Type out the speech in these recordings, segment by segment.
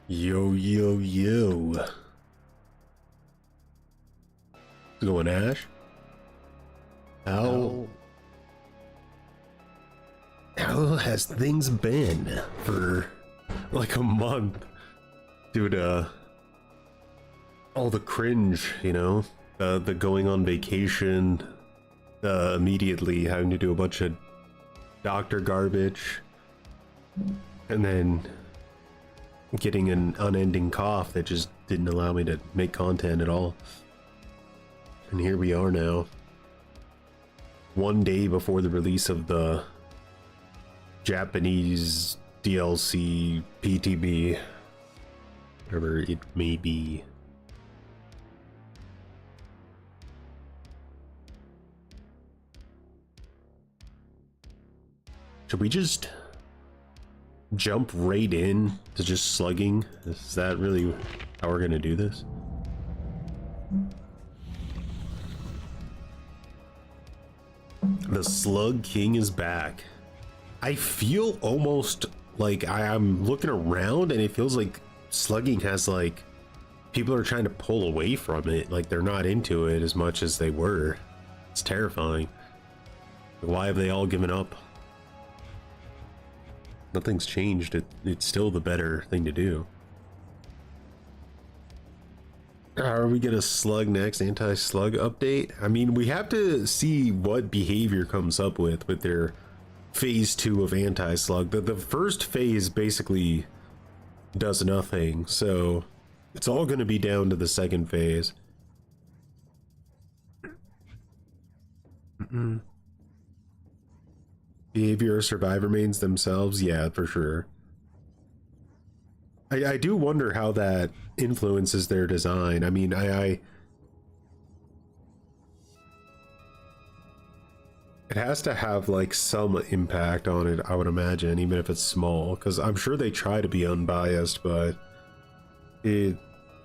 Yo, yo, yo. What's going, Ash? How has things been for like a month? Dude, all the cringe, you know? The going on vacation, immediately having to do a bunch of doctor garbage, and then getting an unending cough that just didn't allow me to make content at all. And here we are now, one day before the release of the Japanese DLC PTB, whatever it may be. Should we just jump right in to just slugging? Is that really how we're gonna do this? The Slug King is back. I feel almost like I'm looking around and it feels like slugging has like, people are trying to pull away from it, like they're not into it as much as they were. It's terrifying. Why have they all given up? Nothing's changed. It's still the better thing to do. Are we gonna slug next? Anti-slug update? I mean, we have to see what behavior comes up with their phase 2 of anti-slug. The first phase basically does nothing, so it's all gonna be down to the second phase. Behavior of survivor mains themselves, yeah, for sure. I do wonder how that influences their design. I mean, it has to have like some impact on it, I would imagine, even if it's small, because I'm sure they try to be unbiased, but it,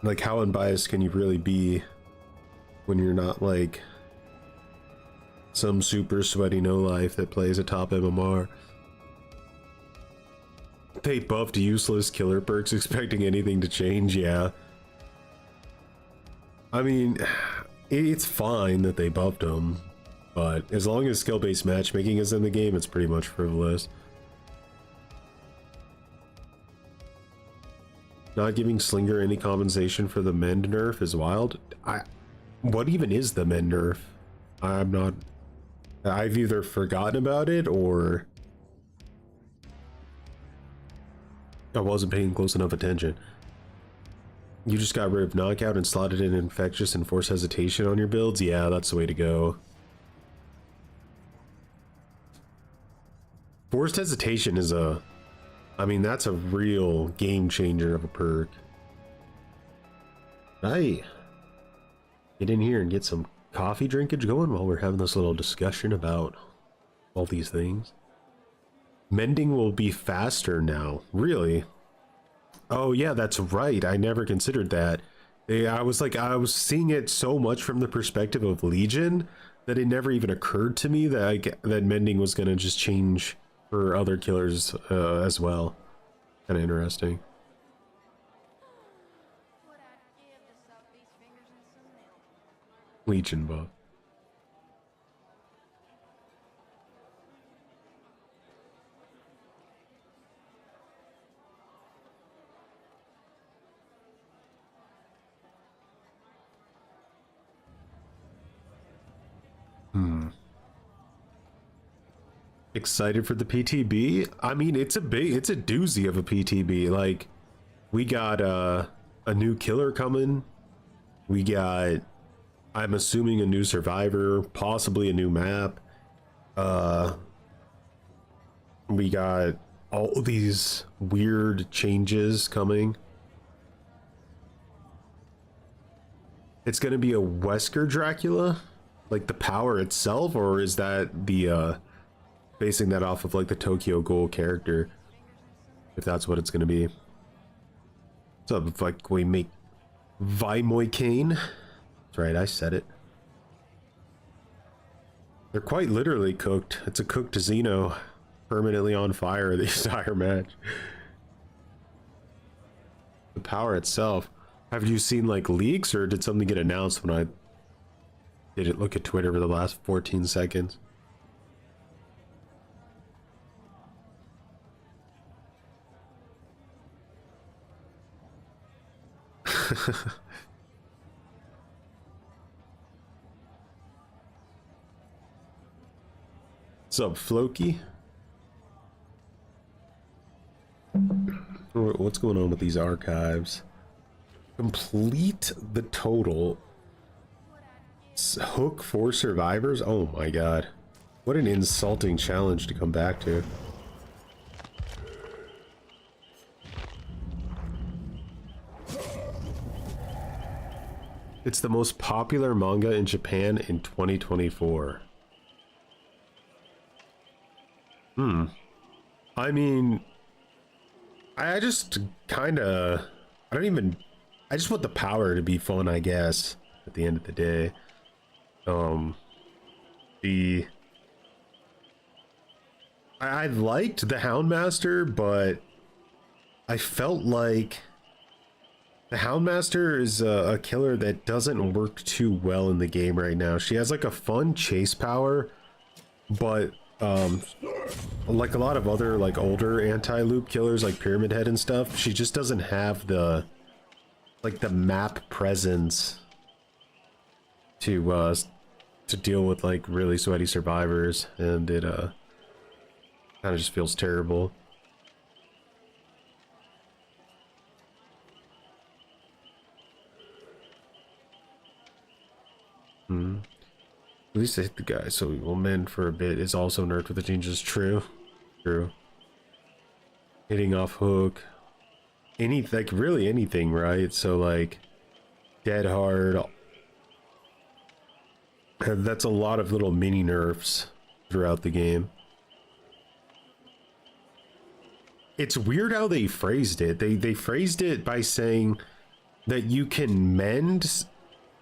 like, how unbiased can you really be when you're not like some super sweaty no-life that plays a top MMR? They buffed useless killer perks expecting anything to change, yeah. I mean, it's fine that they buffed them, but as long as skill-based matchmaking is in the game, it's pretty much frivolous. Not giving Slinger any compensation for the mend nerf is wild. What even is the mend nerf? I've either forgotten about it or I wasn't paying close enough attention. You just got rid of knockout and slotted in infectious and force hesitation on your builds? Yeah, that's the way to go. Forced hesitation is I mean, that's a real game changer of a perk. Right. Get in here and get some coffee drinkage going while we're having this little discussion about all these things. Mending will be faster now. Really? Oh yeah, that's right. I never considered that. I was seeing it so much from the perspective of Legion that it never even occurred to me that that mending was gonna just change for other killers as well. Kind of interesting. Legion buff. Excited for the PTB? I mean, it's a doozy of a PTB. Like, we got a new killer coming. We got, I'm assuming, a new survivor, possibly a new map. We got all these weird changes coming. It's gonna be a Wesker Dracula, like the power itself, or is that the basing that off of like the Tokyo Ghoul character, if that's what it's gonna be? So if like we make Vimoy Kane, that's right, I said it. They're quite literally cooked. It's a cooked Xeno, permanently on fire the entire match. the power itself. Have you seen like leaks, or did something get announced when I didn't look at Twitter for the last 14 seconds? What's up, Floki? What's going on with these archives? Complete the total. Hook 4 survivors? Oh my god. What an insulting challenge to come back to. It's the most popular manga in Japan in 2024. I mean, I just kind of, I just want the power to be fun, I guess, at the end of the day. I liked the Houndmaster, but I felt like the Houndmaster is a killer that doesn't work too well in the game right now. She has like a fun chase power, but like a lot of other like older anti-loop killers like Pyramid Head and stuff, she just doesn't have the like the map presence to deal with like really sweaty survivors, and it kind of just feels terrible. At least I hit the guy, so we will mend for a bit. Is also nerfed with the changes. True. Hitting off hook. Like really anything, right? So like dead hard. That's a lot of little mini nerfs throughout the game. It's weird how they phrased it. They phrased it by saying that you can mend.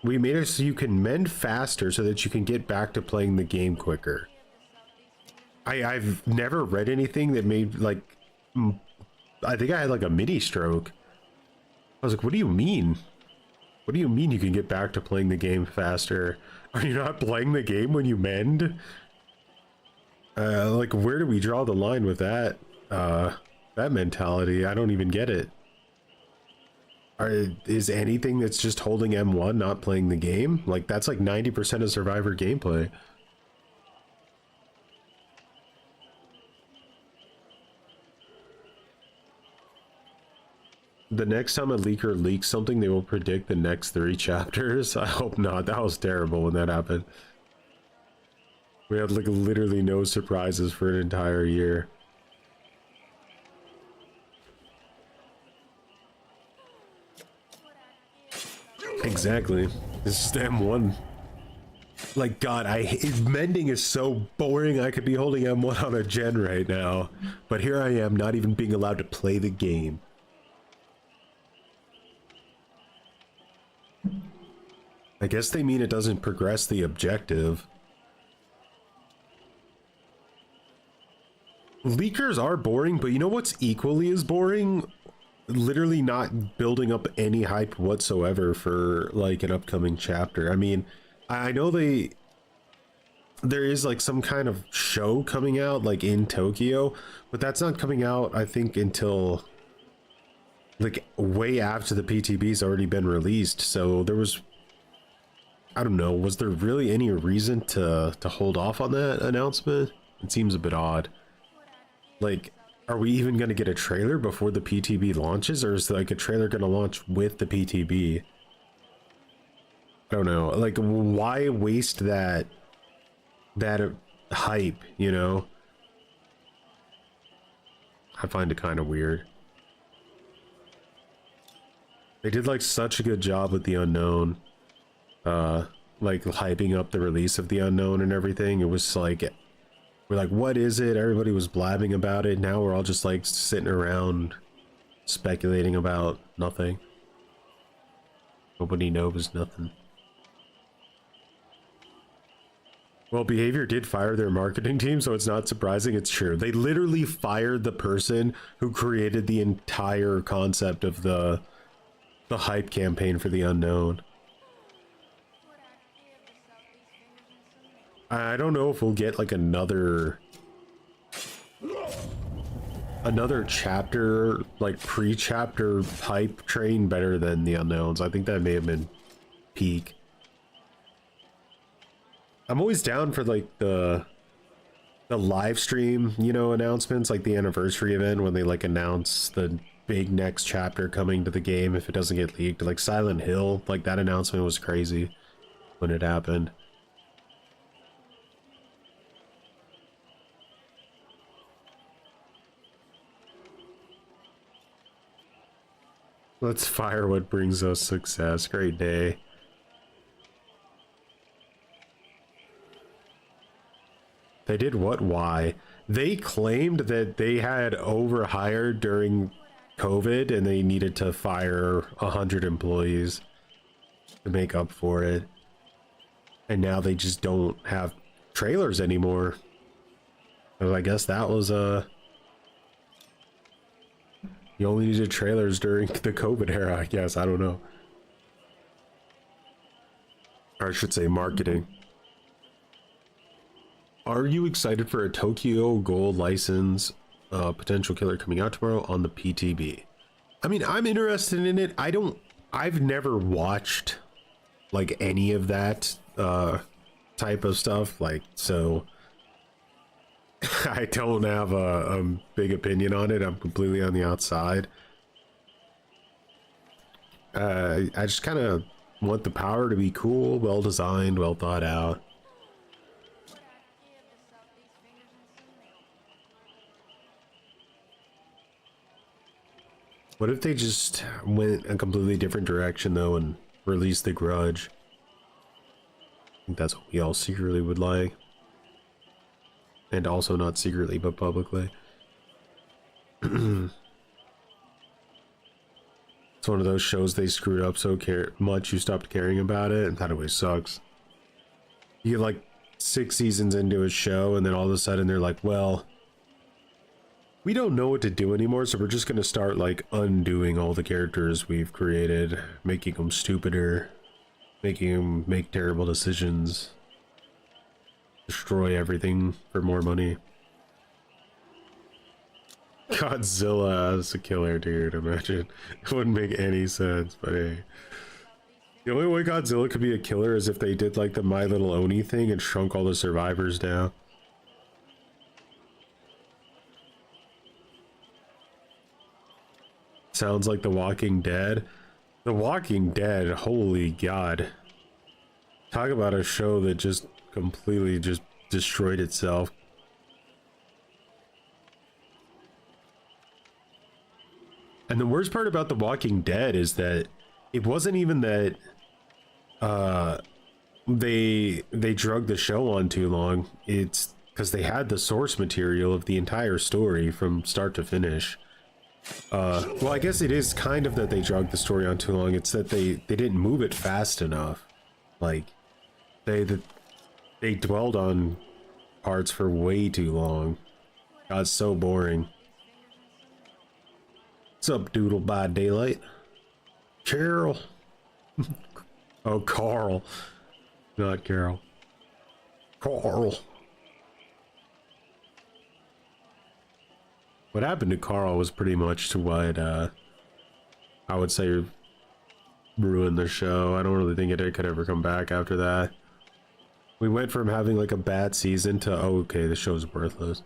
We made it so you can mend faster so that you can get back to playing the game quicker. I've never read anything that made like, I think I had like a mini stroke. I was like, what do you mean? What do you mean you can get back to playing the game faster? Are you not playing the game when you mend? Like, where do we draw the line with that? That mentality? I don't even get it. Is anything that's just holding M1 not playing the game? Like, that's like 90% of Survivor gameplay. The next time a leaker leaks something, they will predict the next 3 chapters. I hope not. That was terrible when that happened. We had like literally no surprises for an entire year. Exactly. This is the M1. Like, God, mending is so boring. I could be holding M1 on a gen right now. But here I am, not even being allowed to play the game. I guess they mean it doesn't progress the objective. Leakers are boring, but you know what's equally as boring? Literally not building up any hype whatsoever for like an upcoming chapter. I mean, I know there is like some kind of show coming out like in Tokyo, but that's not coming out I think until like way after the PTB's already been released. So there was, I don't know, was there really any reason to hold off on that announcement? It seems a bit odd. Like, are we even going to get a trailer before the PTB launches, or is like a trailer going to launch with the PTB? I don't know. Like, why waste that hype, you know? I find it kind of weird. They did like such a good job with the Unknown, like hyping up the release of the Unknown and everything. It was like, we're like, what is it? Everybody was blabbing about it. Now we're all just like sitting around speculating about nothing. Nobody knows nothing. Well, Behavior did fire their marketing team, so it's not surprising. It's true. They literally fired the person who created the entire concept of the the hype campaign for the unknown. I don't know if we'll get like another chapter, like pre-chapter hype train better than the unknowns. I think that may have been peak. I'm always down for like the live stream, you know, announcements, like the anniversary event when they like announce the big next chapter coming to the game if it doesn't get leaked. Like Silent Hill, like that announcement was crazy when it happened. Let's fire what brings us success. Great day. They did what? Why? They claimed that they had overhired during COVID and they needed to fire 100 employees to make up for it. And now they just don't have trailers anymore. So I guess that was you only needed trailers during the COVID era, I guess. I don't know. Or I should say marketing. Are you excited for a Tokyo Gold license potential killer coming out tomorrow on the PTB? I mean, I'm interested in it. I've never watched like any of that type of stuff. Like, so I don't have a big opinion on it. I'm completely on the outside. I just kind of want the power to be cool, well designed, well thought out. What if they just went a completely different direction though and released The Grudge? I think that's what we all secretly would like. And also not secretly, but publicly. It's one of those shows they screwed up so much you stopped caring about it, and that always sucks. You get like 6 seasons into a show and then all of a sudden they're like, well, we don't know what to do anymore, so we're just going to start like undoing all the characters we've created, making them stupider, making them make terrible decisions, destroy everything for more money. Godzilla as a killer, dude, imagine. It wouldn't make any sense, but hey. The only way Godzilla could be a killer is if they did like the My Little Oni thing and shrunk all the survivors down. Sounds like The Walking Dead. The Walking Dead, holy god. Talk about a show that just completely just destroyed itself. And the worst part about The Walking Dead is that it wasn't even that they drugged the show on too long. It's because they had the source material of the entire story from start to finish. Well, I guess it is kind of that they drugged the story on too long. It's that they didn't move it fast enough. Like they dwelled on parts for way too long. God, it's so boring. What's up, Doodle by Daylight? Carol. Oh, Carl. Not Carol. Carl. What happened to Carl was pretty much to what I would say ruined the show. I don't really think it could ever come back after that. We went from having like a bad season to, oh, okay, the show's worthless.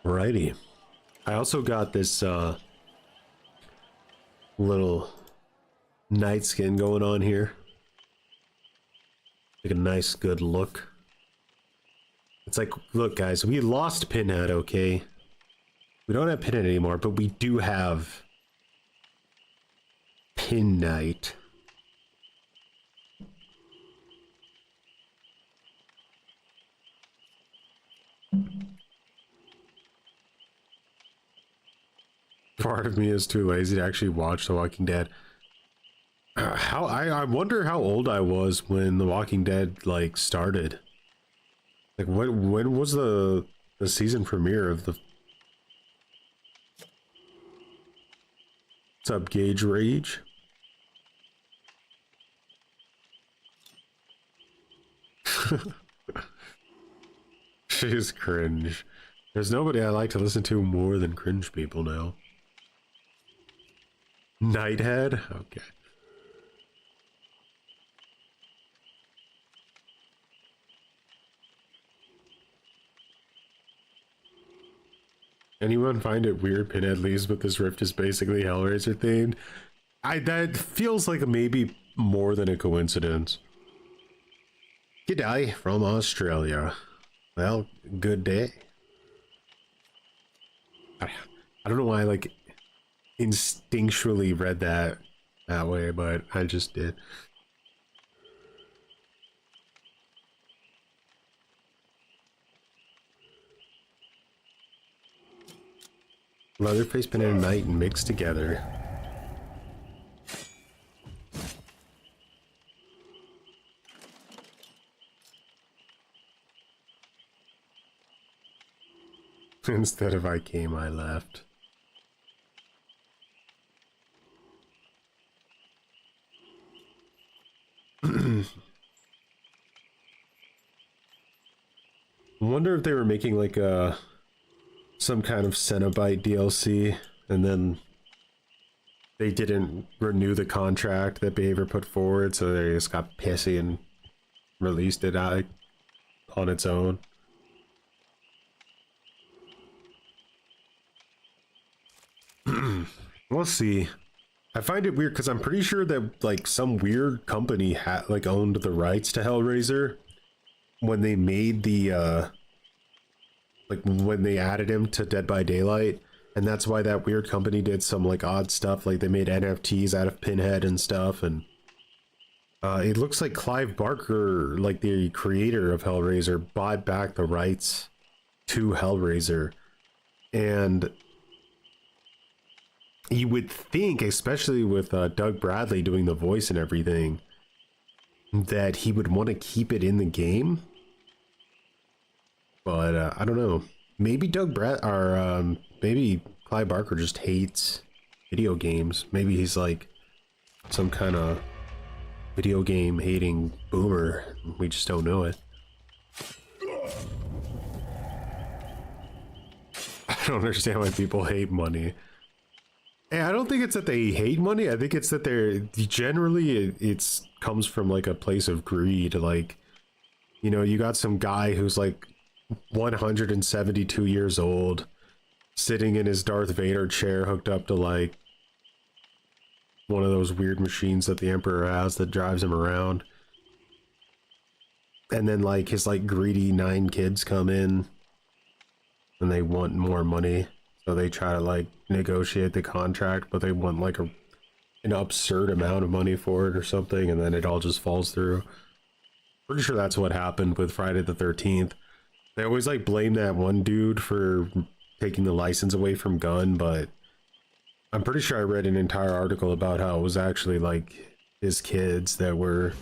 Alrighty. I also got this little night skin going on here. Like a nice good look. It's like, look guys, we lost Pinhead, okay? We don't have Pinhead anymore, but we do have Pin Night. Part of me is too lazy to actually watch The Walking Dead. I wonder how old I was when The Walking Dead like started. Like when was the season premiere of the Sub Gauge Rage? She's cringe. There's nobody I like to listen to more than cringe people now. Nighthead? Okay. Anyone find it weird Pinhead leaves but this rift is basically Hellraiser themed? That feels like maybe more than a coincidence. G'day from Australia. Well, good day. I don't know why I like instinctually read that way, but I just did. Leatherface, Pinhead, and Knight mixed together. Instead of I came, I left. I wonder if they were making like some kind of Cenobite DLC and then they didn't renew the contract that Behavior put forward, so they just got pissy and released it out on its own. We'll see. I find it weird because I'm pretty sure that like some weird company had like owned the rights to Hellraiser when they made the like when they added him to Dead by Daylight, and that's why that weird company did some like odd stuff, like they made NFTs out of Pinhead and stuff. And it looks like Clive Barker, like the creator of Hellraiser, bought back the rights to Hellraiser. And you would think, especially with Doug Bradley doing the voice and everything, that he would want to keep it in the game. But I don't know. Maybe maybe Clive Barker just hates video games. Maybe he's like some kind of video game hating boomer. We just don't know it. I don't understand why people hate money. And I don't think it's that they hate money. I think it's that they're generally it's comes from like a place of greed. Like, you know, you got some guy who's like 172 years old, sitting in his Darth Vader chair, hooked up to like one of those weird machines that the Emperor has that drives him around. And then like his like greedy 9 kids come in and they want more money. So they try to like negotiate the contract, but they want like an absurd amount of money for it or something, and then it all just falls through. Pretty sure that's what happened with Friday the 13th. They always like blame that one dude for taking the license away from Gunn, but I'm pretty sure I read an entire article about how it was actually like his kids that were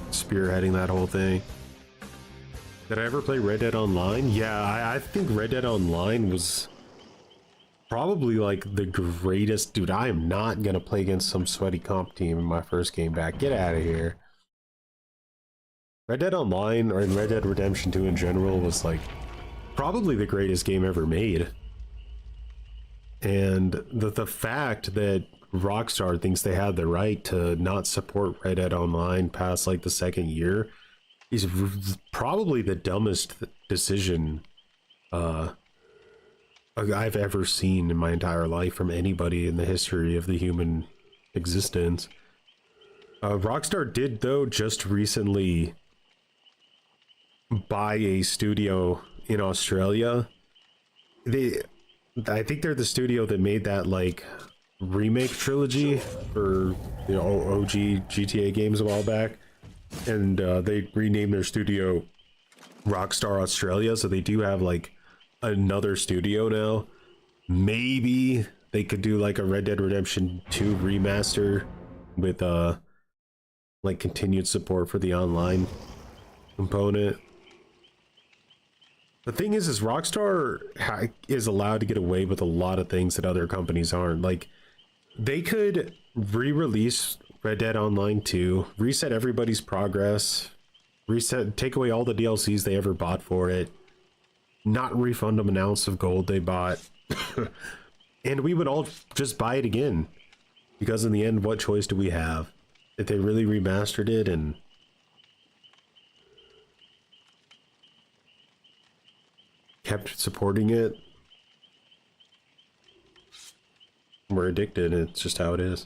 spearheading that whole thing. Did I ever play Red Dead Online? Yeah, I think Red Dead Online was probably like the greatest. Dude, I am not gonna play against some sweaty comp team in my first game back. Get out of here. Red Dead Online, or in Red Dead Redemption 2 in general, was like probably the greatest game ever made. And the fact that Rockstar thinks they have the right to not support Red Dead Online past like the second year is probably the dumbest decision I've ever seen in my entire life from anybody in the history of the human existence. Rockstar did though just recently buy a studio in Australia. I think they're the studio that made that like remake trilogy for, you know, OG GTA games a while back. And they renamed their studio Rockstar Australia, so they do have like another studio now. Maybe they could do like a Red Dead Redemption 2 remaster with like continued support for the online component. The thing is Rockstar is allowed to get away with a lot of things that other companies aren't. Like, they could re-release Red Dead Online 2, reset everybody's progress, take away all the DLCs they ever bought for it, not refund them an ounce of gold they bought, and we would all just buy it again. Because in the end, what choice do we have? If they really remastered it and kept supporting it, we're addicted. It's just how it is.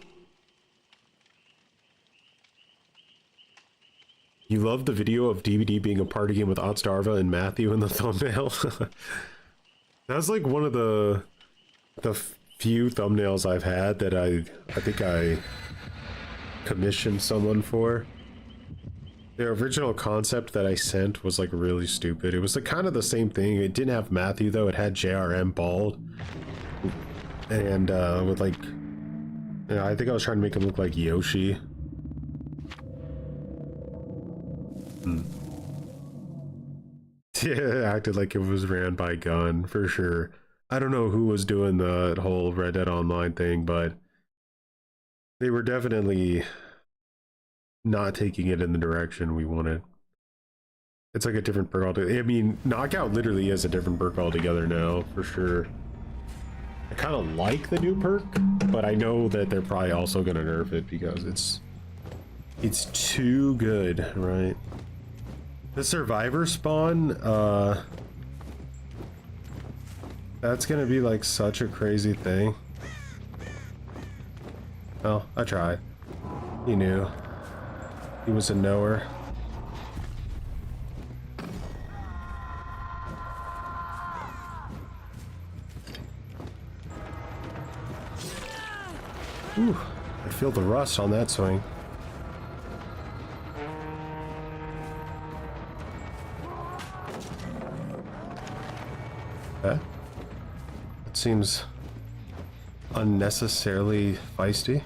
You love the video of DVD being a party game with Otstarva and Matthew in the thumbnail. That's like one of the few thumbnails I've had that I think I commissioned someone for. The original concept that I sent was like really stupid. It was like kind of the same thing. It didn't have Matthew though. It had JRM bald, and with like, I think I was trying to make him look like Yoshi. Yeah, acted like it was ran by gun for sure. I don't know who was doing the whole Red Dead Online thing, but they were definitely not taking it in the direction we wanted. It's like a different perk altogether. I mean, Knockout literally is a different perk altogether now, for sure. I kind of like the new perk, but I know that they're probably also going to nerf it because it's too good, right? The survivor spawn, that's going to be like such a crazy thing. Well, I tried. He knew. He was a knower. Ooh, I feel the rust on that swing. Okay. That seems unnecessarily feisty.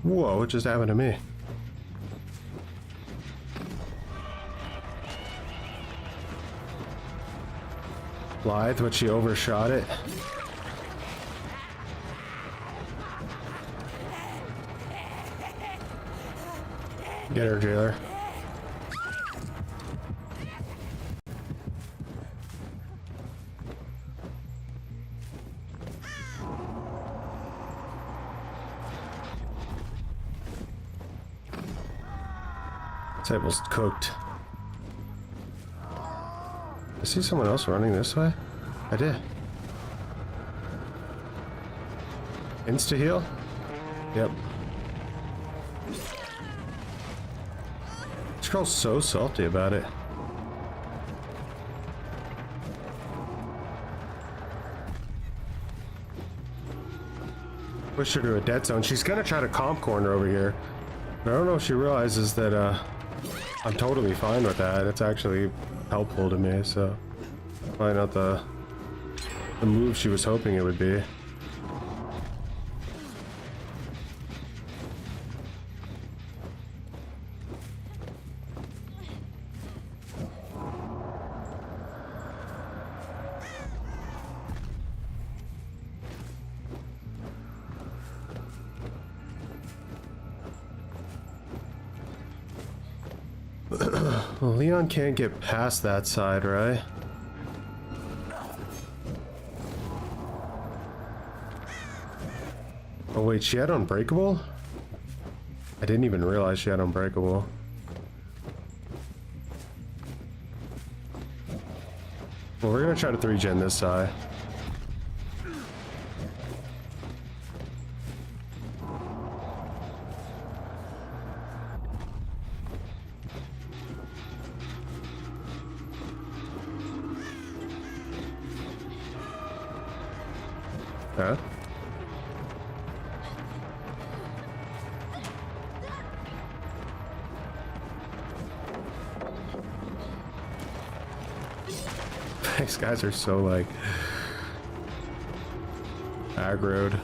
Whoa, what just happened to me? Blythe, but she overshot it. Get her, jailer. Table's cooked. I see someone else running this way. I did. Insta heal? Yep. This girl's so salty about it. Push her to a dead zone. She's gonna try to comp corner over here. I don't know if she realizes that I'm totally fine with that. It's actually helpful to me, so probably not the move she was hoping it would be. Well, Leon can't get past that side, right? Oh wait, she had Unbreakable? I didn't even realize she had Unbreakable. Well, we're gonna try to 3-gen this side. Huh? These guys are so like aggroed.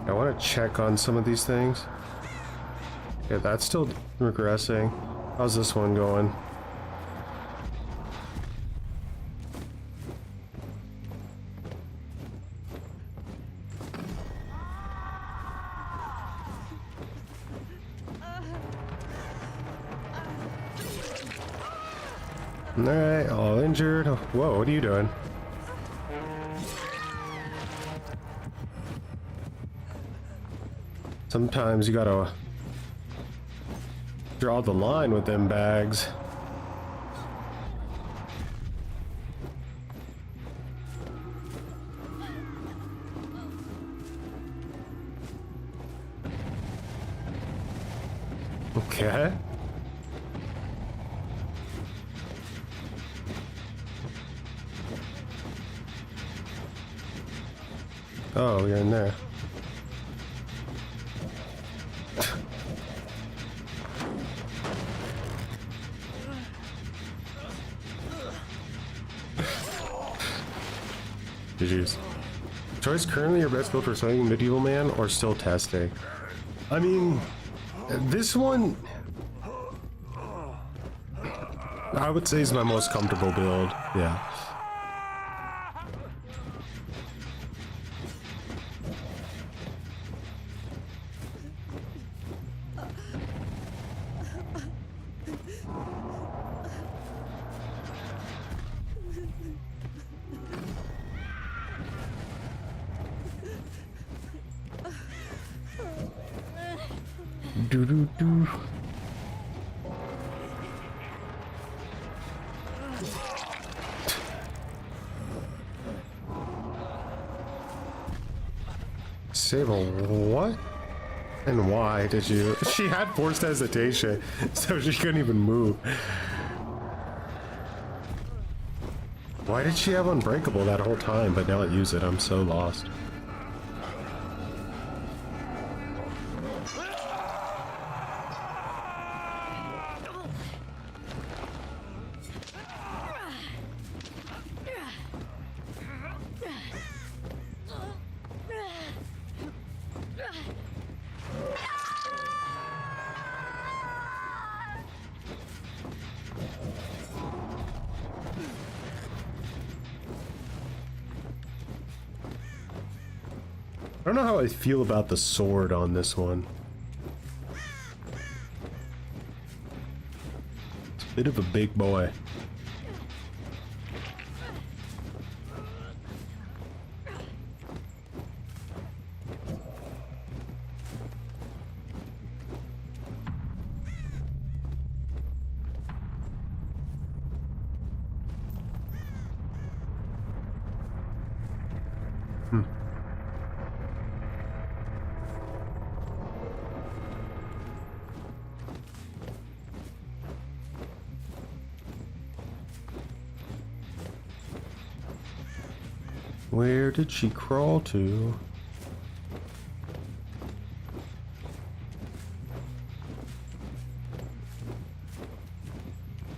I want to check on some of these things. Yeah, that's still regressing. How's this one going? Alright, all injured. Whoa, what are you doing? Sometimes you gotta draw the line with them bags. Okay. Oh, you're in there. GG's. Choice currently your best build for fighting Medieval Man or still testing? I mean, this one I would say is my most comfortable build. Yeah. Do do do. Save a what? And why did you? She had forced hesitation, so she couldn't even move. Why did she have Unbreakable that whole time, but now use it? I'm so lost. I don't know how I feel about the sword on this one. It's a bit of a big boy. Where did she crawl to?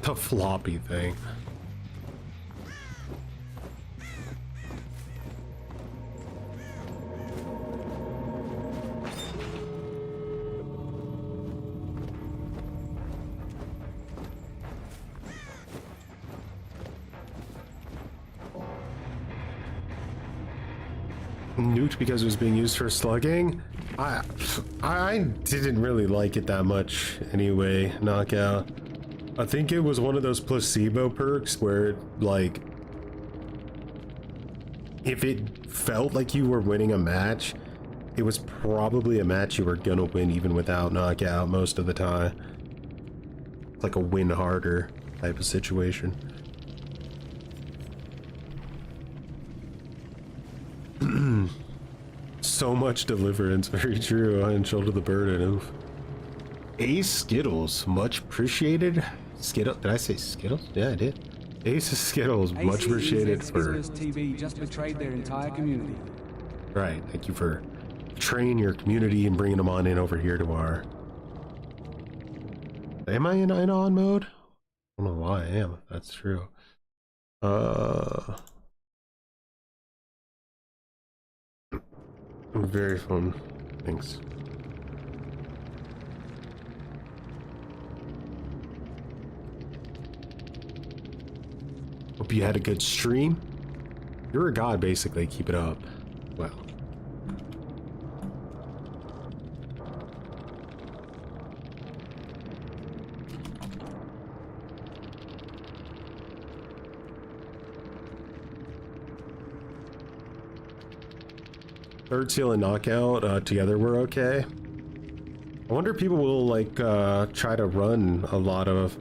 The floppy thing. nuked because it was being used for slugging. I didn't really like it that much anyway. Knockout. I think it was one of those placebo perks where, like, if it felt like you were winning a match, it was probably a match you were gonna win even without knockout most of the time. It's like a win harder type of situation. So much deliverance, very true, and shoulder the burden. Oof. Ace Skittles, much appreciated. Skittle, did I say Skittles? Yeah, I did. Ace Skittles, much appreciated for. TV just betrayed their entire community. Right, thank you for training your community and bringing them on in over here to our. Am I in on mode? I don't know why I am. If that's true. Very fun. Thanks. Hope you had a good stream. You're a god, basically. Keep it up. Well. Third seal and knockout together were okay. I wonder if people will like try to run a lot of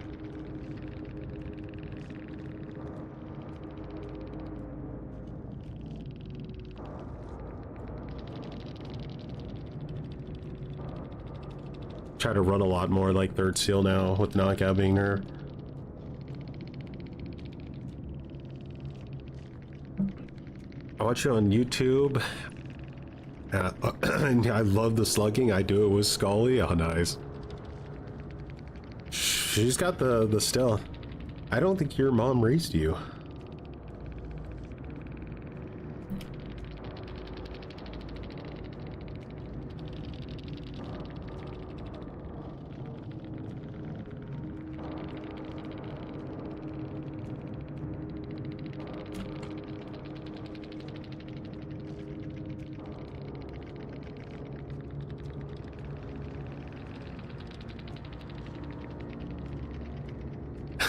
more like third seal now with knockout being nerfed. I watch it on YouTube. I love the slugging. I do it with Scully. Oh, nice. She's got the stealth. I don't think your mom raised you.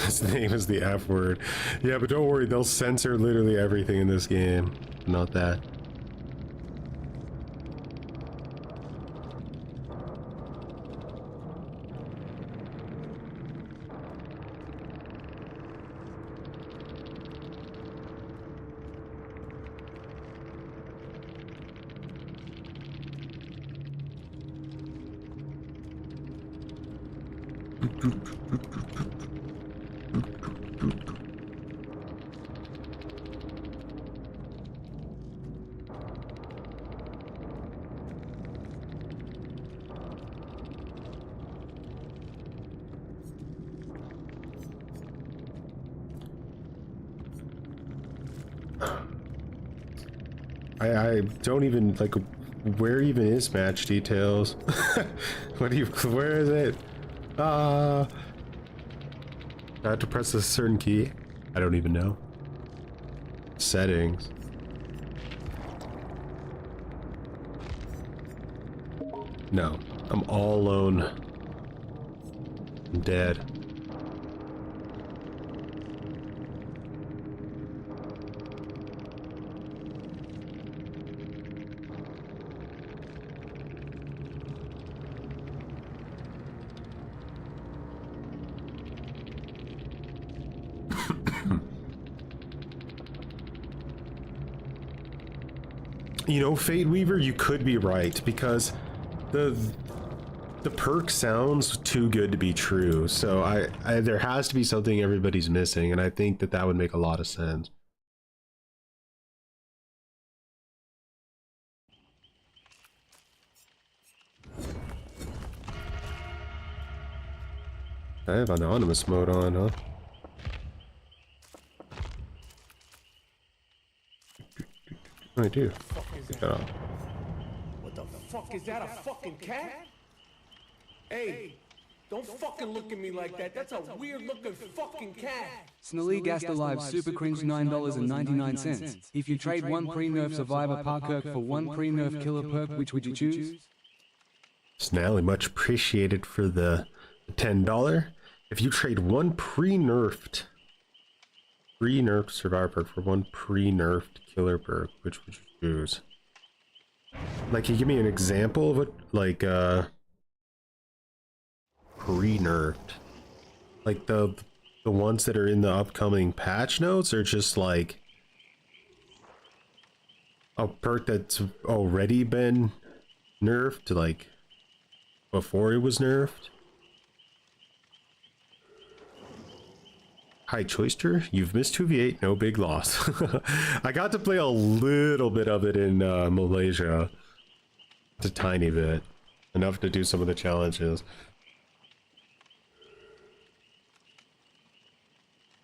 His name is the F word. Yeah, but don't worry, they'll censor literally everything in this game. Not that. I don't even like where even is match details. What do you, where is it? I have to press a certain key. I don't even know. Settings. No, I'm all alone. I'm dead. You know, Fate Weaver, you could be right, because the perk sounds too good to be true. So I there has to be something everybody's missing, and I think that that would make a lot of sense. I have anonymous mode on, huh? I do. Get that off. What the fuck is that? A fucking cat? Hey, Don't fucking look at me like that. That's a weird looking fucking cat. Snallegast Alive Super Cringe $9.99. If you trade one pre-nerf Survivor Park for one pre-nerf Killer perk, which would you choose? Snally, much appreciated for the $10. If you trade one pre-nerfed Survivor perk for one pre-nerfed Killer perk, which would you choose? Like, can you give me an example of it? Like, pre-nerfed. Like the ones that are in the upcoming patch notes, or just like a perk that's already been nerfed, like before it was nerfed? Hi Choister, you've missed 2v8, no big loss. I got to play a little bit of it in Malaysia. It's a tiny bit. Enough to do some of the challenges.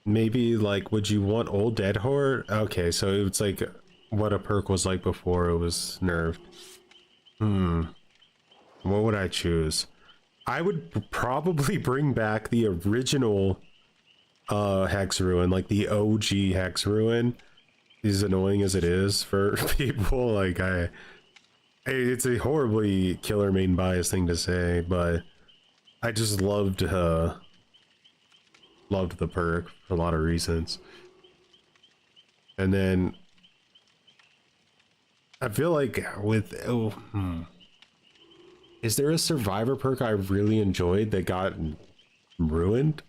Maybe like, would you want Old Dead Horde? Okay, so it's like what a perk was like before it was nerfed. What would I choose? I would probably bring back the original Hex Ruin, like the OG Hex Ruin. As annoying as it is for people, like it's a horribly killer main bias thing to say, but I just loved the perk for a lot of reasons. And then I feel like with is there a Survivor perk I really enjoyed that got ruined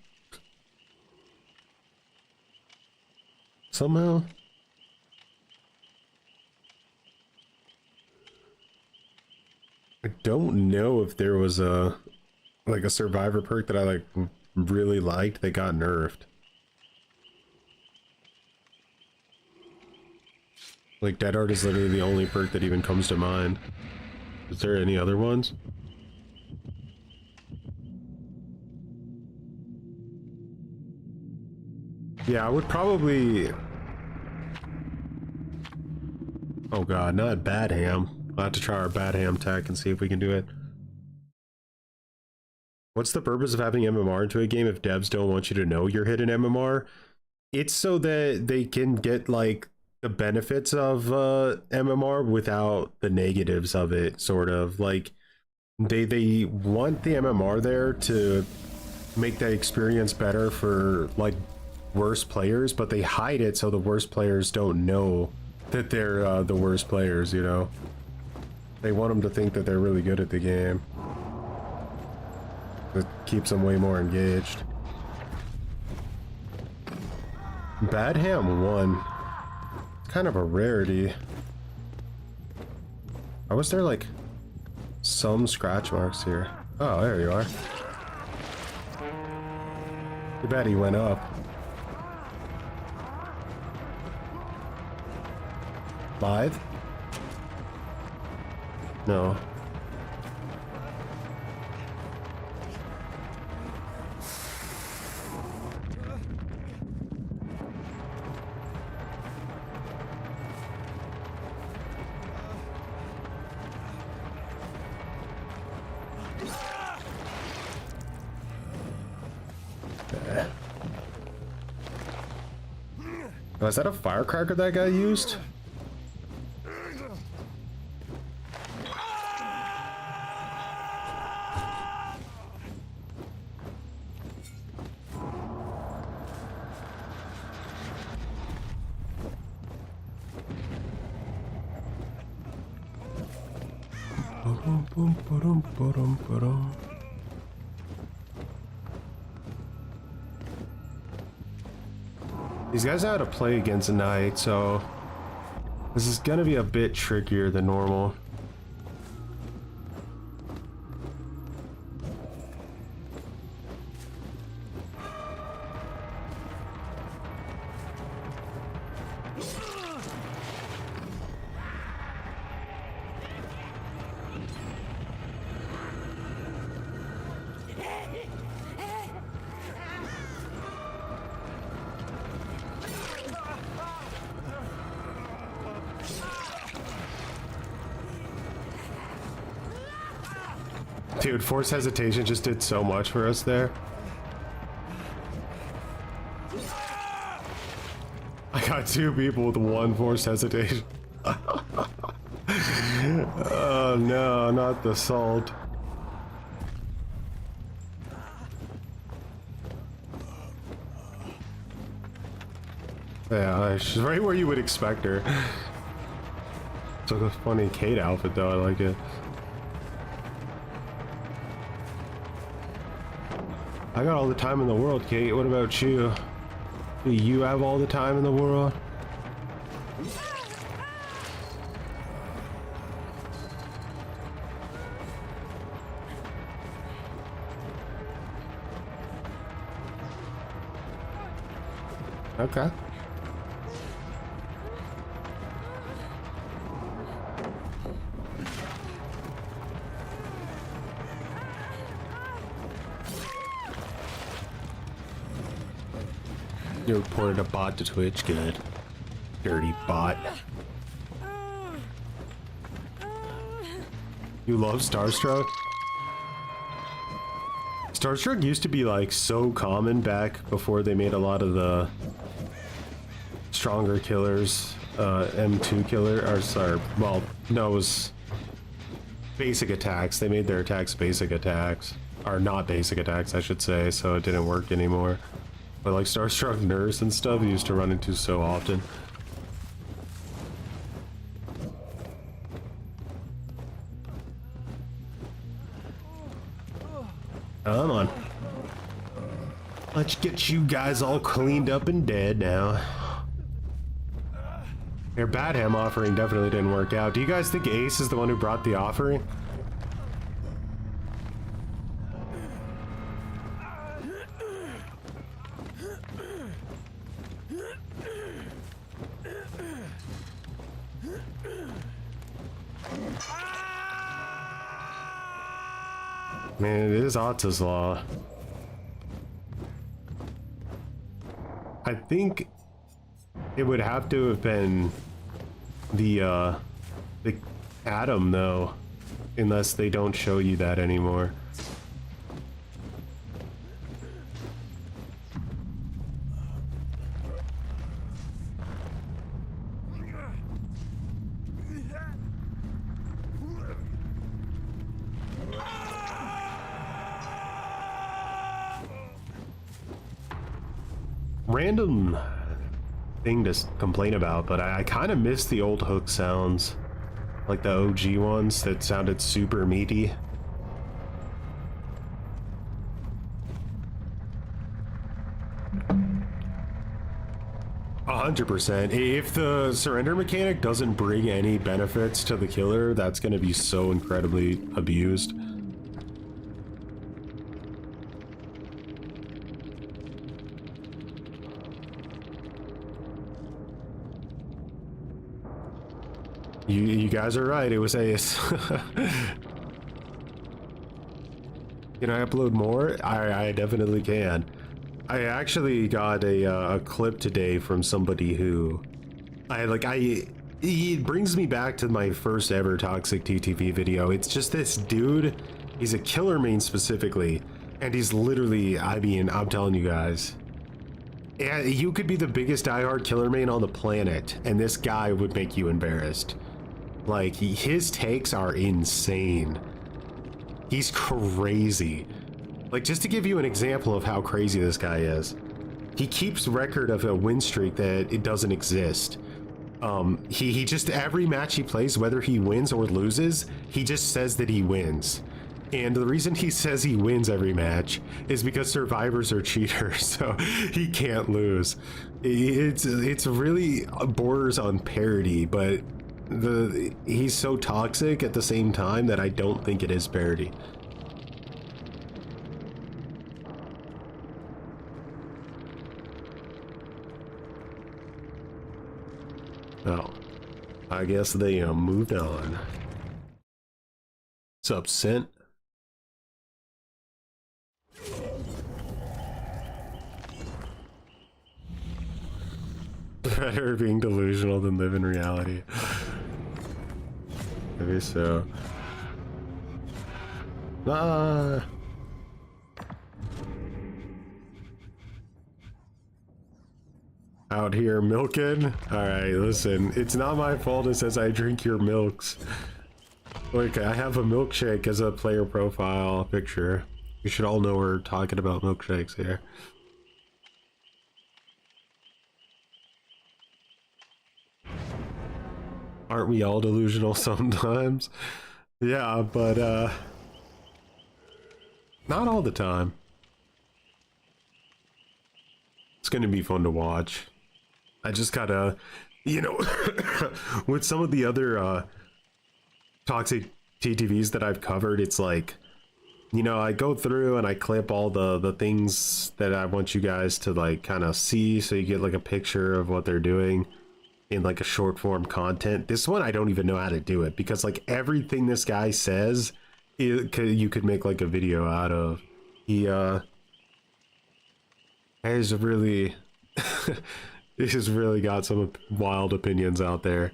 somehow? I don't know if there was a Survivor perk that I like really liked that got nerfed. Like Dead Art is literally the only perk that even comes to mind. Is there any other ones? Yeah, I would probably... Oh god, not Bad Ham. I'll have to try our Bad Ham tech and see if we can do it. What's the purpose of having MMR into a game if devs don't want you to know you're hitting MMR? It's so that they can get like the benefits of MMR without the negatives of it, sort of. Like they want the MMR there to make that experience better for like worse players, but they hide it so the worst players don't know that they're the worst players, you know? They want them to think that they're really good at the game. It keeps them way more engaged. Bad Ham 1. It's kind of a rarity. Why was there like some scratch marks here? Oh, there you are. Too bad he went up. Live? No. Oh, is that a firecracker that guy used? These guys know how to play against a knight, so this is gonna be a bit trickier than normal. Dude, forced hesitation just did so much for us there. I got 2 people with 1 forced hesitation. Oh no, not the salt. Yeah, she's right where you would expect her. It's like a funny Kate outfit though, I like it. I got all the time in the world, Kate. What about you? Do you have all the time in the world? Okay. You reported a bot to Twitch, good. Dirty bot. You love Starstruck? Starstruck used to be like so common back before they made a lot of the stronger killers, M2 killer, or sorry, well, no, it was basic attacks. They made their attacks basic attacks, or not basic attacks, I should say, so it didn't work anymore. But like Starstruck Nurse and stuff you used to run into so often. Come on. Let's get you guys all cleaned up and dead now. Your Bad Ham offering definitely didn't work out. Do you guys think Ace is the one who brought the offering? Man, it is Otto's Law. I think it would have to have been the Atom though, unless they don't show you that anymore. Random thing to complain about, but I kind of miss the old hook sounds, like the OG ones that sounded super meaty. A 100%. If the surrender mechanic doesn't bring any benefits to the killer, that's going to be so incredibly abused. You guys are right, it was Ace. Can I upload more? I definitely can. I actually got a clip today from somebody who he brings me back to my first ever toxic TTV video. It's just this dude, he's a killer main specifically, and he's literally, I mean, I'm telling you guys, yeah, you could be the biggest diehard killer main on the planet, and this guy would make you embarrassed. Like, his takes are insane. He's crazy. Like, just to give you an example of how crazy this guy is, he keeps record of a win streak that it doesn't exist. He just, every match he plays, whether he wins or loses, he just says that he wins. And the reason he says he wins every match is because survivors are cheaters, so he can't lose. It's really borders on parody, but he's so toxic at the same time that I don't think it is parody. Oh, I guess they moved on. What's up, Scent? Better being delusional than live in reality. Maybe so. Ah. Out here milking. All right, listen. It's not my fault. It says I drink your milks. Okay, I have a milkshake as a player profile picture. You should all know we're talking about milkshakes here. Aren't we all delusional sometimes? Yeah, but not all the time. It's gonna be fun to watch. I just gotta, you know, with some of the other toxic TTVs that I've covered, it's like, you know, I go through and I clip all the things that I want you guys to like kind of see, so you get like a picture of what they're doing in like a short form content. This one I don't even know how to do it, because like everything this guy says you could make like a video out of. He has really he's really got some wild opinions out there.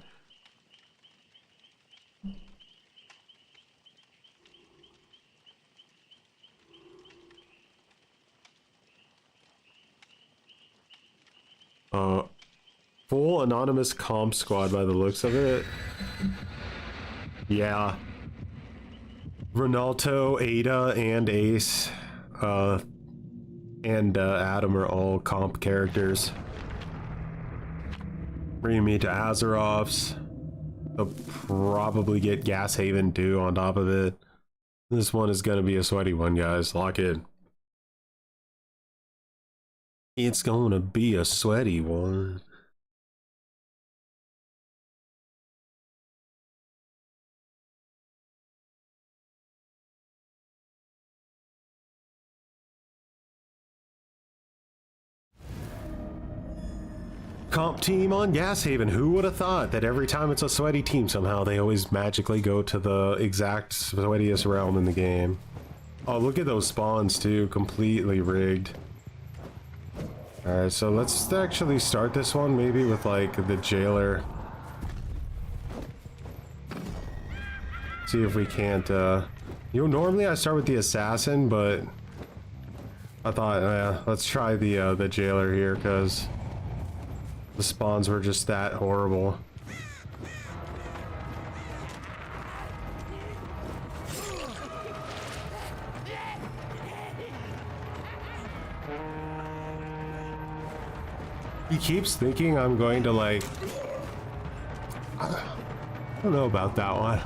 Full anonymous comp squad by the looks of it. Yeah. Ronaldo, Ada, and Ace, and Adam are all comp characters. Bringing me to Azeroth's. They'll probably get Gas Haven too on top of it. This one is gonna be a sweaty one, guys. Lock in. It's gonna be a sweaty one. Comp team on Gas Haven. Who would have thought that every time it's a sweaty team, somehow they always magically go to the exact sweatiest realm in the game. Oh, look at those spawns too, completely rigged. Alright, so let's actually start this one maybe with like the jailer. See if we can't, you know, normally I start with the assassin, but I thought, let's try the jailer here, because the spawns were just that horrible. He keeps thinking I'm going to like... I don't know about that one.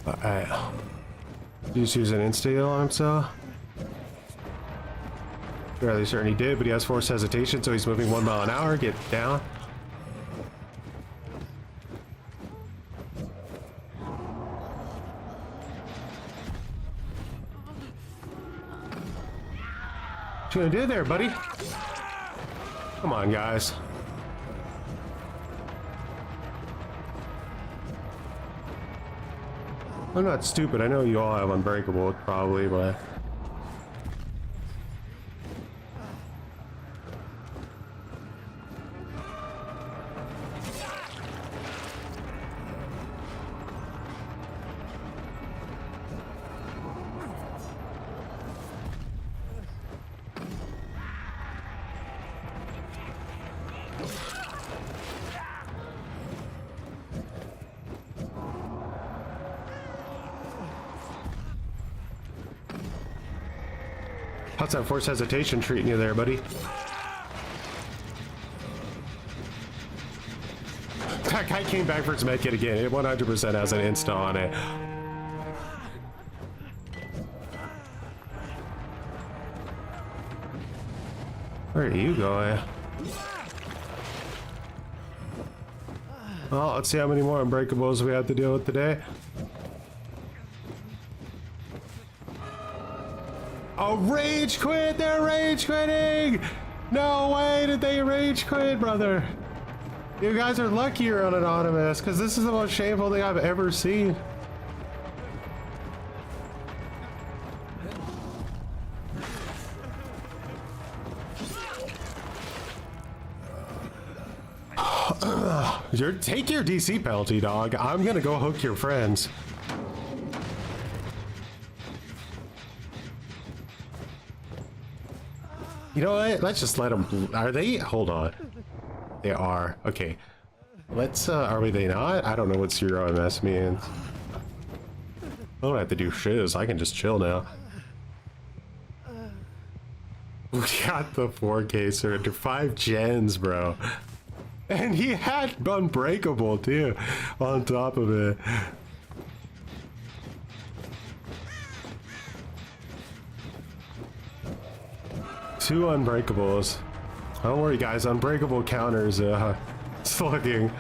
Alright. Just use an insta-heal on himself. Fairly certain he did, but he has forced hesitation, so he's moving 1 mile an hour. Get down. What you gonna do there, buddy? Come on, guys. I'm not stupid. I know you all have Unbreakable, probably, but... How's that forced hesitation treating you there, buddy? That guy came back for his medkit again. It 100% has an insta on it. Where are you going? Well, let's see how many more Unbreakables we have to deal with today. Oh, rage quit! They're rage quitting! No way did they rage quit, brother. You guys are luckier on Anonymous, because this is the most shameful thing I've ever seen. Take your DC penalty, dog. I'm gonna go hook your friends. You know what? Let's just let them. Are they? Hold on. They are. Okay. Let's, are they not? I don't know what 0MS means. I don't have to do shiz. I can just chill now. We got the 4K surrender. 5 gens, bro. And he had Unbreakable, too, on top of it. Two Unbreakables. Don't worry, guys. Unbreakable counters, slugging.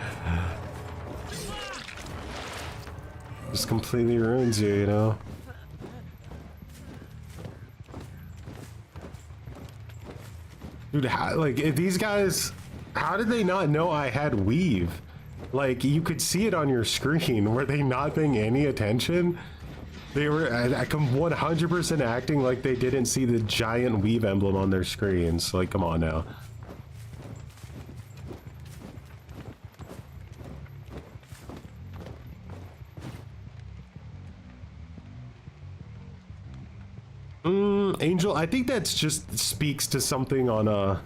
Just completely ruins you, you know? Dude, like, these guys, how did they not know I had weave? Like, you could see it on your screen. Were they not paying any attention? They were 100% acting like they didn't see the giant weave emblem on their screens. Like, come on now. Angel, I think that's just speaks to something on a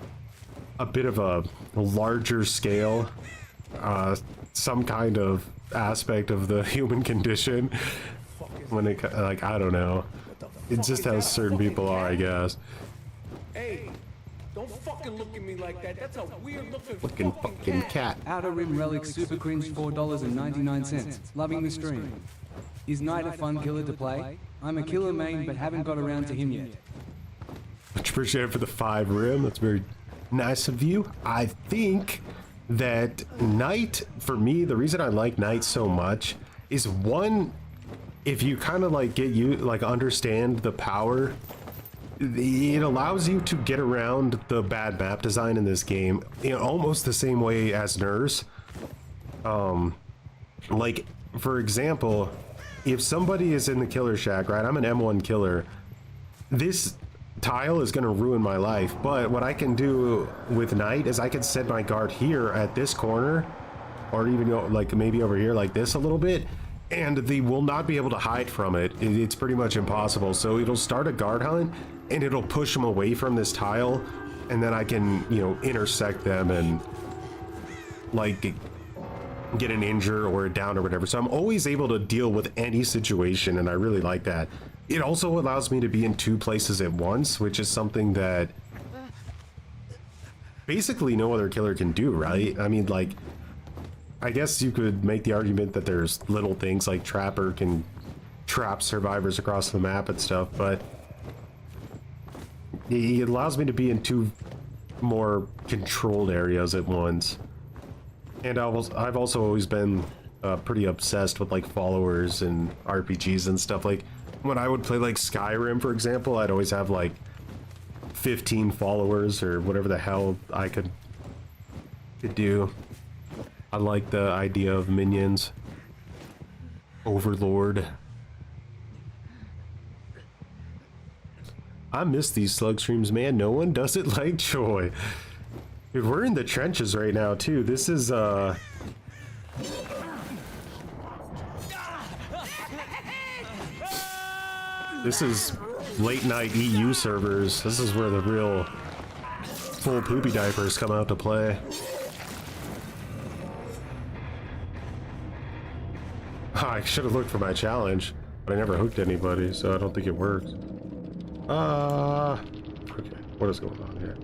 bit of a larger scale, some kind of aspect of the human condition. When it, like, I don't know, it's just how certain people are, I guess. Hey, don't fucking look at me like that. That's a weird looking Fucking cat. Outer Rim Relic Super Cringe $4.99. Loving the stream. Is Knight a fun killer to play? I'm a killer main, but haven't got around to him yet. Much appreciated for the 5 rim. That's very nice of you. I think that Knight, for me, the reason I like Knight so much is, one, if you kind of like understand the power, it allows you to get around the bad map design in this game, you know, almost the same way as Nurse. Like, for example, if somebody is in the killer shack, right? I'm an M1 killer. This tile is going to ruin my life, but what I can do with Knight is I can set my guard here at this corner, or even like maybe over here like this a little bit, and they will not be able to hide from it. It's pretty much impossible. So it'll start a guard hunt and it'll push them away from this tile, and then I can, you know, intersect them and like get an injure or a down or whatever. So I'm always able to deal with any situation, and I really like that. It also allows me to be in 2 places at once, which is something that basically no other killer can do, right? I mean, like, I guess you could make the argument that there's little things like Trapper can trap survivors across the map and stuff, but it allows me to be in 2 more controlled areas at once. And I've also always been pretty obsessed with like followers and RPGs and stuff. Like when I would play like Skyrim, for example, I'd always have like 15 followers or whatever the hell I could do. I like the idea of minions. Overlord. I miss these Slug streams, man. No one does it like Joy. Dude, we're in the trenches right now, too. This is, this is late night EU servers. This is where the real full poopy diapers come out to play. I should have looked for my challenge, but I never hooked anybody, so I don't think it works. Okay, what is going on here?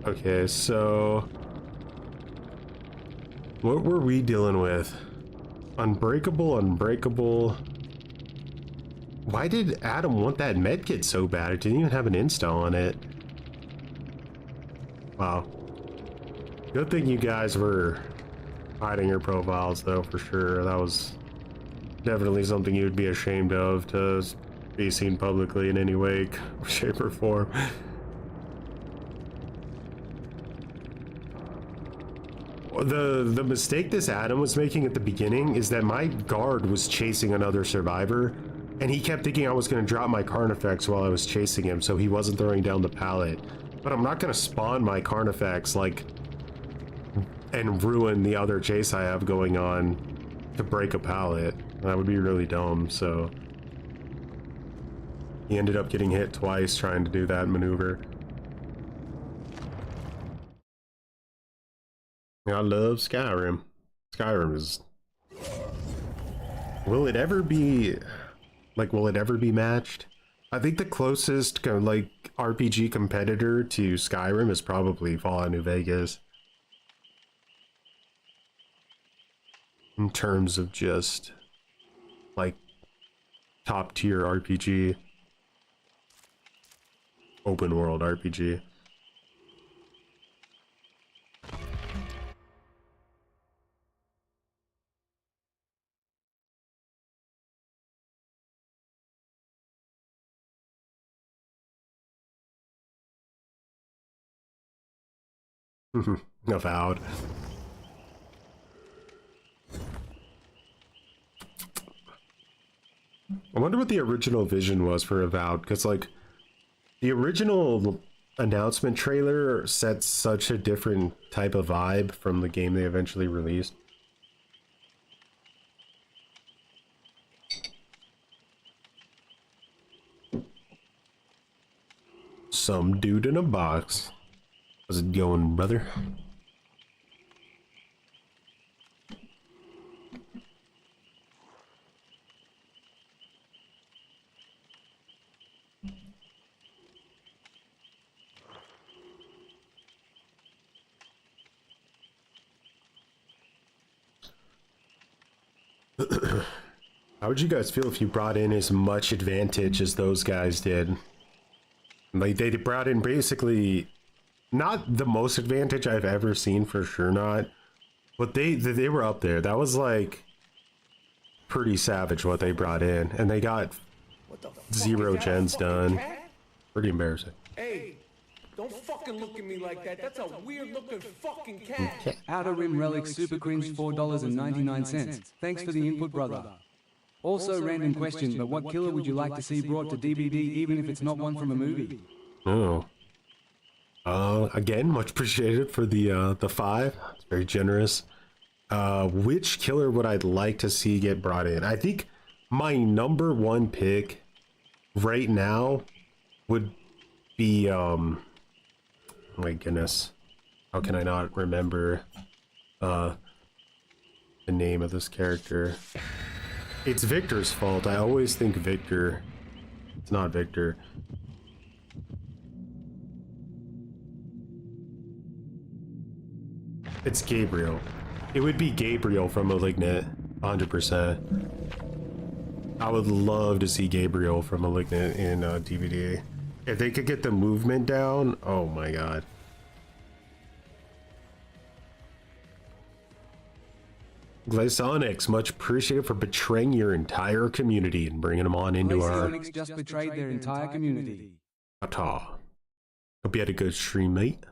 Okay, so what were we dealing with? Unbreakable. Why did Adam want that medkit so bad? It didn't even have an install on it. Wow. Good thing you guys were hiding your profiles, though, for sure. That was definitely something you'd be ashamed of, to be seen publicly in any way, shape, or form. The mistake this Adam was making at the beginning is that my guard was chasing another survivor, And he kept thinking I was going to drop my Carnifex while I was chasing him, so he wasn't throwing down the pallet. But I'm not going to spawn my Carnifex, like, and ruin the other chase I have going on to break a pallet. That would be really dumb, so... He ended up getting hit twice trying to do that maneuver. I love Skyrim. Skyrim is... Will it ever be... Like, will it ever be matched? I think the closest kind of like RPG competitor to Skyrim is probably Fallout New Vegas. In terms of just like top tier RPG. Open world RPG. Avowed. I wonder what the original vision was for Avowed, because like the original announcement trailer set such a different type of vibe from the game they eventually released. Some dude in a box. How's it going, brother? How would you guys feel if you brought in as much advantage as those guys did? Like, they brought in basically not the most advantage I've ever seen, for sure not, but they were up there. That was like pretty savage what they brought in, and they got What the fuck 0 is that, a gens fucking done. cat? Pretty embarrassing. Hey, don't fucking look at me like that. That's a weird looking fucking cat. Outer Rim Relic Super Cringe $4.99. Thanks for the input, brother. Also, random question, but what killer would you like to see brought to DVD, even if it's not one from a movie? Oh. Again, much appreciated for the 5. It's very generous. Which killer would I like to see get brought in? I think my number 1 pick right now would be, oh my goodness. How can I not remember, the name of this character? It's Victor's fault. I always think Victor. It's not Victor. It's Gabriel. It would be Gabriel from Malignant, 100%. I would love to see Gabriel from Malignant in DVD. If they could get the movement down, oh my god. Glazonix, much appreciated for betraying your entire community and bringing them on into our... Glazonix just betrayed their entire community. Ta. Hope you had a good stream, mate.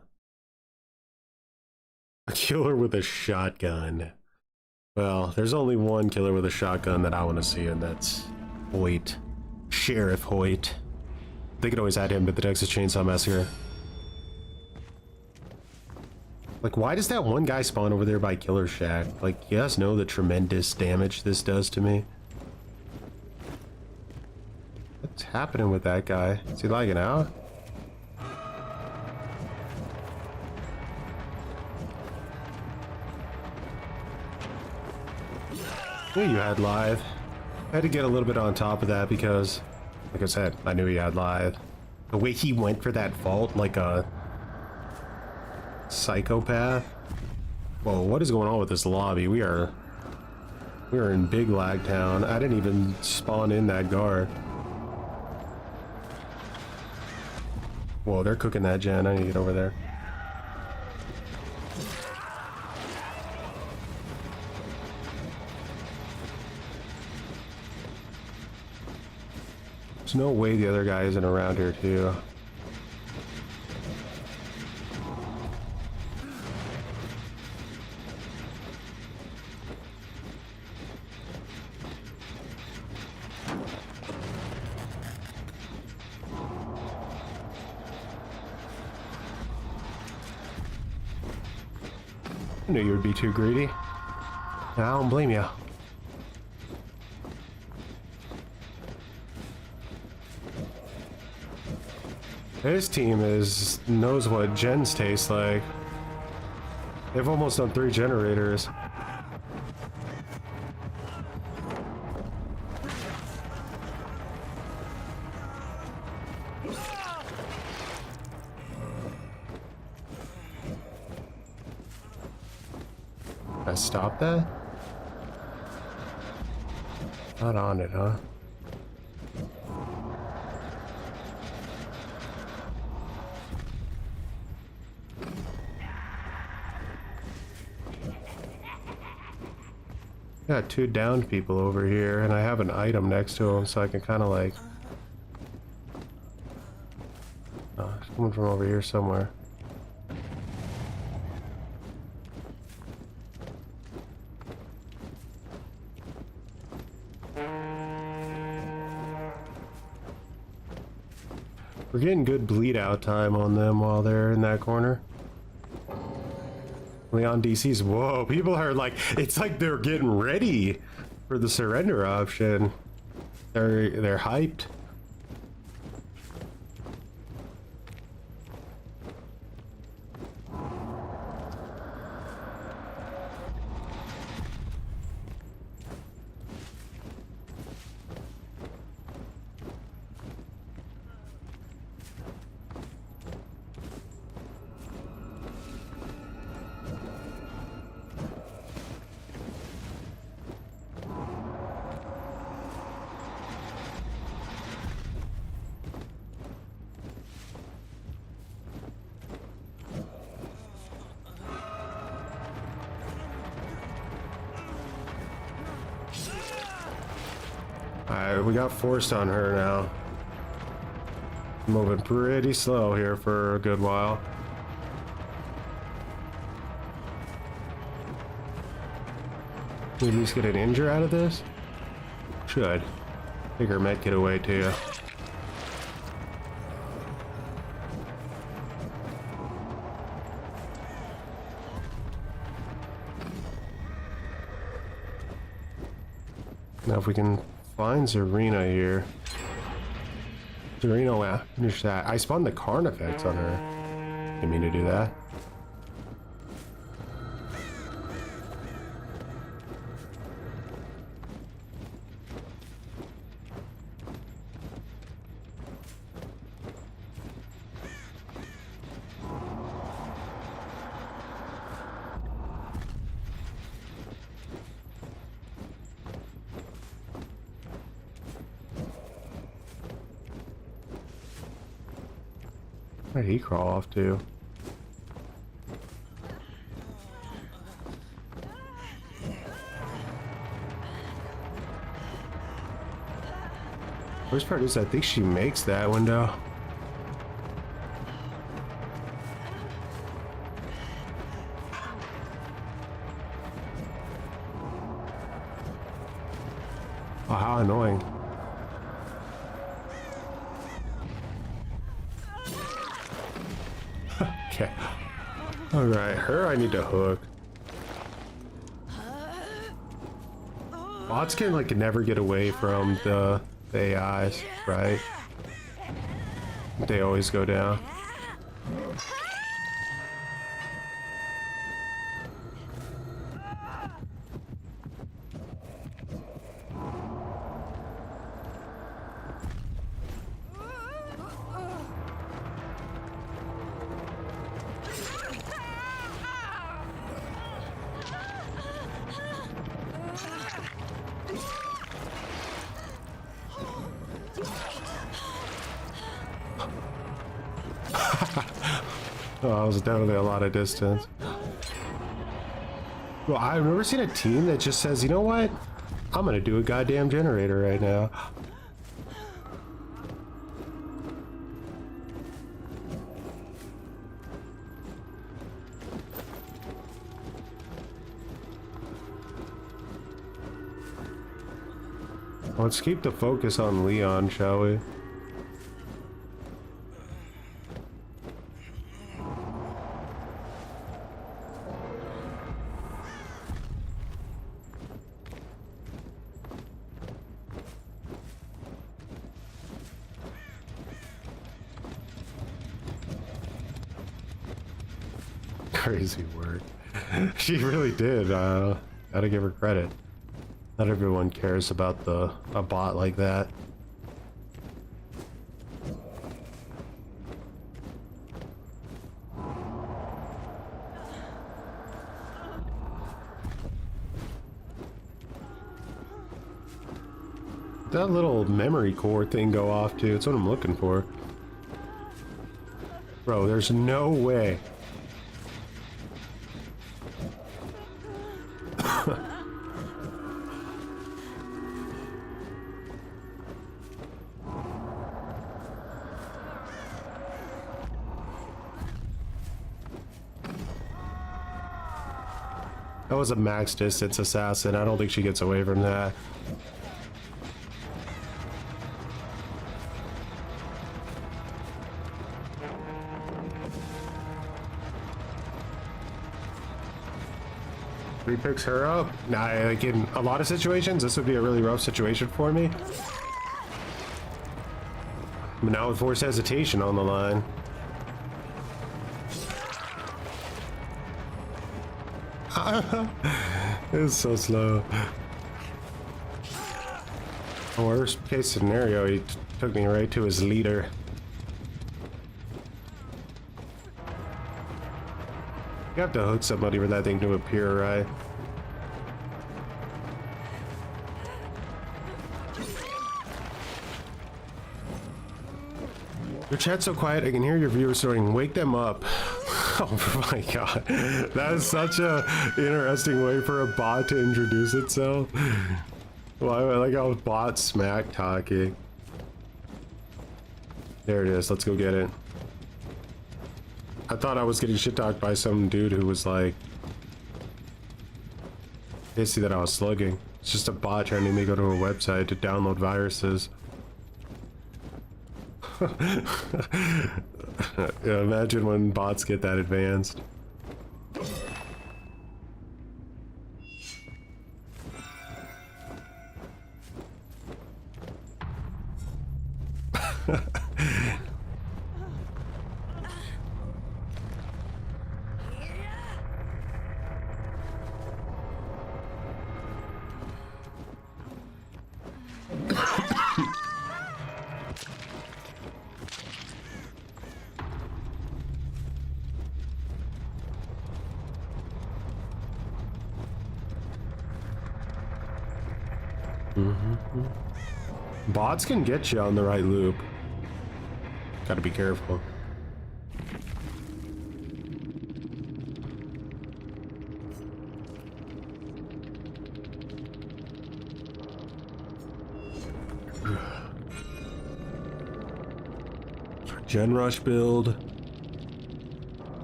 A killer with a shotgun. Well, there's only one killer with a shotgun that I want to see, and that's Hoyt. Sheriff Hoyt. They could always add him to the Texas Chainsaw Massacre. Like, why does that one guy spawn over there by Killer Shack? Like, you guys know the tremendous damage this does to me? What's happening with that guy? Is he lagging out? Knew you had live. I had to get a little bit on top of that because, like I said, I knew he had live. The way he went for that vault like a psychopath. Whoa, what is going on with this lobby? We are in big lag town. I didn't even spawn in that guard. Whoa, they're cooking that gen. I need to get over there. There's no way the other guy isn't around here too. I knew you would be too greedy. I don't blame you. This team knows what gens taste like. They've almost done 3 generators. I stopped that? Not on it, huh? Got 2 downed people over here, and I have an item next to them, so I can kind of like... Oh, it's coming from over here somewhere. We're getting good bleed out time on them while they're in that corner. Leon DC's, whoa, people are like, it's like they're getting ready for the surrender option. They're hyped. Alright, we got forced on her now. Moving pretty slow here for a good while. We at least get an injure out of this? Should. Take her med kit away too. Now if we can find Zarina here. Zarina, finish that. I spun the Carnifex on her. Didn't mean to do that. Where did he crawl off to? Worst part is I think she makes that window. Oh, how annoying. Okay. Alright, her I need to hook. Bots can like never get away from the AIs, right? They always go down. Oh, that was definitely a lot of distance. Well, I've never seen a team that just says, you know what? I'm gonna do a goddamn generator right now. Let's keep the focus on Leon, shall we? Crazy word. She really did. Gotta give her credit. Not everyone cares about a bot like that. That little memory core thing go off too. It's what I'm looking for. Bro, there's no way. That was a max distance assassin. I don't think she gets away from that. He picks her up. Nah, like in a lot of situations, this would be a really rough situation for me. But now with forced hesitation on the line. It's so slow. Worst case scenario, he took me right to his leader. You have to hook somebody for that thing to appear, right? Your chat's so quiet, I can hear your viewers snoring. Wake them up. Oh my god. That is such a interesting way for a bot to introduce itself. Well, I like how bot smack talking. There it is. Let's go get it. I thought I was getting shit talked by some dude who was like pissy that I was slugging. It's just a bot trying to make me go to a website to download viruses. Yeah, imagine when bots get that advanced. Bots can get you on the right loop. Gotta be careful. Gen Rush build.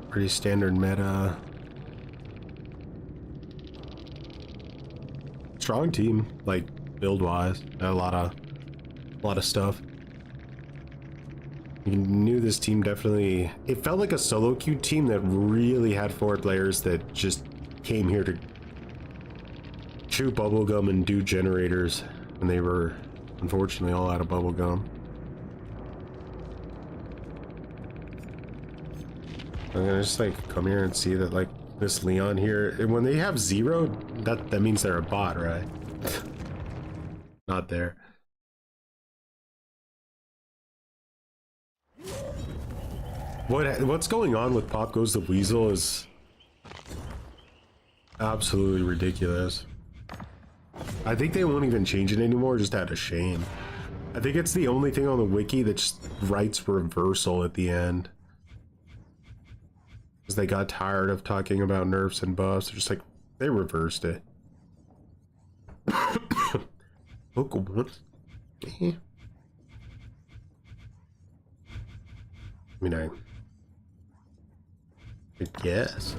Pretty standard meta. Strong team, like build wise. A lot of stuff. You knew this team definitely, it felt like a solo queue team that really had 4 players that just came here to chew bubblegum and do generators, and they were unfortunately all out of bubblegum. I'm gonna just like come here and see that like this Leon here, and when they have 0, that means they're a bot, right? Not there. What's going on with Pop Goes the Weasel is absolutely ridiculous. I think they won't even change it anymore, just out of shame. I think it's the only thing on the wiki that just writes reversal at the end. Because they got tired of talking about nerfs and buffs. They're just like, they reversed it. Book 1. I mean, I guess.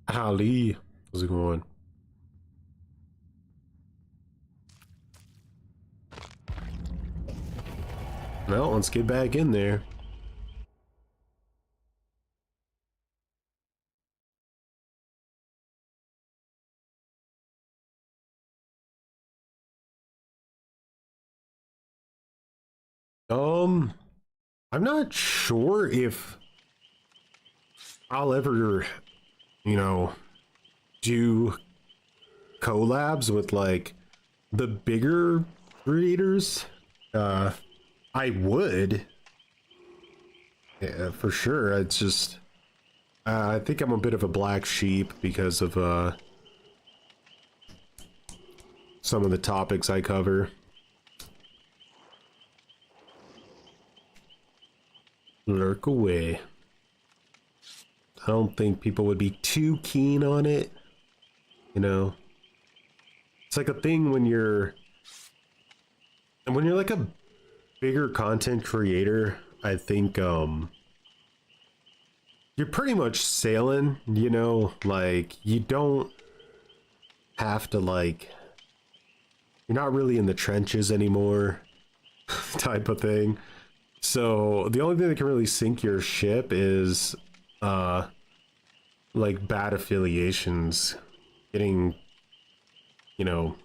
Ali, how's it going? Well, let's get back in there. I'm not sure if I'll ever, you know, do collabs with like the bigger creators. I would, yeah, for sure. It's just I think I'm a bit of a black sheep because of some of the topics I cover. Lurk away. I don't think people would be too keen on it, you know. It's like a thing when you're like a bigger content creator. I think you're pretty much sailing, you know, like you don't have to like, you're not really in the trenches anymore type of thing. So the only thing that can really sink your ship is like bad affiliations, getting, you know,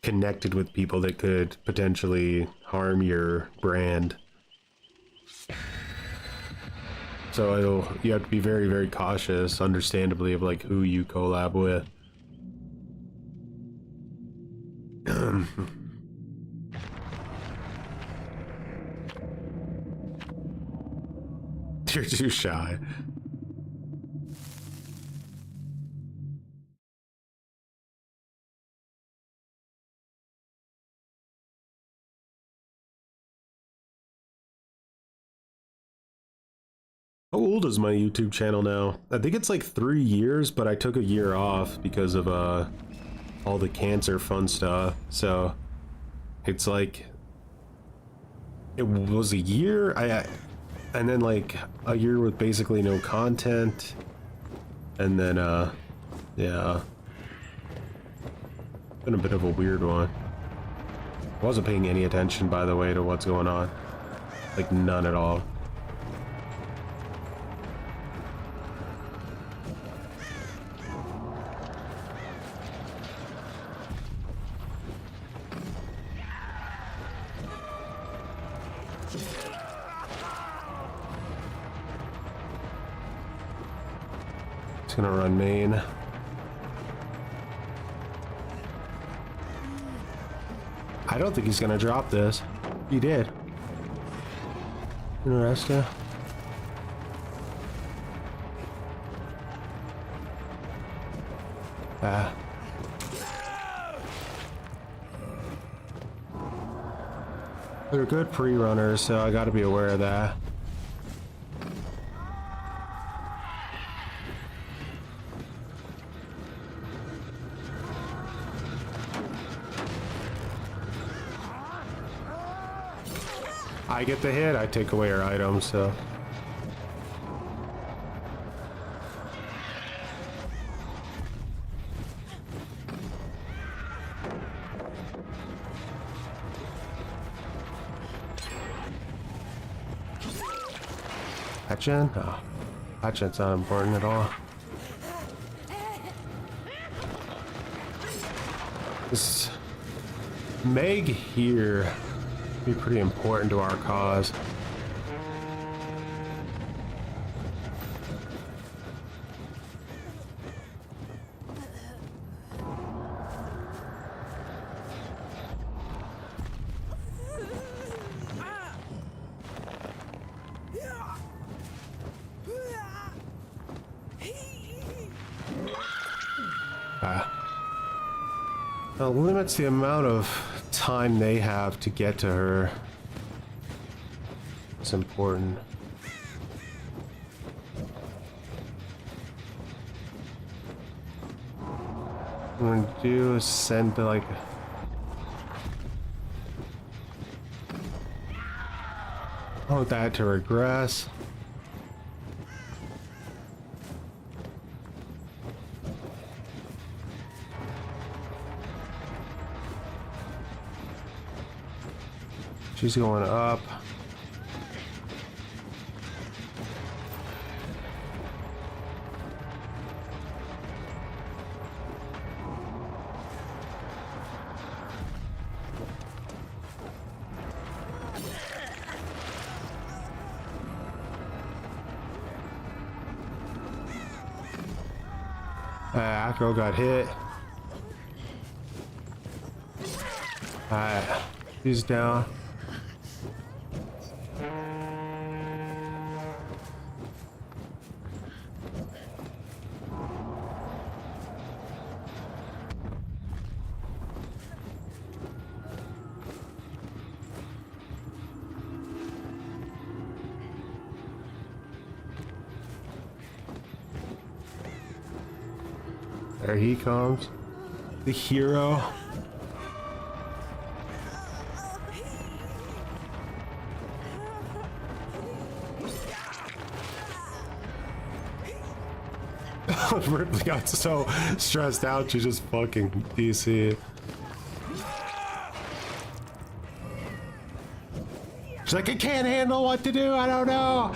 connected with people that could potentially harm your brand. So you have to be very, very cautious, understandably, of like who you collab with. You're too shy. How old is my YouTube channel now? I think it's like 3 years, but I took a year off because of all the cancer fun stuff. So it's like it was a year. And then like a year with basically no content, and then yeah, been a bit of a weird one. I wasn't paying any attention, by the way, to what's going on, like none at all. It's gonna run main. I don't think he's gonna drop this. He did. Interesting. Ah. They're good pre-runners, so I gotta be aware of that. I get the hit, I take away her items, so. Hatchin? No. Hatchin's not important at all. This Meg here be pretty important to our cause. Limits the amount of time they have to get to her. It's important. What I'm gonna do is send like that to regress. She's going up. Acro got hit. Alright, he's down. There he comes. The hero. Ripley got so stressed out, she just fucking DC. She's like, I can't handle what to do, I don't know.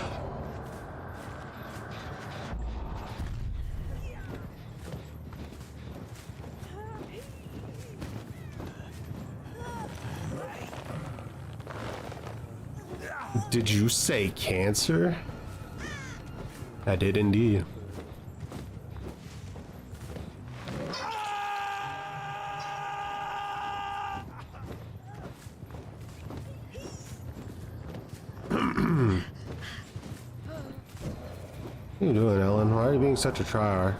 Did you say cancer? I did indeed. What are you doing, Ellen? Why are you being such a tryhard?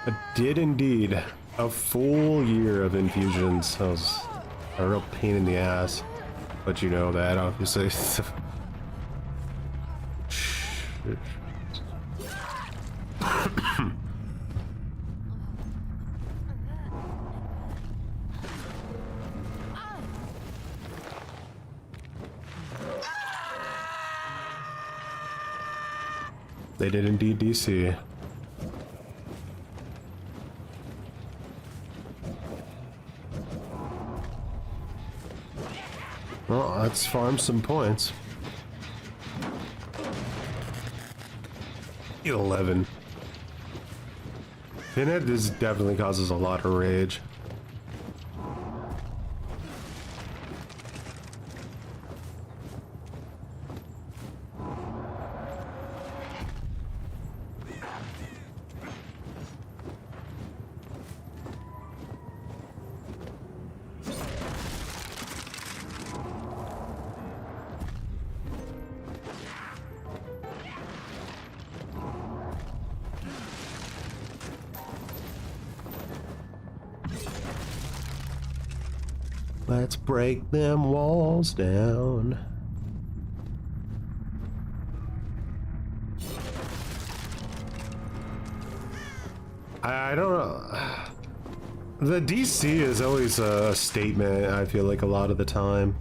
I did indeed. A full year of infusions. That was a real pain in the ass. But you know that, obviously. They did indeed DC. Well, let's farm some points. 11. Pinhead, this definitely causes a lot of rage. Let's break them walls down. I don't know. The DC is always a statement, I feel like, a lot of the time.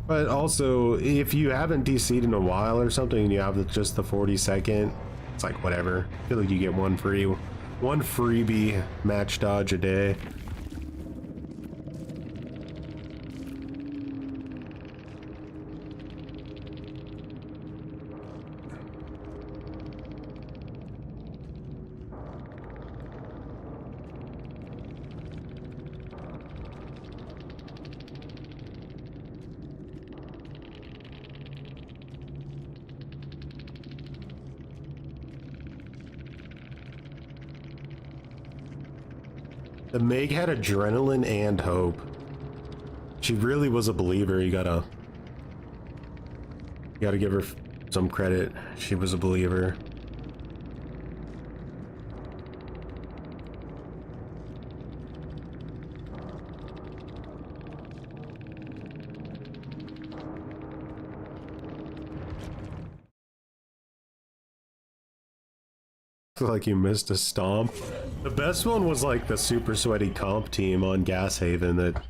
But also, if you haven't DC'd in a while or something and you have just the 40-second, it's like whatever. I feel like you get one freebie match dodge a day. The Meg had adrenaline and hope. She really was a believer. You gotta give her some credit. She was a believer. Like you missed a stomp. The best one was like the super sweaty comp team on Gas Haven that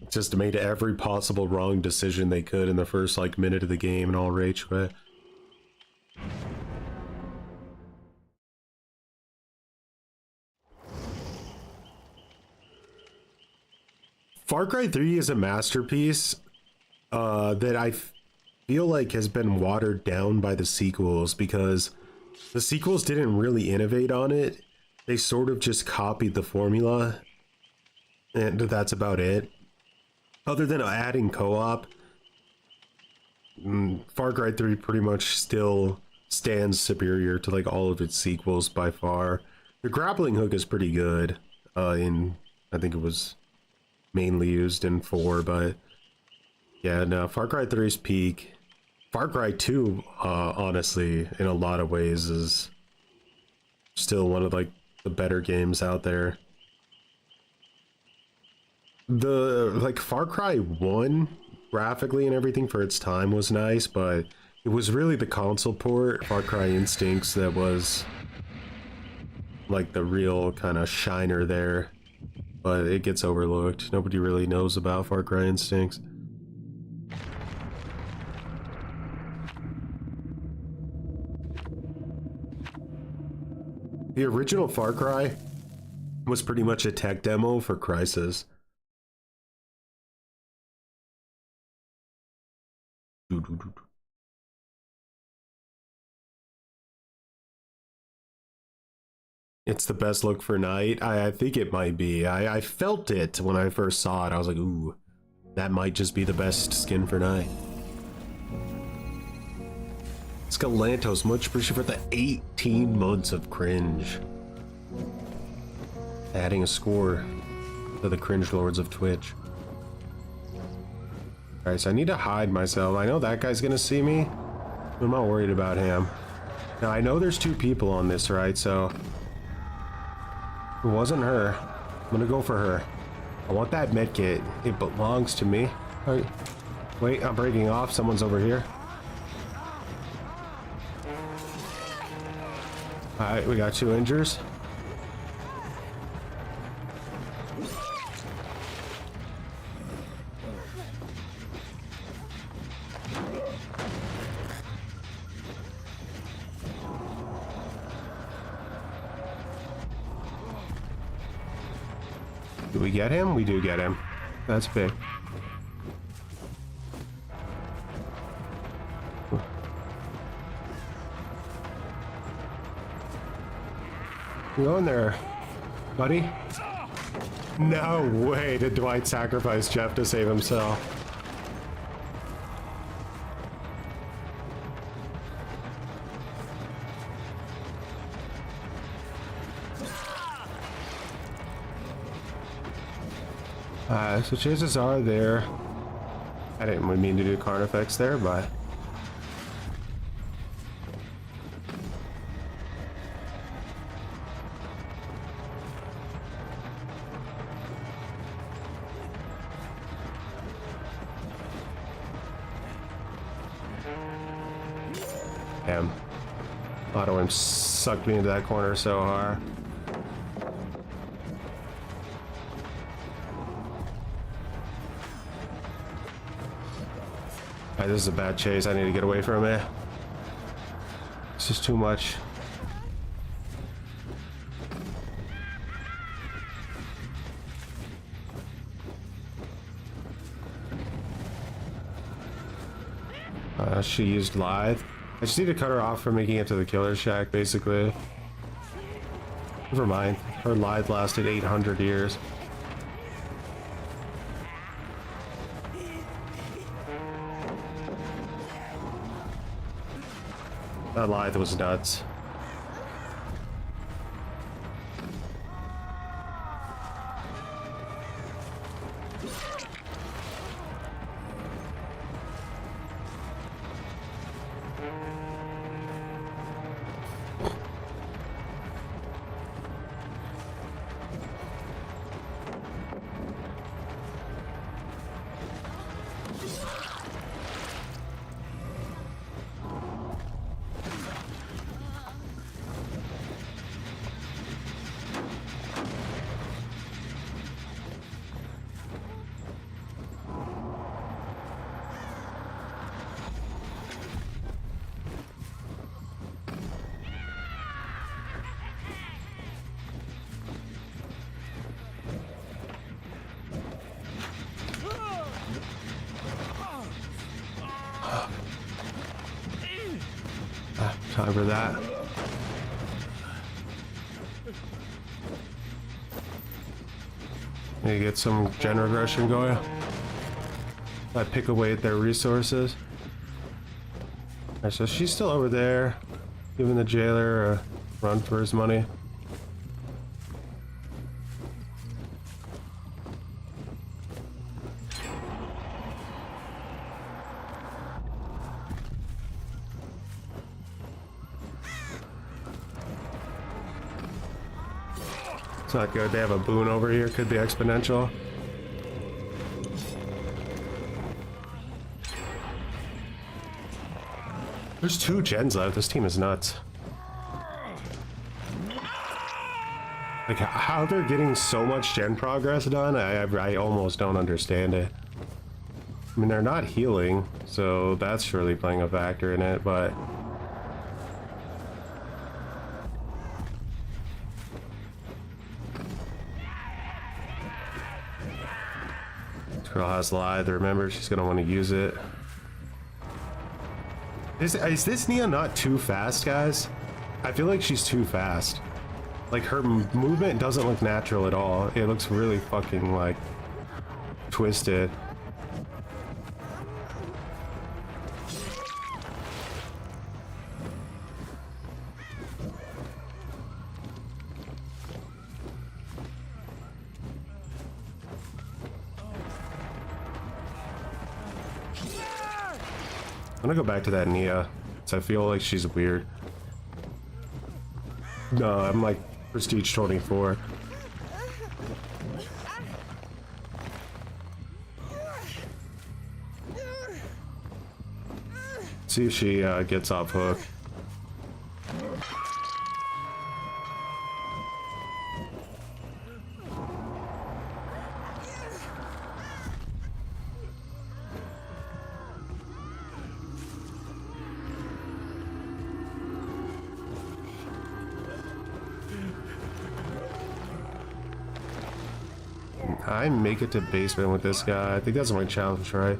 just made every possible wrong decision they could in the first like minute of the game and all rage quit. Far Cry 3 is a masterpiece that I feel like has been watered down by the sequels, because The sequels didn't really innovate on it. They sort of just copied the formula, and that's about it. Other than adding co-op, Far Cry 3 pretty much still stands superior to like all of its sequels by far. The grappling hook is pretty good. I think it was mainly used in 4, but yeah, no, Far Cry 3's peak. Far Cry 2, honestly, in a lot of ways, is still one of like the better games out there. The like Far Cry 1 graphically and everything for its time was nice, but it was really the console port, Far Cry Instincts, that was like the real kind of shiner there. But it gets overlooked. Nobody really knows about Far Cry Instincts. The original Far Cry was pretty much a tech demo for Crysis. It's the best look for night. I think it might be. I felt it when I first saw it. I was like, ooh, that might just be the best skin for night. Scalantos, much appreciated for the 18 months of cringe. Adding a score to the cringe lords of Twitch. Alright, so I need to hide myself. I know that guy's gonna see me. I'm not worried about him. Now, I know there's 2 people on this, right? So it wasn't her. I'm gonna go for her. I want that medkit. It belongs to me. Alright. Wait, I'm breaking off. Someone's over here. Alright, we got 2 injures. Do we get him? We do get him. That's big. You going there, buddy? No way did Dwight sacrifice Jeff to save himself. So chances are there. I didn't mean to do Carnifex there, but damn. Auto him sucked me into that corner so hard. Alright, this is a bad chase. I need to get away from it. This is too much. She used Lithe. I just need to cut her off from making it to the killer shack, basically. Never mind. Her Lithe lasted 800 years. That Lithe was nuts. Time for that. Maybe get some gen regression going. I pick away at their resources. Alright, so she's still over there, giving the jailer a run for his money. It's not good. They have a boon over here. Could be exponential. There's 2 gens left. This team is nuts. Like, how they're getting so much gen progress done, I almost don't understand it. I mean, they're not healing, so that's surely playing a factor in it, but... This girl has Lithe. Remember, she's gonna want to use it. Is this Nia not too fast, guys? I feel like she's too fast. Like, her movement doesn't look natural at all. It looks really fucking, like, twisted. I'm gonna go back to that Nia, because I feel like she's weird. No, I'm like prestige 24. See if she gets off hook. I make it to basement with this guy. I think that's my challenge, right?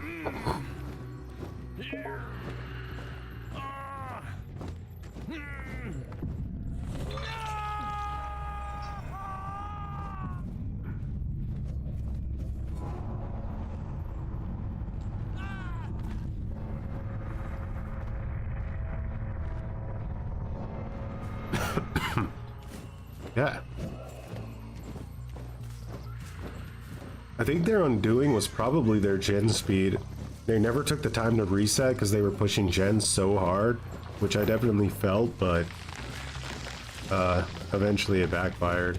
Yeah. I think their undoing was probably their gen speed. They never took the time to reset because they were pushing gens so hard, which I definitely felt, but eventually it backfired.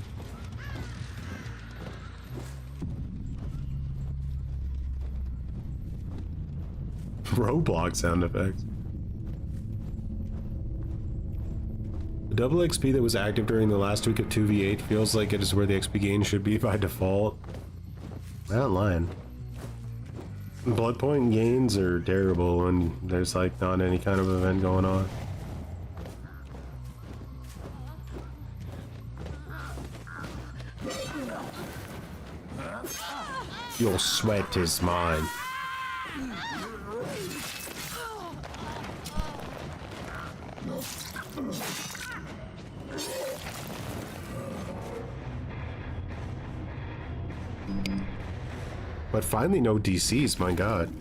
Roblox sound effects. The double XP that was active during the last week of 2v8 feels like it is where the XP gain should be by default. I'm not lying. Blood point gains are terrible when there's like not any kind of event going on. Your sweat is mine. But finally no DCs, my god.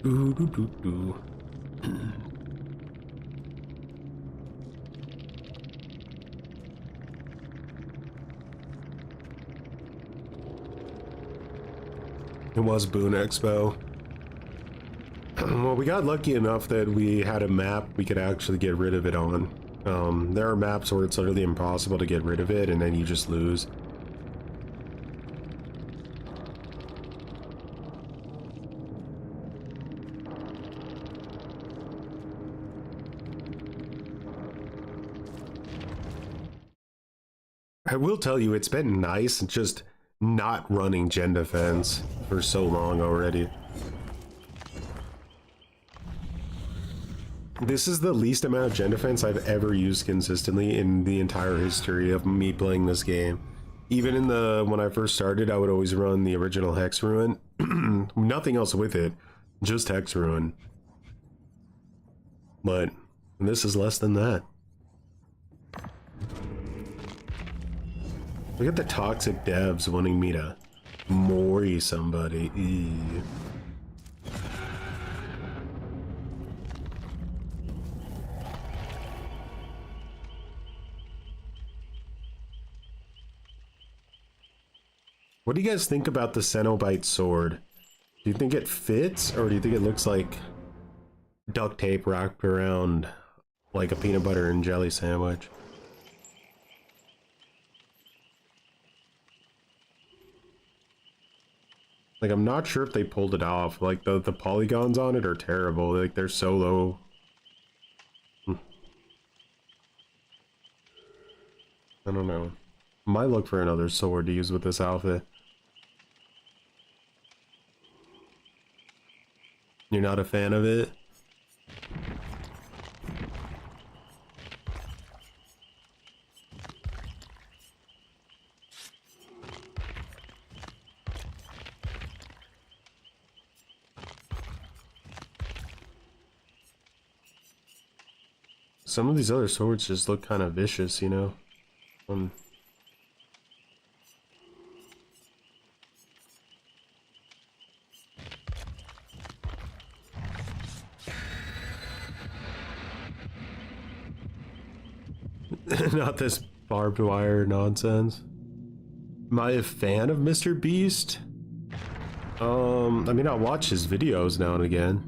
Doo, doo, doo, doo. It was Boon Expo. Well, we got lucky enough that we had a map we could actually get rid of it on. There are maps where it's literally impossible to get rid of it and then you just lose. I will tell you, it's been nice just not running gen defense for so long already. This is the least amount of gen defense I've ever used consistently in the entire history of me playing this game. Even in when I first started, I would always run the original Hex Ruin. Nothing else with it, just Hex Ruin. But this is less than that. Look at the toxic devs wanting me to mori somebody. Ew. What do you guys think about the Cenobite sword? Do you think it fits, or do you think it looks like duct tape wrapped around like a peanut butter and jelly sandwich? Like, I'm not sure if they pulled it off. Like, the polygons on it are terrible. Like, they're so low. I don't know. Might look for another sword to use with this outfit. You're not a fan of it? Some of these other swords just look kind of vicious, you know? Not this barbed wire nonsense. Am I a fan of Mr. Beast? I mean, I watch his videos now and again.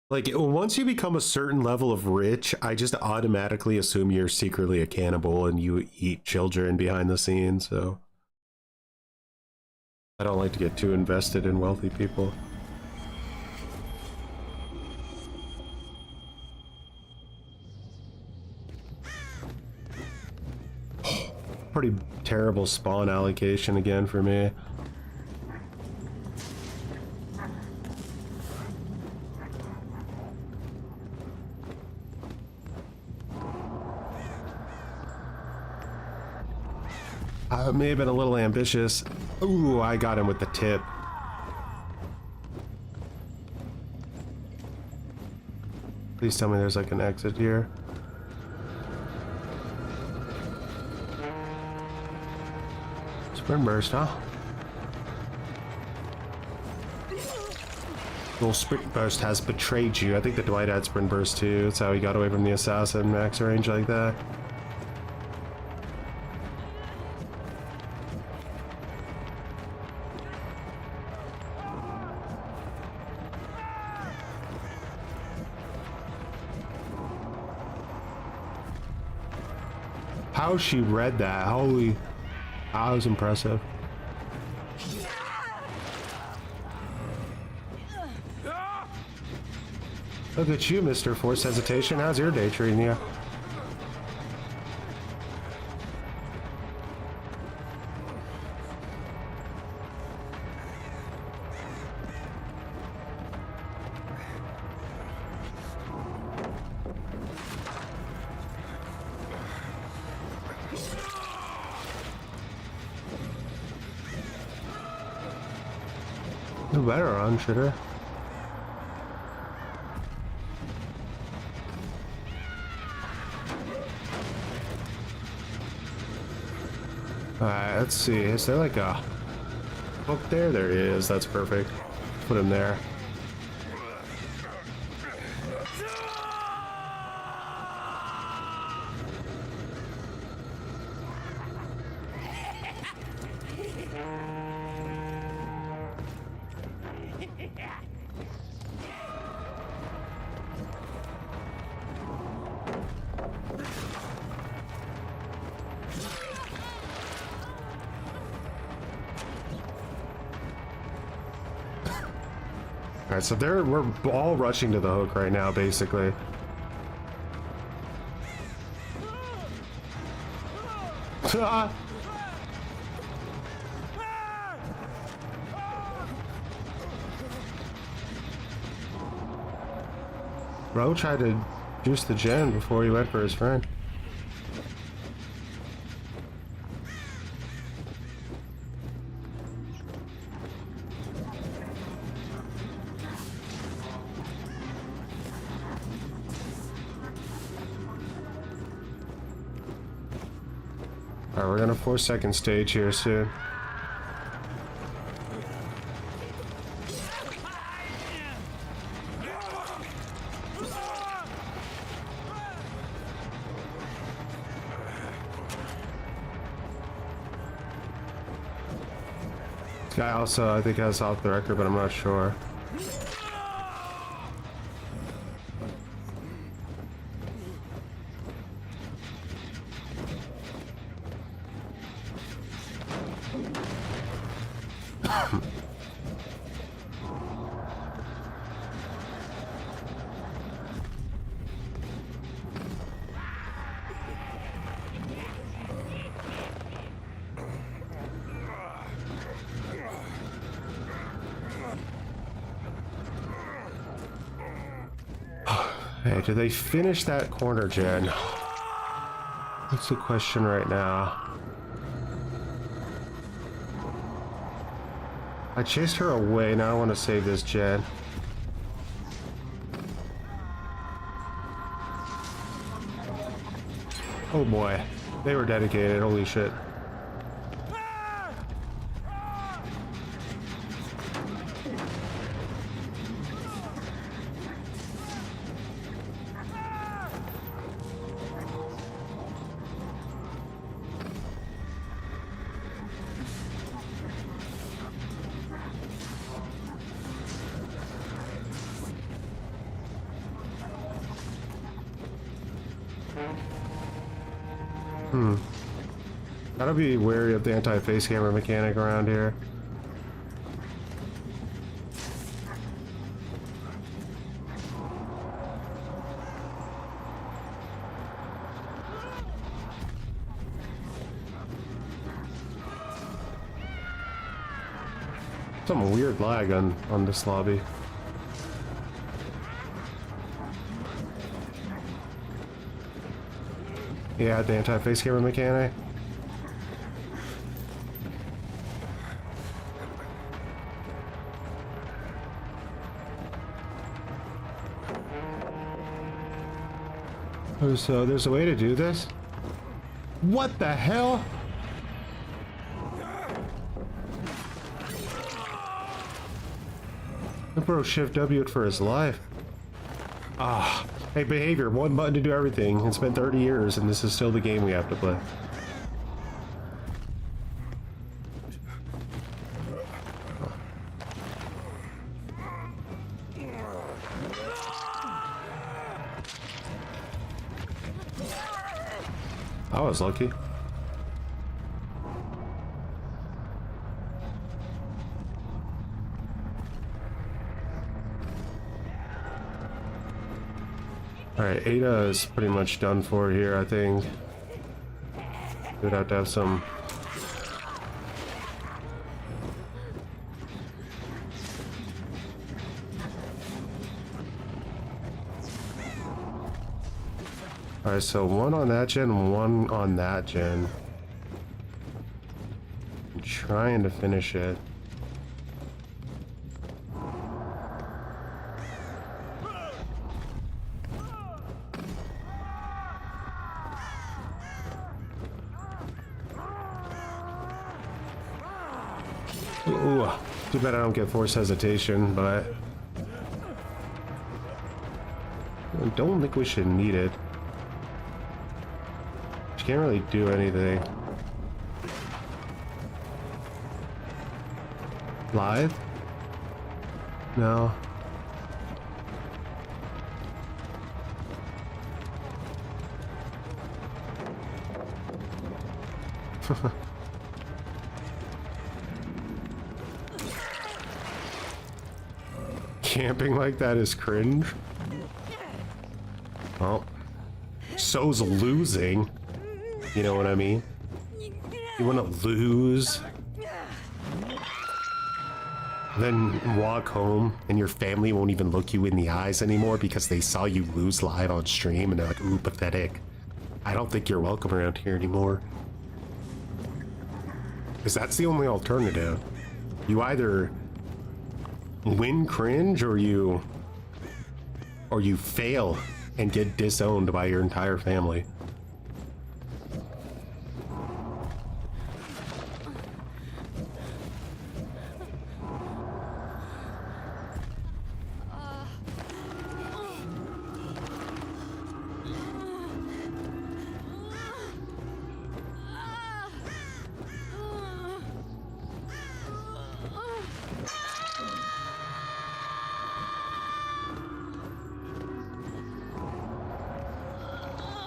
Like, once you become a certain level of rich, I just automatically assume you're secretly a cannibal and you eat children behind the scenes, so I don't like to get too invested in wealthy people. Pretty terrible spawn allocation again for me. I may have been a little ambitious. Ooh, I got him with the tip. Please tell me there's like an exit here. Sprint burst, huh? Little sprint burst has betrayed you. I think the Dwight had sprint burst too. That's how he got away from the assassin max range like that. How she read that, holy, that was impressive. Look at you, Mr. Forced Hesitation. How's your day treating you? You better run, shitter. Alright, let's see. Is there like a hook there? There is. That's perfect. Put him there. Alright, so we're all rushing to the hook right now, basically. Bro tried to juice the gen before he went for his friend. Alright, we're gonna force second stage here soon. This guy also, I think, has off the record, but I'm not sure. Hey, did they finish that corner gen? That's the question right now. I chased her away, now I want to save this gen. Oh boy, they were dedicated, holy shit. Gotta be wary of the anti-face camera mechanic around here. Some weird lag on this lobby. Yeah, the anti-face camera mechanic. So there's a way to do this? What the hell? The bro shift W'd for his life. Ah, hey behavior, one button to do everything. It's been 30 years and this is still the game we have to play. I was lucky. Alright, Ada is pretty much done for here, I think. We'd have to have some... Alright, so one on that gen, one on that gen. I'm trying to finish it. Ooh, too bad I don't get forced hesitation, but I don't think we should need it. She can't really do anything. Live? No. Camping like that is cringe. Well, so's losing. You know what I mean? You wanna lose? Then walk home and your family won't even look you in the eyes anymore because they saw you lose live on stream and they're like, ooh, pathetic. I don't think you're welcome around here anymore. Because that's the only alternative. You either win cringe or you fail and get disowned by your entire family.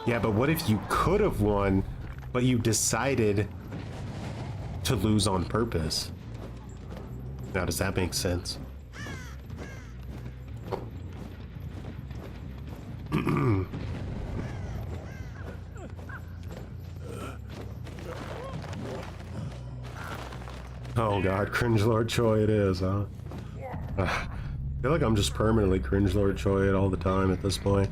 Yeah, but what if you could have won, but you decided to lose on purpose? Now, does that make sense? Oh god, Cringe Lord Choi it is, huh? I feel like I'm just permanently Cringe Lord Choi it all the time at this point.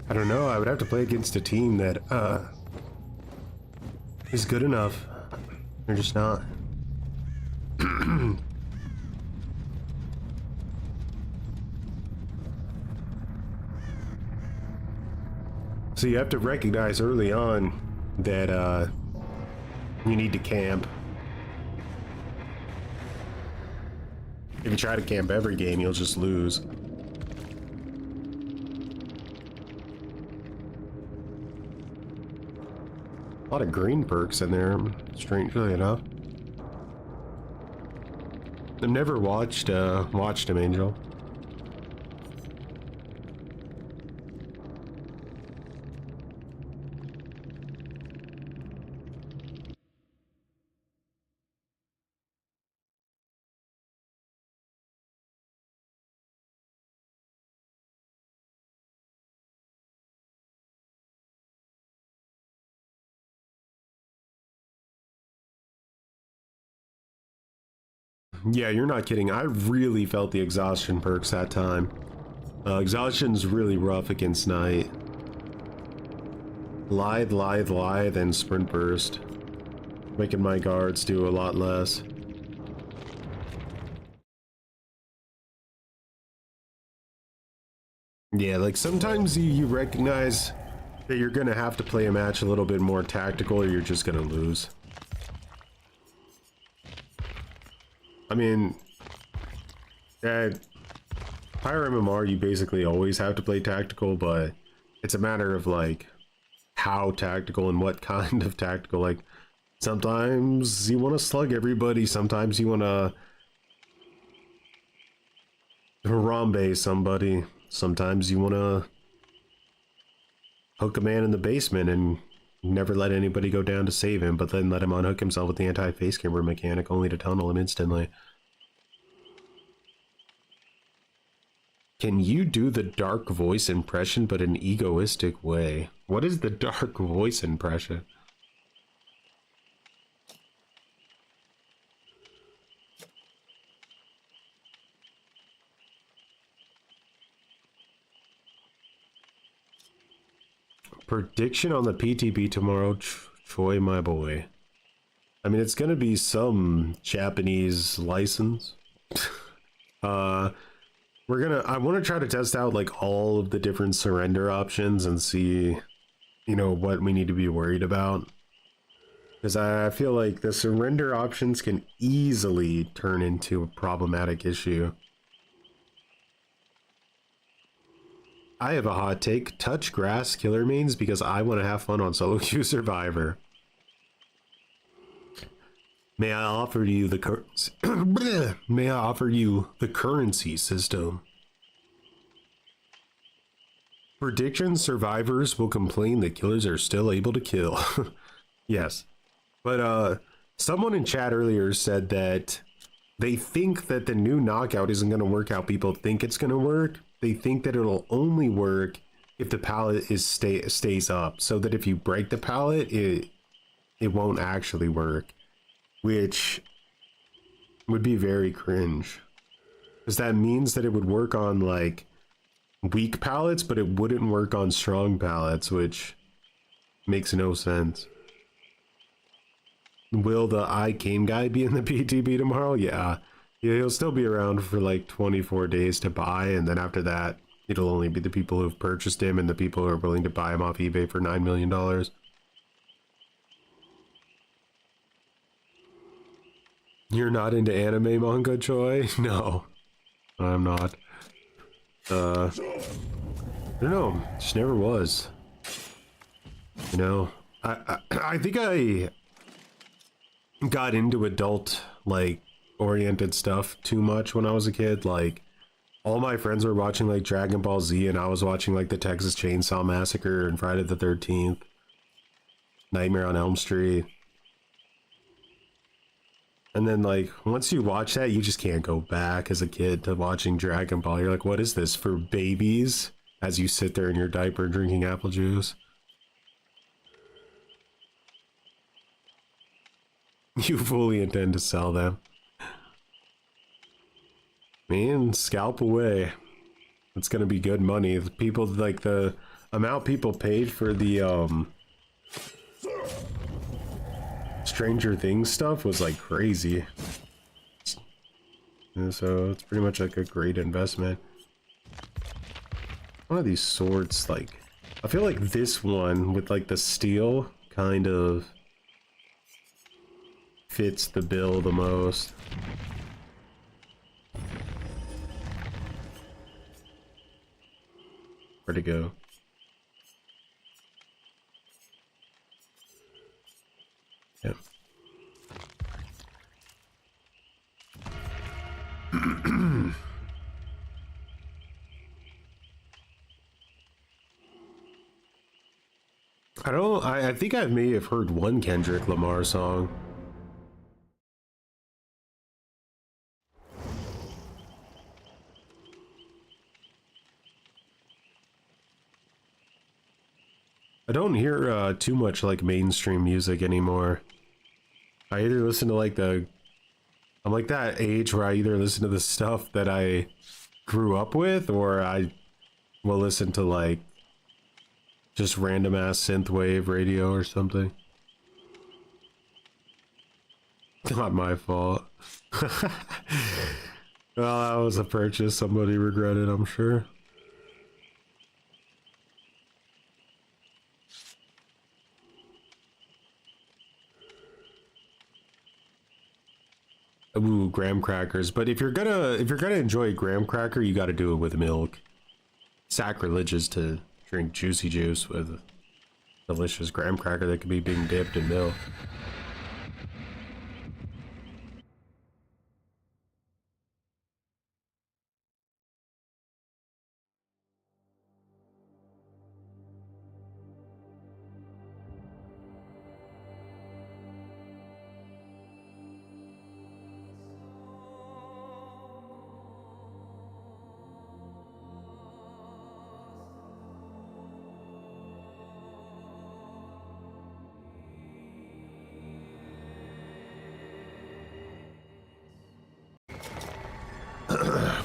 I don't know, I would have to play against a team that, is good enough. They're just not. So you have to recognize early on that, you need to camp. If you try to camp every game, you'll just lose. A lot of green perks in there, strangely enough. I've never watched him, Angel. Yeah, you're not kidding. I really felt the exhaustion perks that time. Exhaustion's really rough against Knight. Lithe, and sprint burst. Making my guards do a lot less. Yeah, like sometimes you recognize that you're gonna have to play a match a little bit more tactical or you're just gonna lose. I mean, at higher MMR, you basically always have to play tactical, but it's a matter of like how tactical and what kind of tactical. Like sometimes you want to slug everybody, sometimes you want to Harambe somebody, sometimes you want to hook a man in the basement and never let anybody go down to save him, but then let him unhook himself with the anti-face camera mechanic only to tunnel him instantly. Can you do the dark voice impression but in egoistic way? What is the dark voice impression? Prediction on the PTB tomorrow, Choi, my boy. I mean, it's gonna be some Japanese license. I want to try to test out like all of the different surrender options and see, you know, what we need to be worried about. Because I feel like the surrender options can easily turn into a problematic issue. I have a hot take. Touch grass killer mains because I want to have fun on solo queue Survivor. May I offer you the May I offer you the currency system? Prediction: survivors will complain that killers are still able to kill. Yes. But someone in chat earlier said that They think that the new knockout isn't going to work how people think it's going to work. They think that it'll only work if the pallet stays up, so that if you break the pallet, it won't actually work, which would be very cringe, because that means that it would work on like weak pallets, but it wouldn't work on strong pallets, which makes no sense. Will the I Came guy be in the PTB tomorrow? Yeah, he'll still be around for like 24 days to buy, and then after that it'll only be the people who've purchased him and the people who are willing to buy him off eBay for $9 million. You're not into anime manga, Choi? No, I'm not. I don't know, just never was. You know, I think I got into adult, like, oriented stuff too much when I was a kid. Like, all my friends were watching like Dragon Ball Z, and I was watching like the Texas Chainsaw Massacre and Friday the 13th, Nightmare on Elm Street. And then like once you watch that, you just can't go back as a kid to watching Dragon Ball. You're like, what is this for babies? As you sit there in your diaper drinking apple juice. You fully intend to sell them. Man, scalp away. It's gonna be good money. The people, like the amount people paid for the Stranger Things stuff was like crazy. And so it's pretty much like a great investment. One of these swords, like, I feel like this one with like the steel kind of fits the bill the most. Where'd it go? Yeah. I think I may have heard one Kendrick Lamar song. I don't hear too much like mainstream music anymore. I either listen to like I'm like that age where I either listen to the stuff that I grew up with, or I will listen to like just random ass synthwave radio or something. Not my fault. Well, that was a purchase somebody regretted, I'm sure. Ooh, graham crackers. But if you're gonna enjoy graham cracker, you got to do it with milk. Sacrilegious to drink juicy juice with delicious graham cracker that could be being dipped in milk.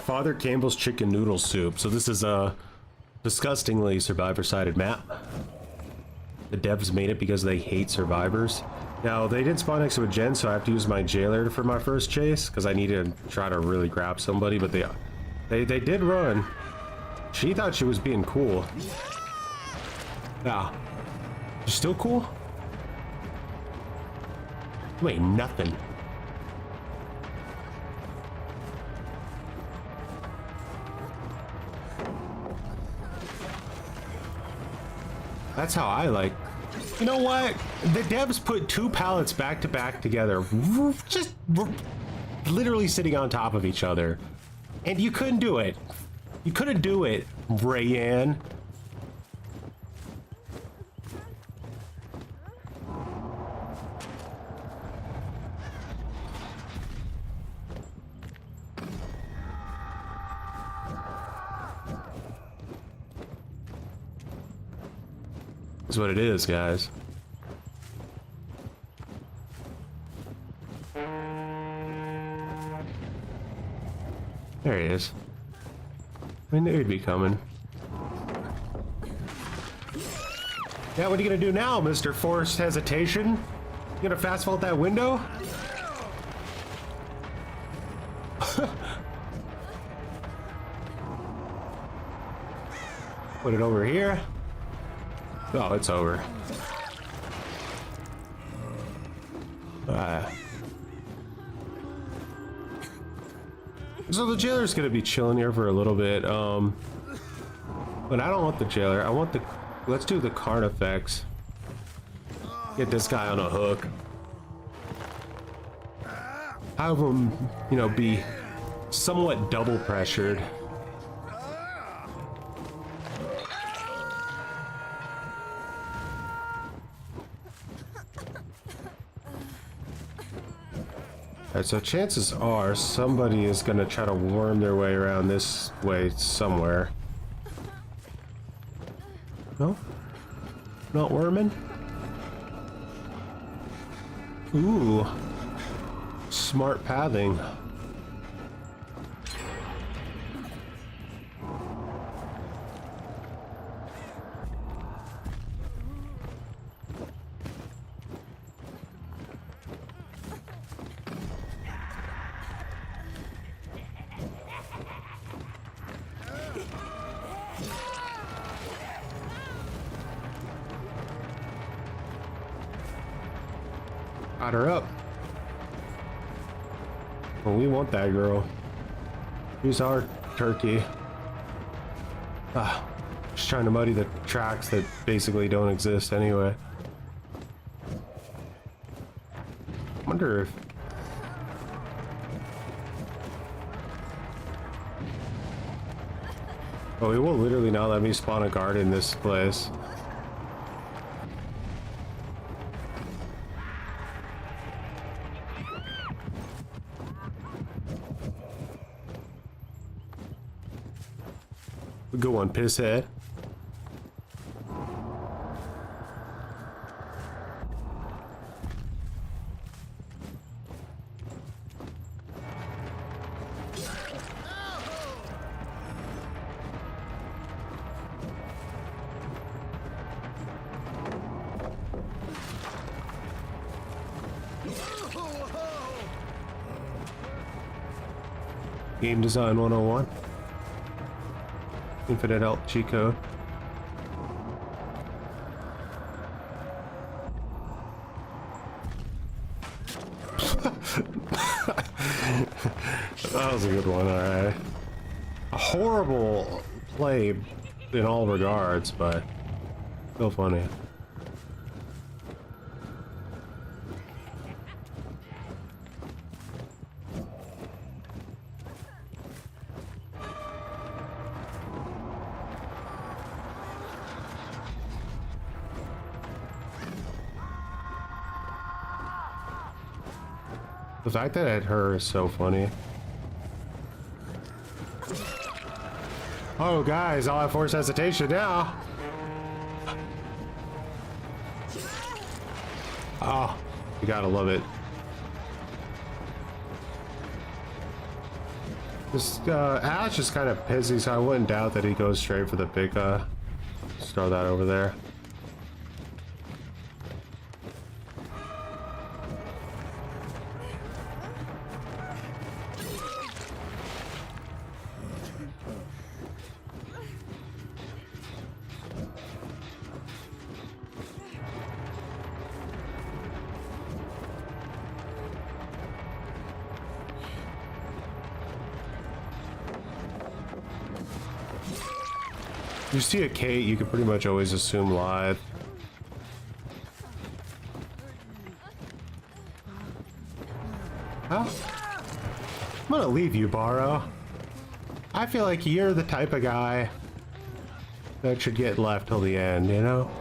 Father Campbell's chicken noodle soup. So this is a disgustingly survivor-sided map. The devs made it because they hate survivors. Now, they did spawn next to a gen, so I have to use my jailer for my first chase, because I need to try to really grab somebody, but they did run. She thought she was being cool. Yeah. She's still cool? You ain't nothing. That's how I like. You know what? The devs put two pallets back to back together, just literally sitting on top of each other, and you couldn't do it. You couldn't do it, Rayanne. Is what it is, guys. There he is. I knew he'd be coming. Yeah, what are you gonna do now, Mr. Forced Hesitation? You gonna fast vault that window? Put it over here. Oh, it's over. So the jailer's gonna be chilling here for a little bit. But I don't want the jailer. I want the. Let's do the Carnifex. Get this guy on a hook. Have him, you know, be somewhat double pressured. Alright, so chances are somebody is gonna try to worm their way around this way somewhere. No? Not worming? Ooh. Smart pathing. Got her up. Well, we want that girl. Who's our turkey? Just trying to muddy the tracks that basically don't exist anyway. Wonder if... Oh, he will literally not let me spawn a guard in this place. Go on, pisshead. Game Design 101. Infinite Alt cheat code. That was a good one, alright. A horrible play in all regards, but still funny. The fact that it hit her is so funny. Oh, guys, I'll have forced hesitation now. Oh, you gotta love it. This Ash is kind of pissy, so I wouldn't doubt that he goes straight for the big, just throw that over there. You see a Kate, you can pretty much always assume live. Huh? I'm gonna leave you, Barrow. I feel like you're the type of guy that should get left till the end, you know?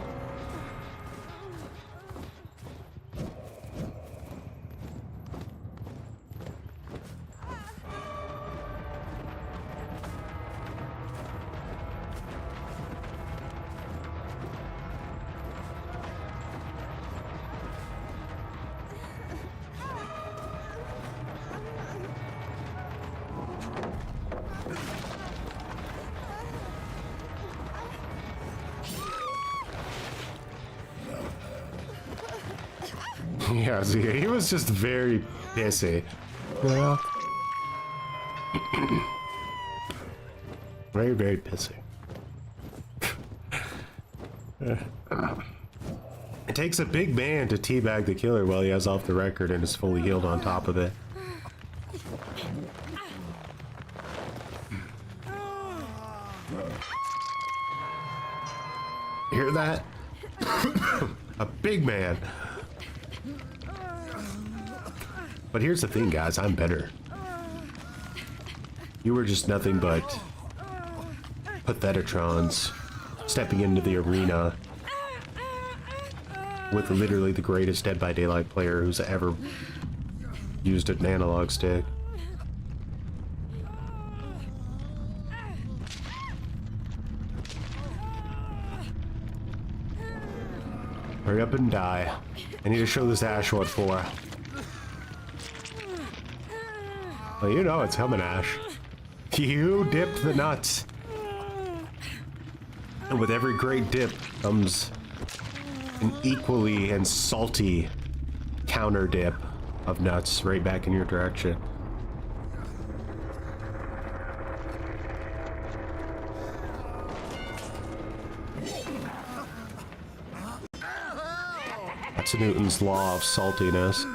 Yeah, see, he was just very pissy. Yeah. Very, very pissy. It takes a big man to teabag the killer while he has off the record and is fully healed on top of it. Hear that? A big man. But here's the thing, guys, I'm better. You were just nothing but pathetitrons stepping into the arena with literally the greatest Dead by Daylight player who's ever used an analog stick. Hurry up and die. I need to show this Ash what for. Well, you know it's coming, Ash. You dipped the nuts. And with every great dip comes an equally and salty counter dip of nuts right back in your direction. That's Newton's law of saltiness.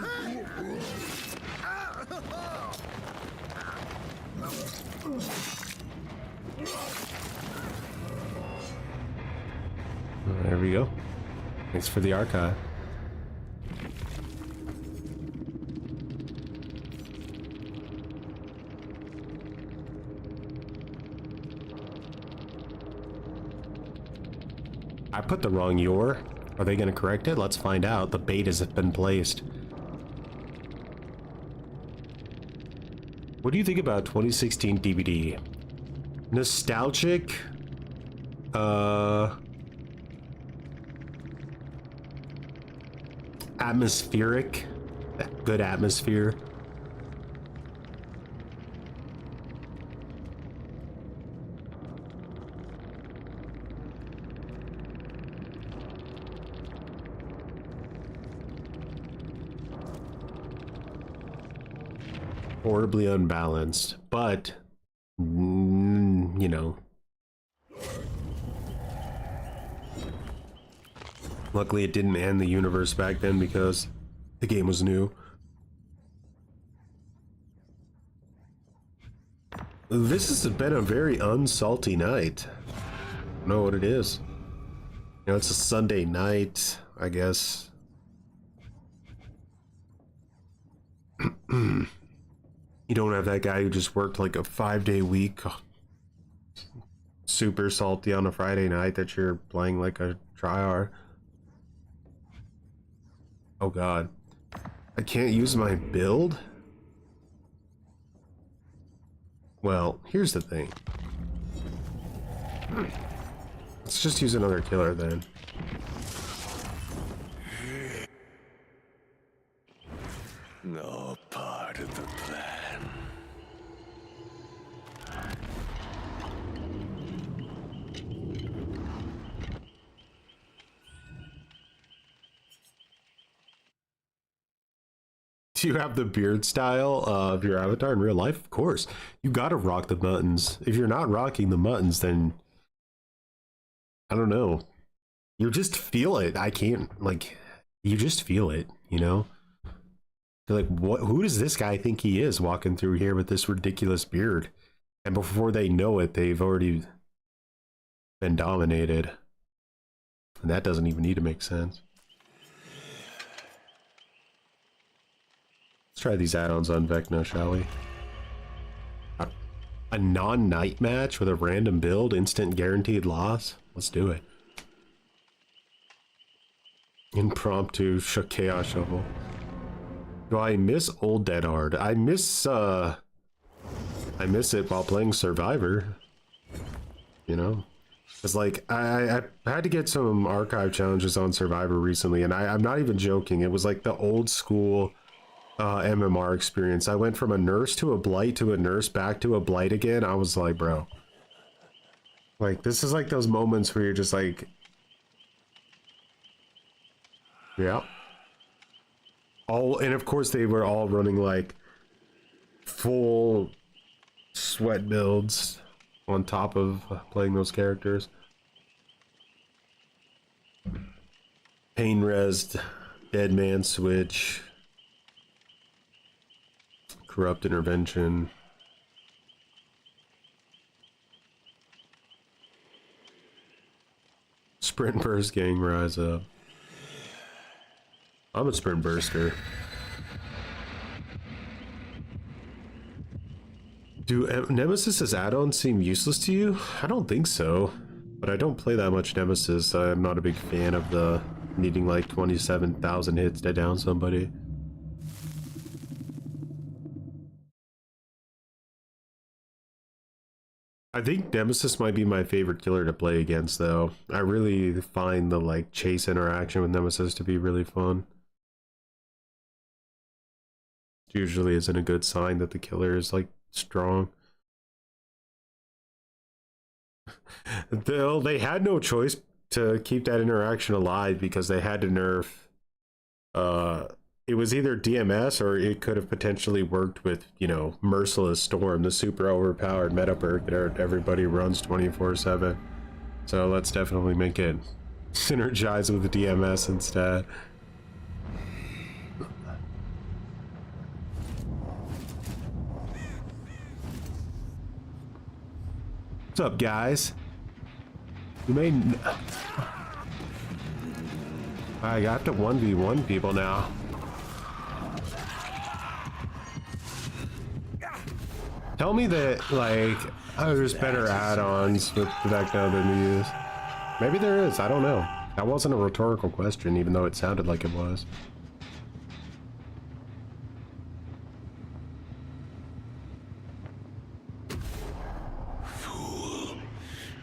There we go. Thanks for the archive. I put the wrong your. Are they going to correct it? Let's find out. The bait has been placed. What do you think about 2016 DVD? Nostalgic? Atmospheric? Good atmosphere. Horribly unbalanced, but you know, luckily it didn't end the universe back then because the game was new. This has been a very unsalty night. I don't know what it is. You know, it's a Sunday night, I guess. You don't have that guy who just worked like a 5-day week, super salty on a Friday night that you're playing like a tryhard. Oh god. I can't use my build? Well, here's the thing. Let's just use another killer then. No part of the plan. Do you have the beard style of your avatar in real life? Of course. You gotta rock the muttons. If you're not rocking the muttons, then I don't know. You just feel it. I can't, like, you just feel it, you know? They're like, what? Who does this guy think he is walking through here with this ridiculous beard? And before they know it, they've already been dominated. And that doesn't even need to make sense. Let's try these add-ons on Vecna, shall we? A non-night match with a random build, instant guaranteed loss? Let's do it. Impromptu Chaos Shovel. Do I miss Old Dead Hard? I miss it while playing Survivor. You know? It's like, I had to get some archive challenges on Survivor recently, and I'm not even joking. It was like the old school MMR experience. I went from a nurse to a blight to a nurse back to a blight again. I was like, bro. Like, this is like those moments where you're just like, yeah. All, and of course they were all running like full sweat builds on top of playing those characters. Pain Resed, Dead Man Switch, Corrupt Intervention. Sprint Burst Gang Rise Up. I'm a Sprint Burster. Do Nemesis's add-ons seem useless to you? I don't think so. But I don't play that much Nemesis. I'm not a big fan of the needing like 27,000 hits to down somebody. I think Nemesis might be my favorite killer to play against, though. I really find the like chase interaction with Nemesis to be really fun. Usually isn't a good sign that the killer is like strong. They had no choice to keep that interaction alive because they had to nerf. It was either DMS or it could have potentially worked with, you know, Merciless Storm, the super overpowered meta perk that everybody runs 24/7. So let's definitely make it synergize with the DMS instead. What's up, guys? You may... I got to 1v1 people now. Tell me that, like, oh, there's better add-ons with the Vecna than we use. Maybe there is, I don't know. That wasn't a rhetorical question, even though it sounded like it was. Fool,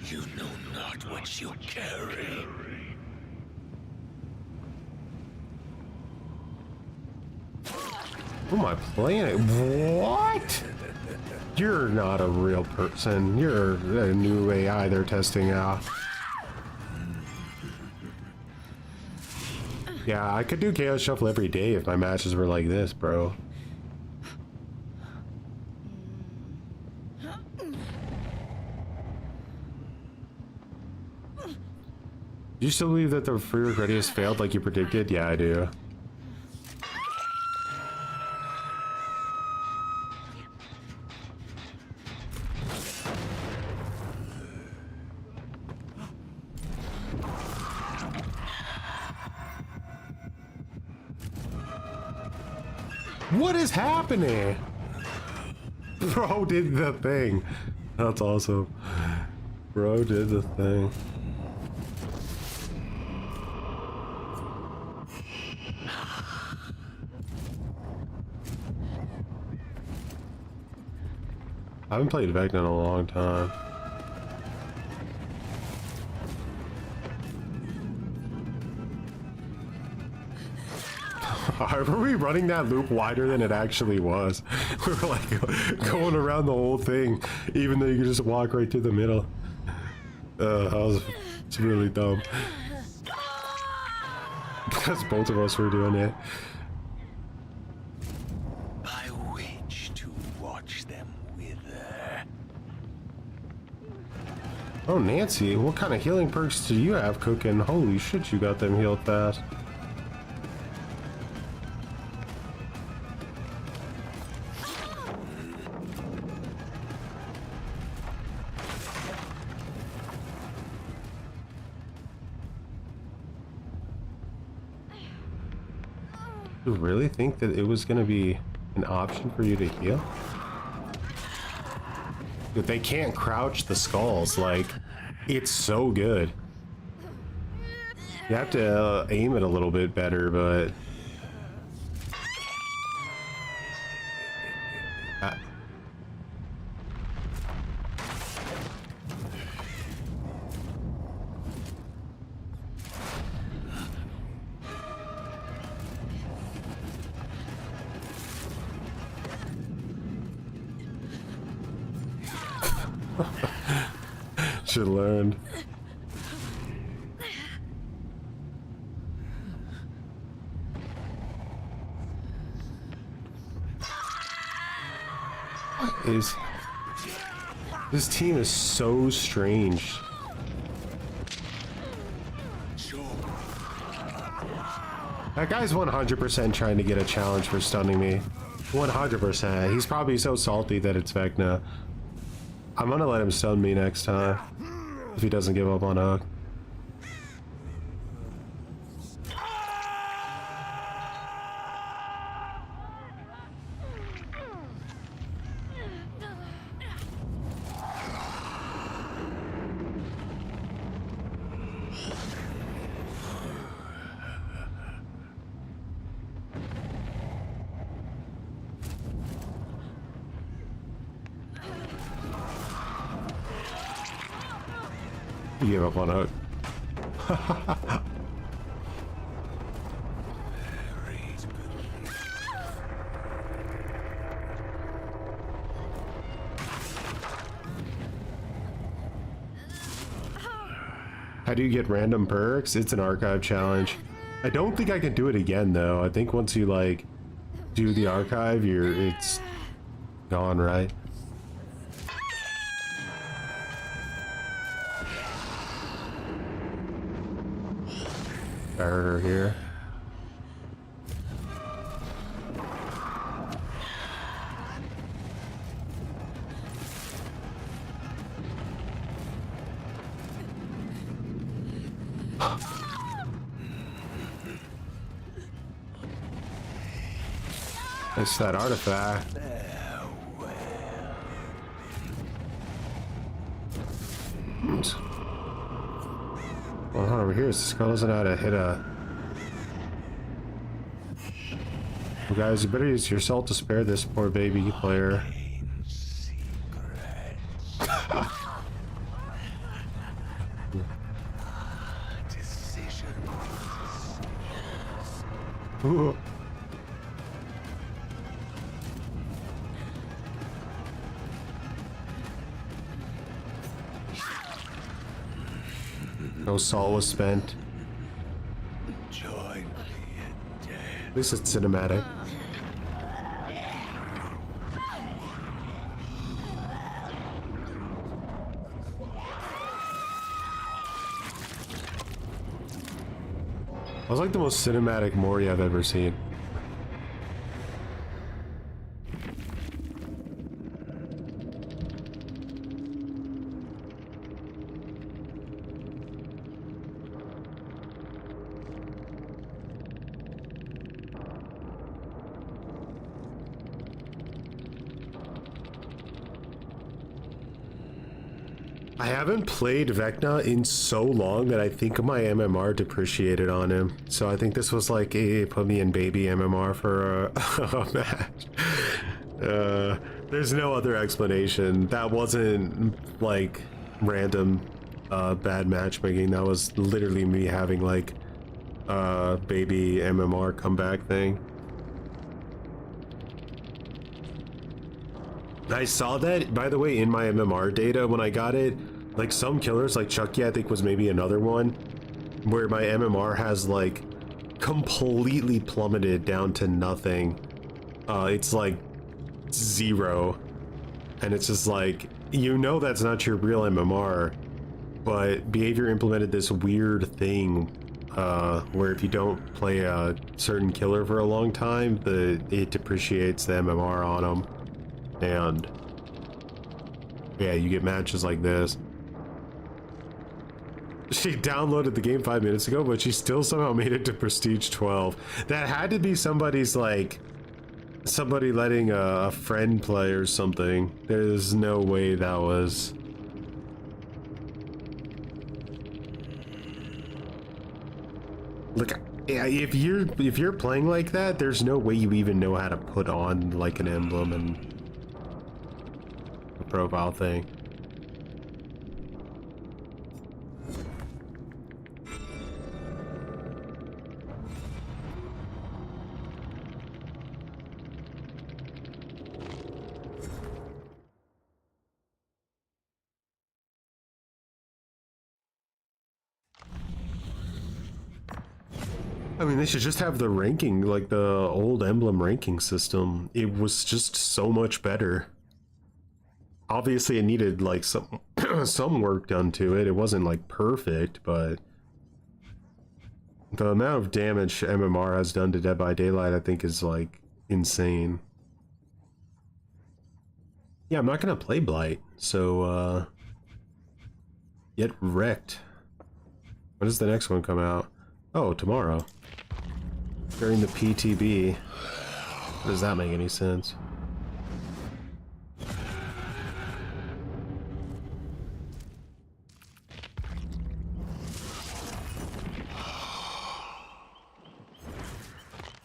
you know not what you carry. Oh, my planet. What? You're not a real person. You're a new AI they're testing out. Yeah, I could do Chaos Shuffle every day if my matches were like this, bro. Do you still believe that the free ready has failed like you predicted? Yeah, I do. What is happening? Bro did the thing. That's awesome. Bro did the thing. I haven't played Vecna in a long time. Were we running that loop wider than it actually was? We were like going around the whole thing, even though you could just walk right through the middle. It's really dumb. Because both of us were doing it. I wish to watch them wither. Oh, Nancy, what kind of healing perks do you have cooking? Holy shit, you got them healed fast. You really think that it was going to be an option for you to heal? If they can't crouch the skulls, like, it's so good. You have to aim it a little bit better, but... Should learn. is... This team is so strange. That guy's 100% trying to get a challenge for stunning me. 100%. He's probably so salty that it's Vecna. I'm gonna let him stun me next time. If he doesn't give up on Hook. He gave up on Hook. How do you get random perks? It's an archive challenge. I don't think I can do it again though. I think once you like do the archive, it's gone, right? I heard her here. It's that artifact. Well, over here, this guy doesn't know how to hit a... Well, guys, you better use your salt to spare this poor baby player. Ooh. No salt was spent. At least it's cinematic. That was like the most cinematic Mori I've ever seen. I haven't played Vecna in so long that I think my MMR depreciated on him. So I think this was like, hey, put me in baby MMR for a match. There's no other explanation. That wasn't like random bad matchmaking. That was literally me having like baby MMR comeback thing. I saw that, by the way, in my MMR data when I got it. Like some killers, like Chucky, I think was maybe another one, where my MMR has like completely plummeted down to nothing. It's like 0. And it's just like, you know that's not your real MMR, but Behavior implemented this weird thing where if you don't play a certain killer for a long time, it depreciates the MMR on them. And yeah, you get matches like this. She downloaded the game 5 minutes ago, but she still somehow made it to Prestige 12. That had to be somebody's, like, somebody letting a friend play or something. There's no way that was... Look, yeah, if you're playing like that, there's no way you even know how to put on, like, an emblem and a profile thing. I mean, they should just have the ranking, like the old emblem ranking system. It was just so much better. obviously it needed like some some work done to it. It wasn't like perfect, but the amount of damage MMR has done to Dead by Daylight I think is like insane. Yeah, I'm not gonna play Blight, so get wrecked. When does the next one come out? Oh, tomorrow. During the PTB. Does that make any sense?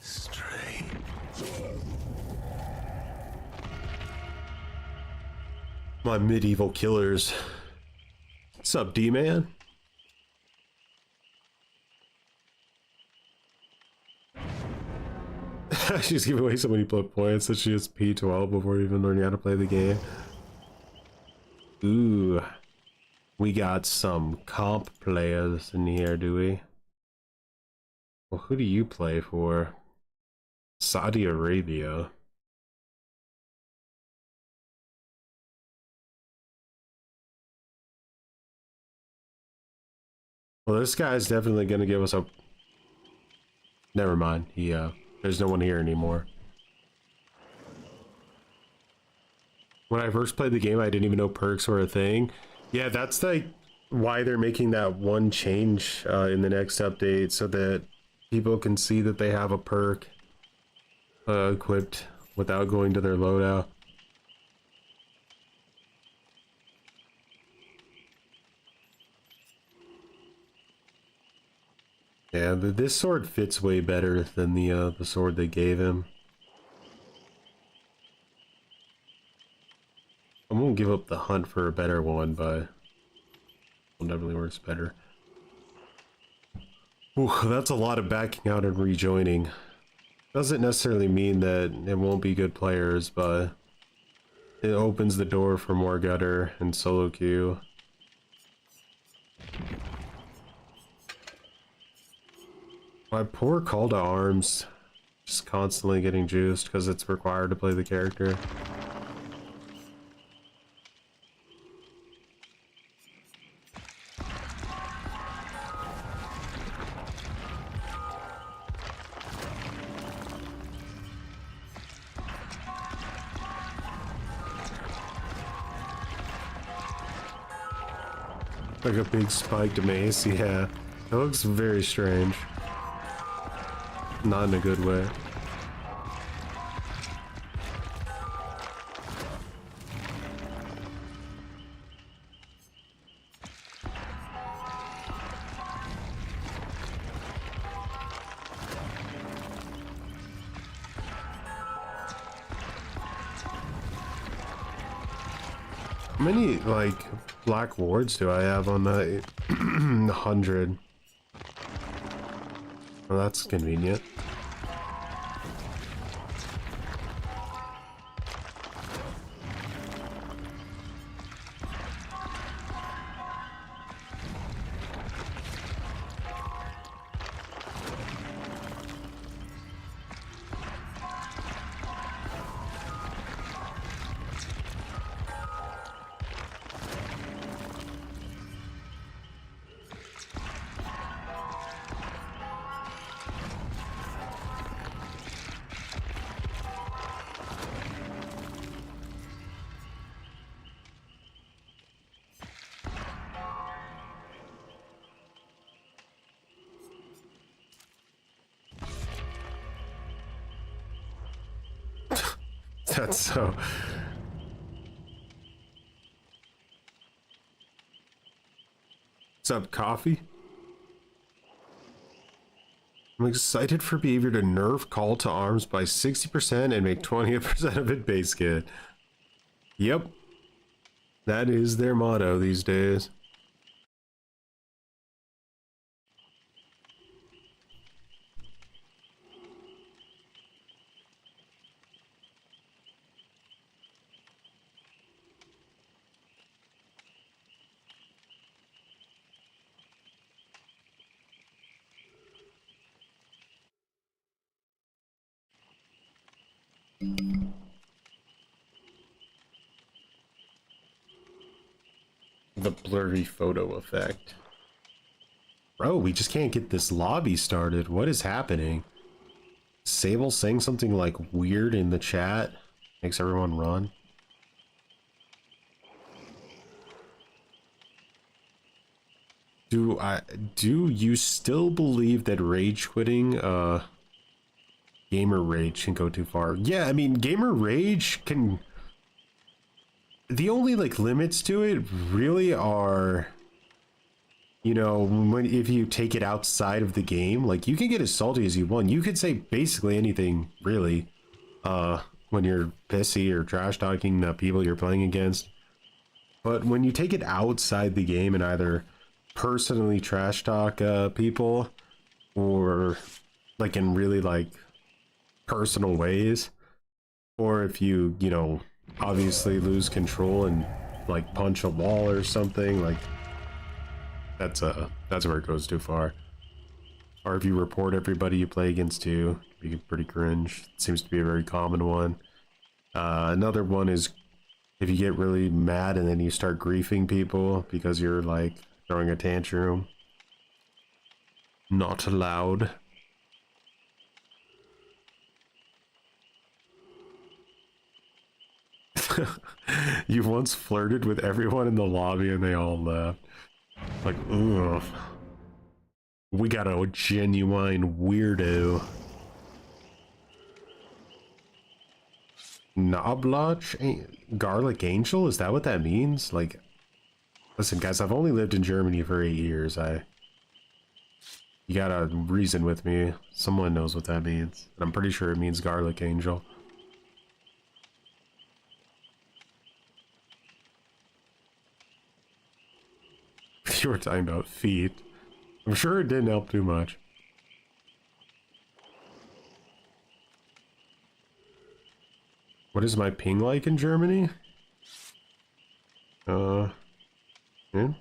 Strange. My medieval killers. What's up, D-Man? She's giving away so many blood points that she has P12 before even learning how to play the game. Ooh. We got some comp players in here, do we? Well, who do you play for? Saudi Arabia. Well, this guy's definitely gonna give us a... Never mind. There's no one here anymore. When I first played the game, I didn't even know perks were a thing. Yeah, that's like why they're making that one change in the next update, so that people can see that they have a perk equipped without going to their loadout. Yeah, this sword fits way better than the sword they gave him. I won't give up the hunt for a better one, but one definitely works better. Ooh, that's a lot of backing out and rejoining. Doesn't necessarily mean that it won't be good players, but it opens the door for more gutter and solo queue. My poor call to arms, just constantly getting juiced because it's required to play the character. Like a big spiked mace, yeah. That looks very strange. Not in a good way. How many, like, black wards do I have on that? 100. Well, that's convenient. That's so... What's up, coffee? I'm excited for behavior to nerf call to arms by 60% and make 20% of it base kit. Yep. That is their motto these days. the blurry photo effect. Bro, we just can't get this lobby started. What is happening? Sable saying something like weird in the chat makes everyone run. Do you still believe that rage quitting gamer rage can go too far? Yeah, I mean gamer rage can, the only like limits to it really are, you know, when if you take it outside of the game, like you can get as salty as you want. You could say basically anything really when you're pissy or trash talking the people you're playing against. But when you take it outside the game and either personally trash talk people or like in really like personal ways, or if you know, obviously lose control and like punch a wall or something, like that's where it goes too far. Or if you report everybody you play against too, it can be pretty cringe. It seems to be a very common one. Another one is if you get really mad and then you start griefing people because you're like throwing a tantrum. Not allowed. You once flirted with everyone in the lobby and they all left. Like, ugh. We got a genuine weirdo. Knoblauch? Garlic Angel? Is that what that means? Like, listen, guys, I've only lived in Germany for 8 years. You gotta reason with me. Someone knows what that means. And I'm pretty sure it means Garlic Angel. You were talking about feet. I'm sure it didn't help too much. What is my ping like in Germany? Yeah, it'd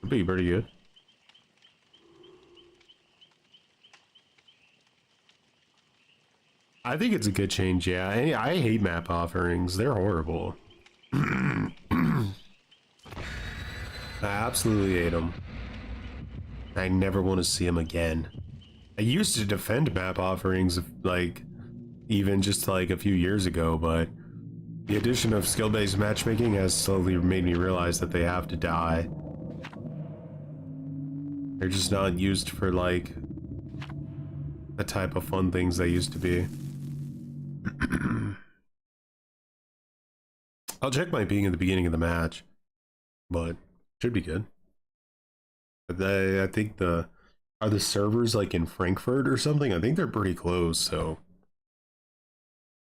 be pretty good. I think it's a good change, yeah. I hate map offerings. They're horrible. I absolutely hate them. I never want to see them again. I used to defend map offerings, like, even just like a few years ago, but the addition of skill-based matchmaking has slowly made me realize that they have to die. They're just not used for, like, the type of fun things they used to be. I'll check my ping at the beginning of the match, but should be good. I think are the servers like in Frankfurt or something? I think they're pretty close, so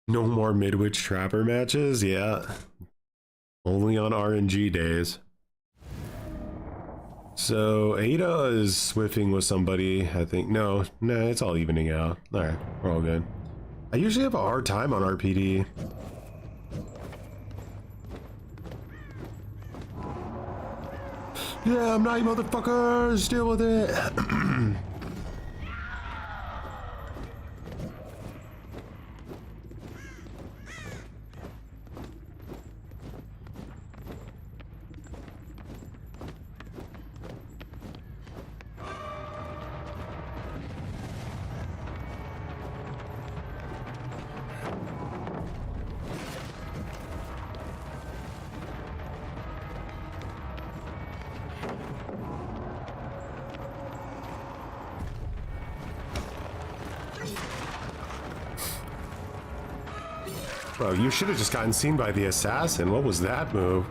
no more Midwich Trapper matches, yeah. Only on RNG days. So Ada is swiffing with somebody, I think. No, it's all evening out. Alright, we're all good. I usually have a hard time on RPD. Yeah, I'm not, you motherfuckers! Deal with it! Bro, you should have just gotten seen by the assassin. What was that move?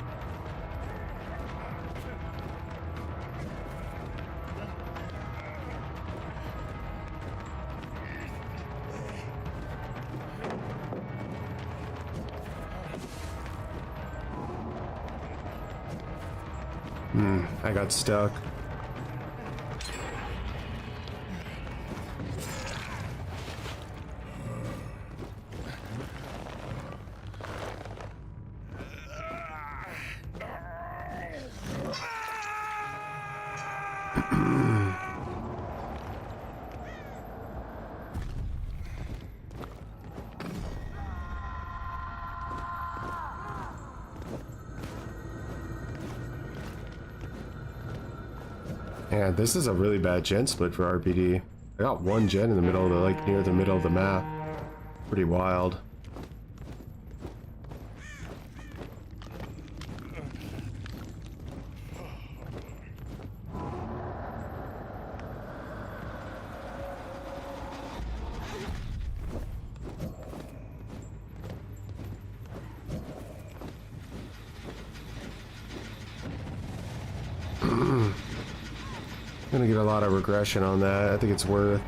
I got stuck. Man, this is a really bad gen split for RPD. I got one gen in the middle of the, like, near the middle of the map. Pretty wild. Gonna get a lot of regression on that. I think it's worth.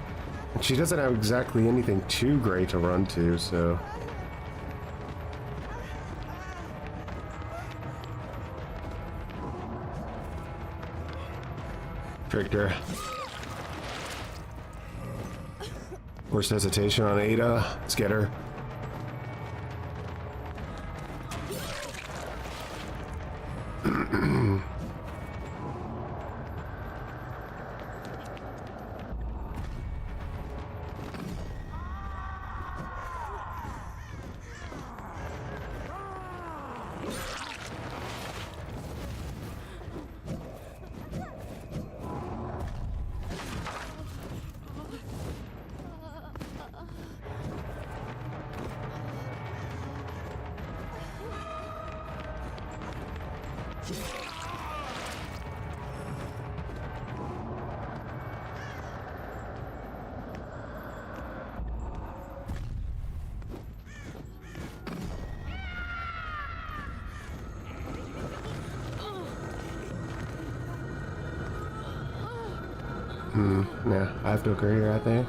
And she doesn't have exactly anything too great to run to, so. Tricked her. Forced hesitation on Ada. Let's get her. Yeah, I have to agree here, I think.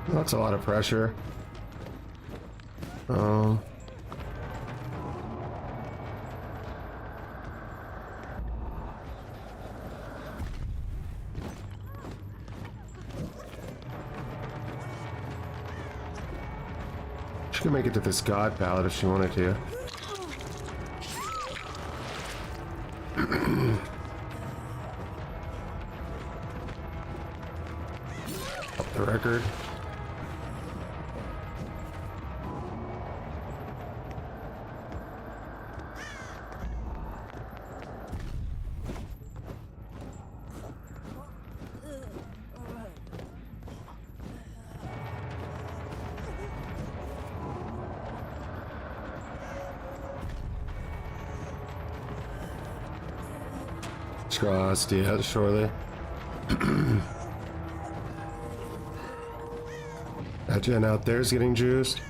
That's a lot of pressure. She could make it to this god pallet if she wanted to. Up the record. Crossed, yeah, surely. That gen out there is getting juiced.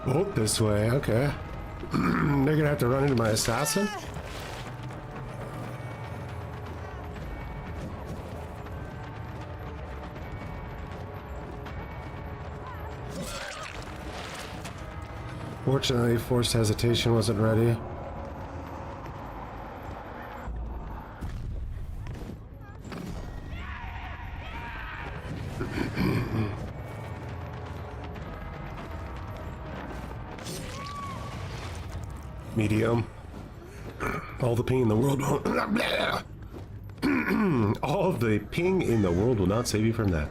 Oh, this way, okay. They're gonna have to run into my assassin? Fortunately, forced hesitation wasn't ready. Medium. All the ping in the world won't. All the ping in the world will not save you from that.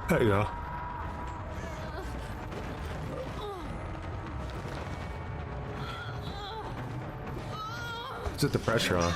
There you go. Set the pressure on.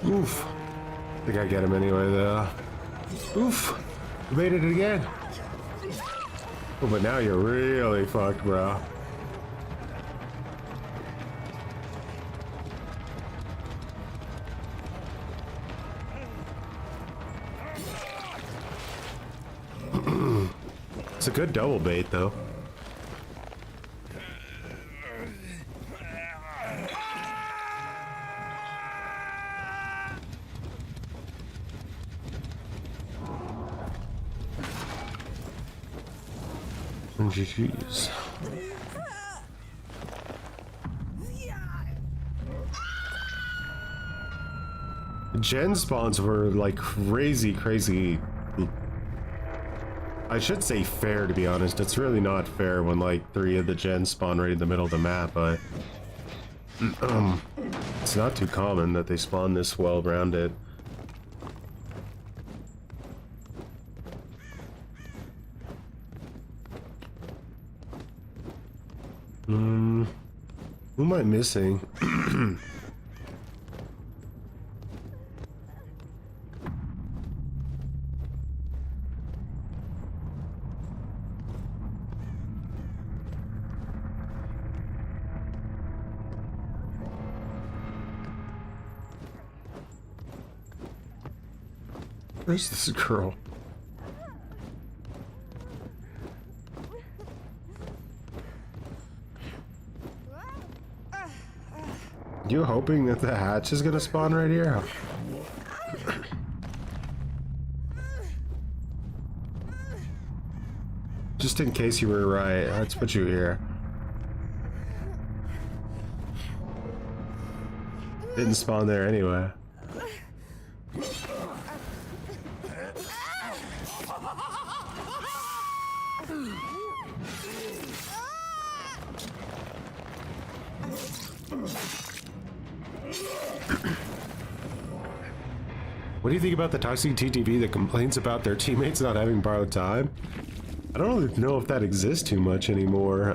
Oof. I think I get him anyway, though. Oof. You made it again. Oh, but now you're really fucked, bro. It's a good double bait, though. Jeez. Gen spawns were like crazy. I should say fair, to be honest. It's really not fair when like 3 of the gens spawn right in the middle of the map, but it's not too common that they spawn this well-rounded. Who am I missing? Where's this girl? You hoping that the hatch is gonna spawn right here? Just in case you were right, let's put you here. Didn't spawn there anyway. What do you think about the toxic TTB that complains about their teammates not having borrowed time? I don't really know if that exists too much anymore.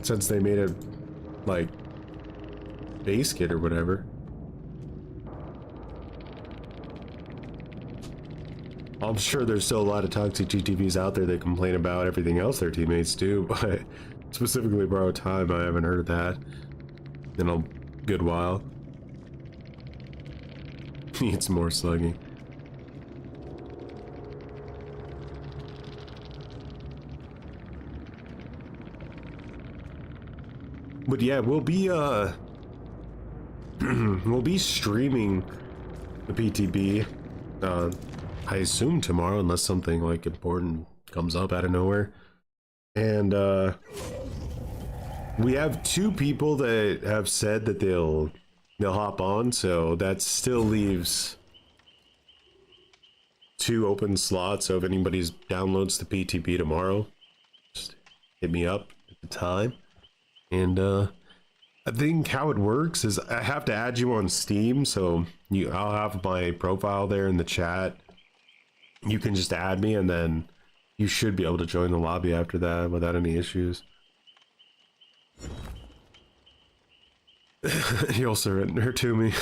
Since they made it like base kit or whatever. I'm sure there's still a lot of toxic TTVs out there that complain about everything else their teammates do, but specifically borrowed time, I haven't heard of that in a good while. Needs more slugging. But yeah, we'll be we'll be streaming the PTB I assume tomorrow, unless something like important comes up out of nowhere. And we have 2 people that have said that they'll hop on, so that still leaves 2 open slots. So if anybody downloads the PTB tomorrow, just hit me up at the time. And I think how it works is I have to add you on Steam, so I'll have my profile there in the chat. You can just add me, and then you should be able to join the lobby after that without any issues. You'll surrender to me.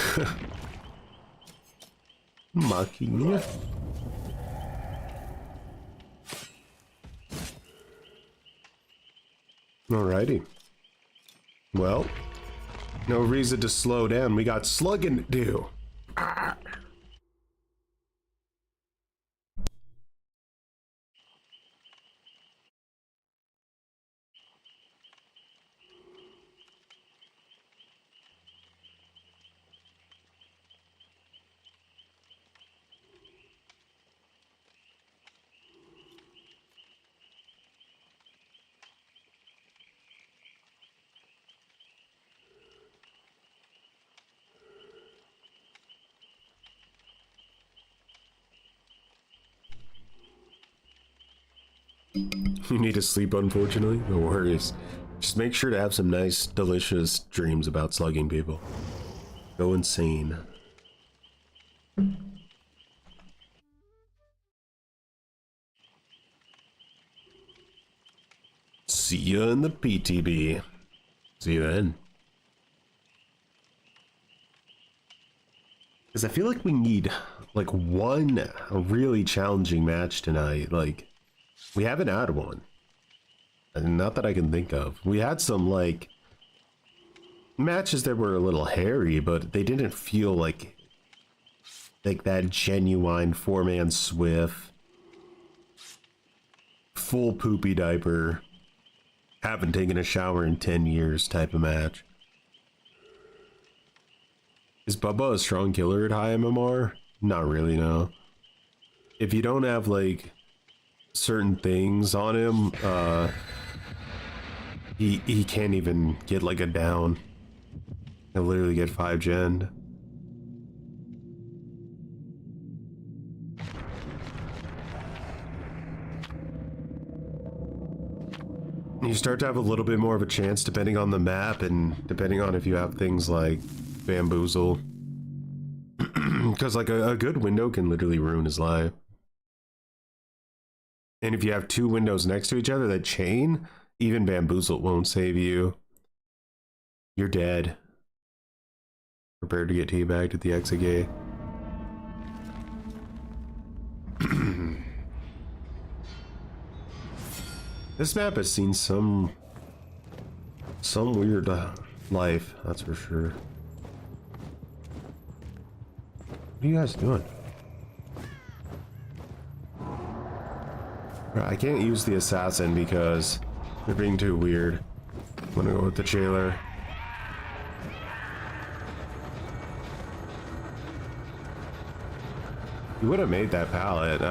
Mocking you. Alrighty. Well, no reason to slow down. We got slugging to do. Ah. You need to sleep, unfortunately. No worries. Just make sure to have some nice, delicious dreams about slugging people. Go insane. See ya in the PTB. See you then. Because I feel like we need, like, one really challenging match tonight. Like, we haven't had one. And not that I can think of. We had some, like, matches that were a little hairy, but they didn't feel like that genuine four-man swift, full poopy diaper, haven't taken a shower in 10 years type of match. Is Bubba a strong killer at high MMR? Not really, no. If you don't have, like, certain things on him, he can't even get, like, a down. He'll literally get 5 gen. You start to have a little bit more of a chance depending on the map and depending on if you have things like bamboozle. Because like a good window can literally ruin his life. And if you have 2 windows next to each other that chain, even bamboozle won't save you. You're dead. Prepare to get teabagged at the exit gate. This map has seen some weird life, that's for sure. What are you guys doing? I can't use the assassin because they're being too weird. I'm gonna go with the jailer. You would have made that pallet.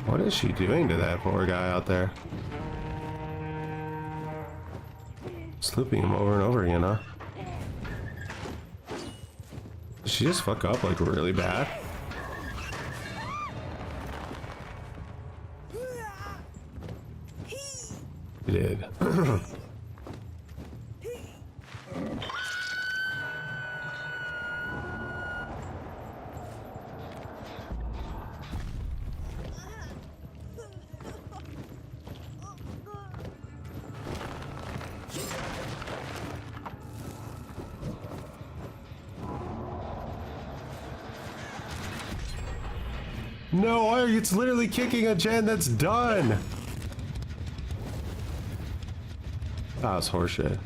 What is she doing to that poor guy out there? Slooping him over and over again, huh? Did she just fuck up like really bad? She did. No, it's literally kicking a gen that's done. That was horseshit.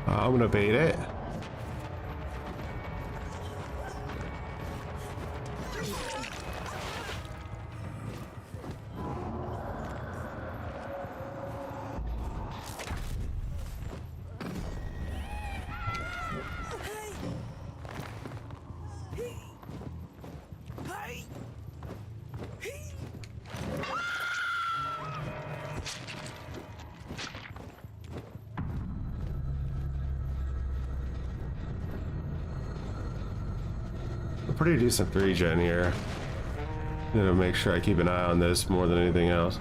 I'm gonna bait it. Pretty decent 3-gen here. Gonna make sure I keep an eye on this more than anything else.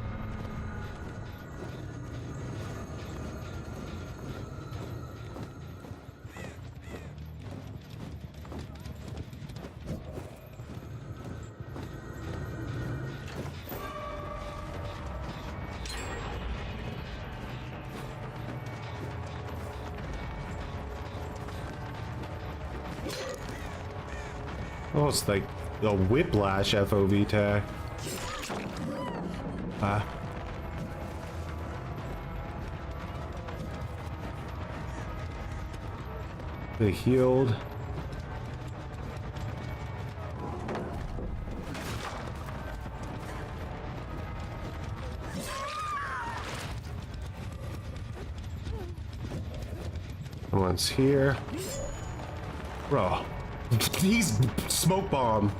Oh, it's like the whiplash FOV tag. Ah. They healed. One's here. Bro, he's smoke bomb.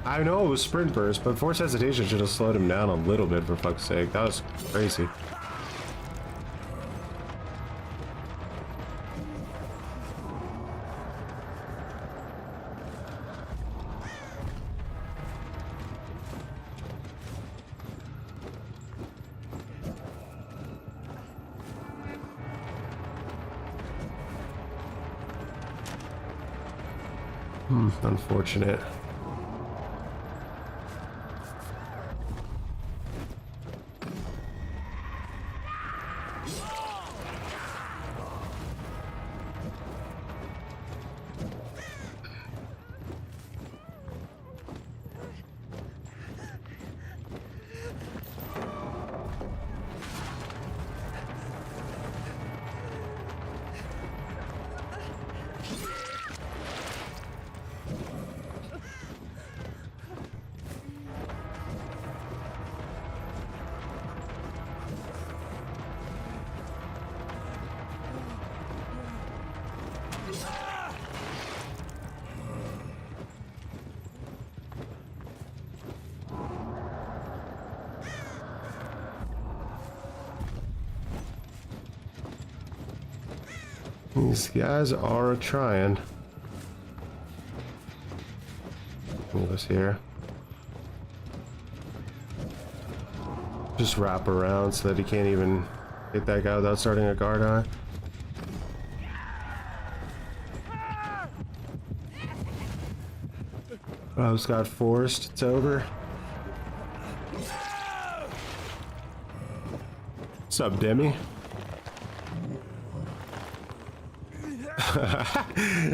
I know it was sprint burst, but force hesitation should have slowed him down a little bit for fuck's sake. That was crazy. Unfortunate. These guys are trying. Move us here. Just wrap around so that he can't even hit that guy without starting a guard on. Oh, just got forced. It's over. What's up, Demi?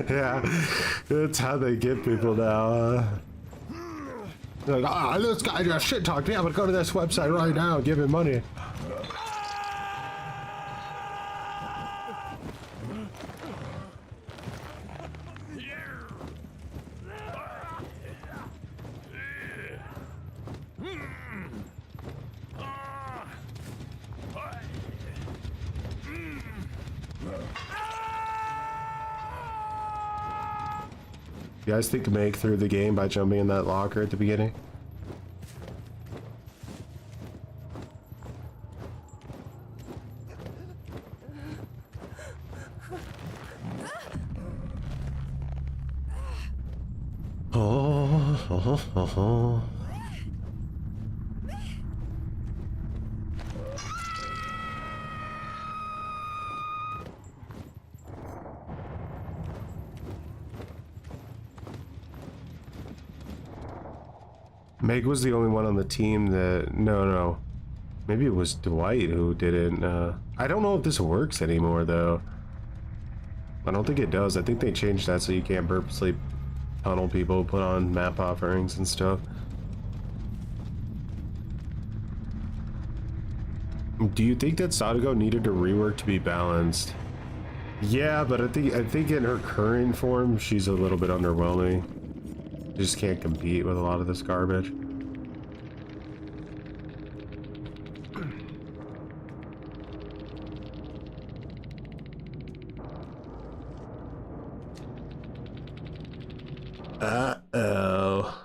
Yeah, that's how they get people now. They're like, ah, this guy just shit talked. Yeah, but go to this website right now, give him money. You guys think make through the game by jumping in that locker at the beginning? Oh. Meg was the only one on the team that... No. Maybe it was Dwight who didn't. I don't know if this works anymore, though. I don't think it does. I think they changed that so you can't purposely tunnel people, put on map offerings and stuff. Do you think that Sadako needed to rework to be balanced? Yeah, but I think in her current form, she's a little bit underwhelming. Just can't compete with a lot of this garbage. Uh-oh.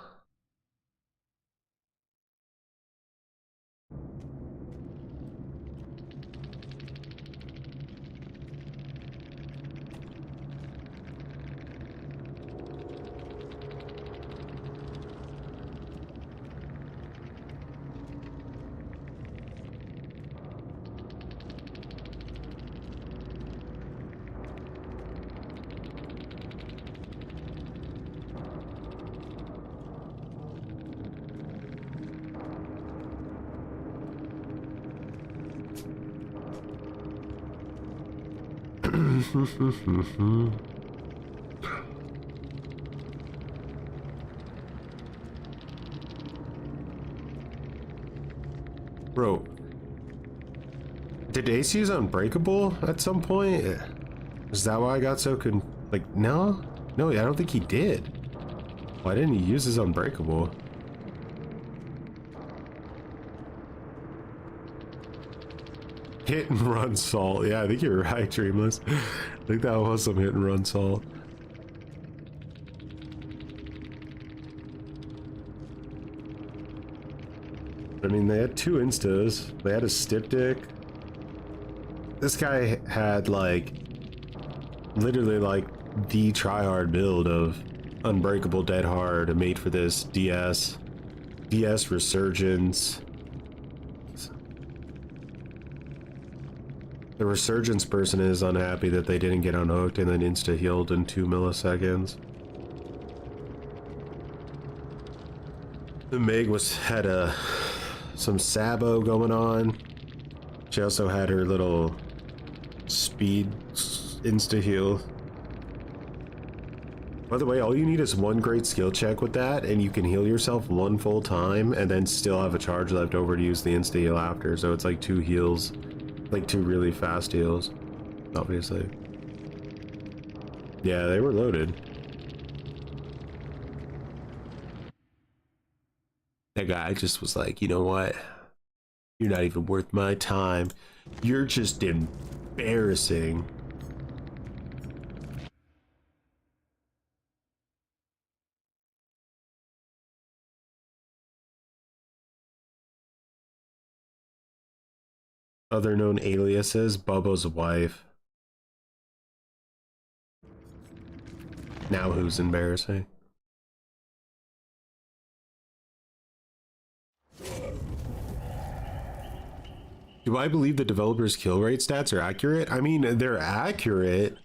Bro, did Ace use Unbreakable at some point? Is that why I got so like, no? No, I don't think he did. Why didn't he use his Unbreakable? Hit and run salt. Yeah, I think you're right, Dreamless. I think that was some hit and run salt. I mean, they had 2 instas. They had a Styptic. This guy had like literally like the tryhard build of Unbreakable, Dead Hard, made for this DS Resurgence. The Resurgence person is unhappy that they didn't get unhooked and then insta-healed in 2 milliseconds. The Meg had some Sabo going on. She also had her little speed insta-heal. By the way, all you need is 1 great skill check with that, and you can heal yourself 1 full time and then still have a charge left over to use the insta-heal after. So it's like 2 heals. Like 2 really fast heals, obviously. Yeah, they were loaded. That guy just was like, you know what? You're not even worth my time. You're just embarrassing. Other known aliases, Bubba's wife. Now who's embarrassing? Do I believe the developers' kill rate stats are accurate? I mean, they're accurate,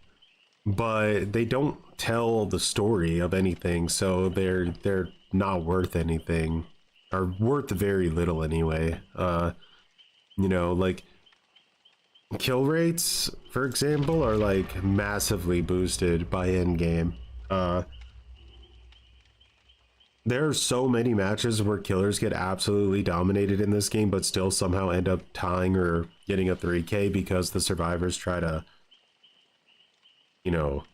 but they don't tell the story of anything, so they're not worth anything, or worth very little anyway. You know, like kill rates, for example, are like massively boosted by endgame. There are so many matches where killers get absolutely dominated in this game, but still somehow end up tying or getting a 3K because the survivors try to, you know,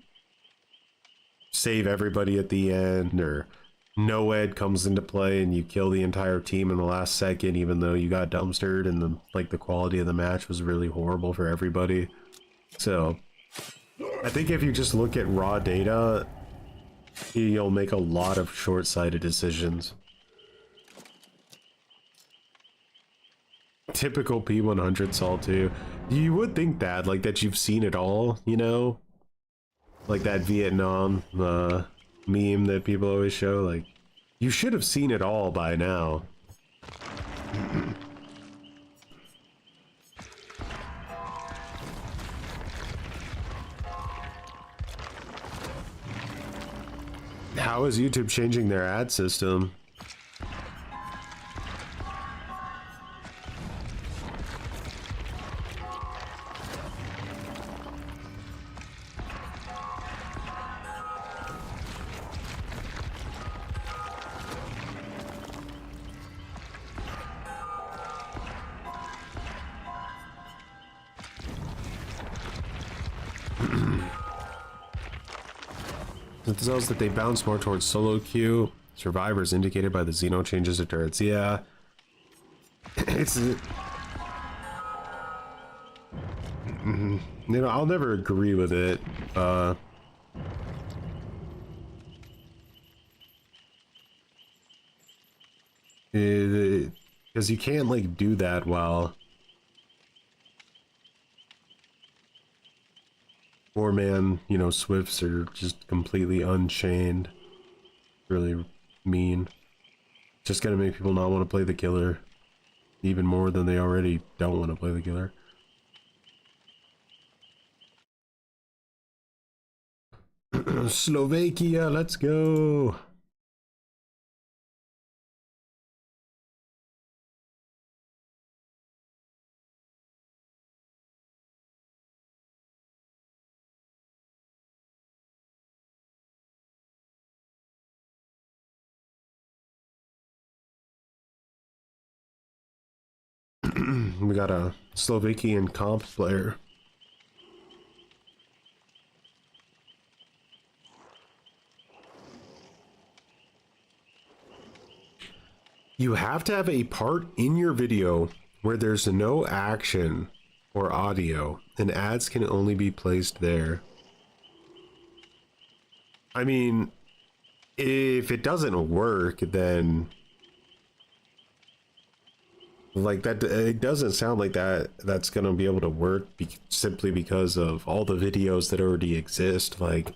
save everybody at the end, or no-ed comes into play and you kill the entire team in the last second, even though you got dumpstered and the quality of the match was really horrible for everybody. So I think if you just look at raw data, you'll make a lot of short-sighted decisions. Typical P100 Salt too. You would think that, like, that you've seen it all, you know? Like that Vietnam meme that people always show, like, you should have seen it all by now. How is YouTube changing their ad system? It tells that they bounce more towards solo queue. Survivors indicated by the Xeno changes to turrets. Yeah. It's... you know, I'll never agree with it. Because you can't, like, do that while... 4-man, you know, Swifts are just completely unchained. Really mean. Just gonna make people not want to play the killer. Even more than they already don't want to play the killer. Slovakia, let's go! We got a Slovakian comp player. You have to have a part in your video where there's no action or audio, and ads can only be placed there. I mean, if it doesn't work, then like that, it doesn't sound like that's gonna be able to work simply because of all the videos that already exist. Like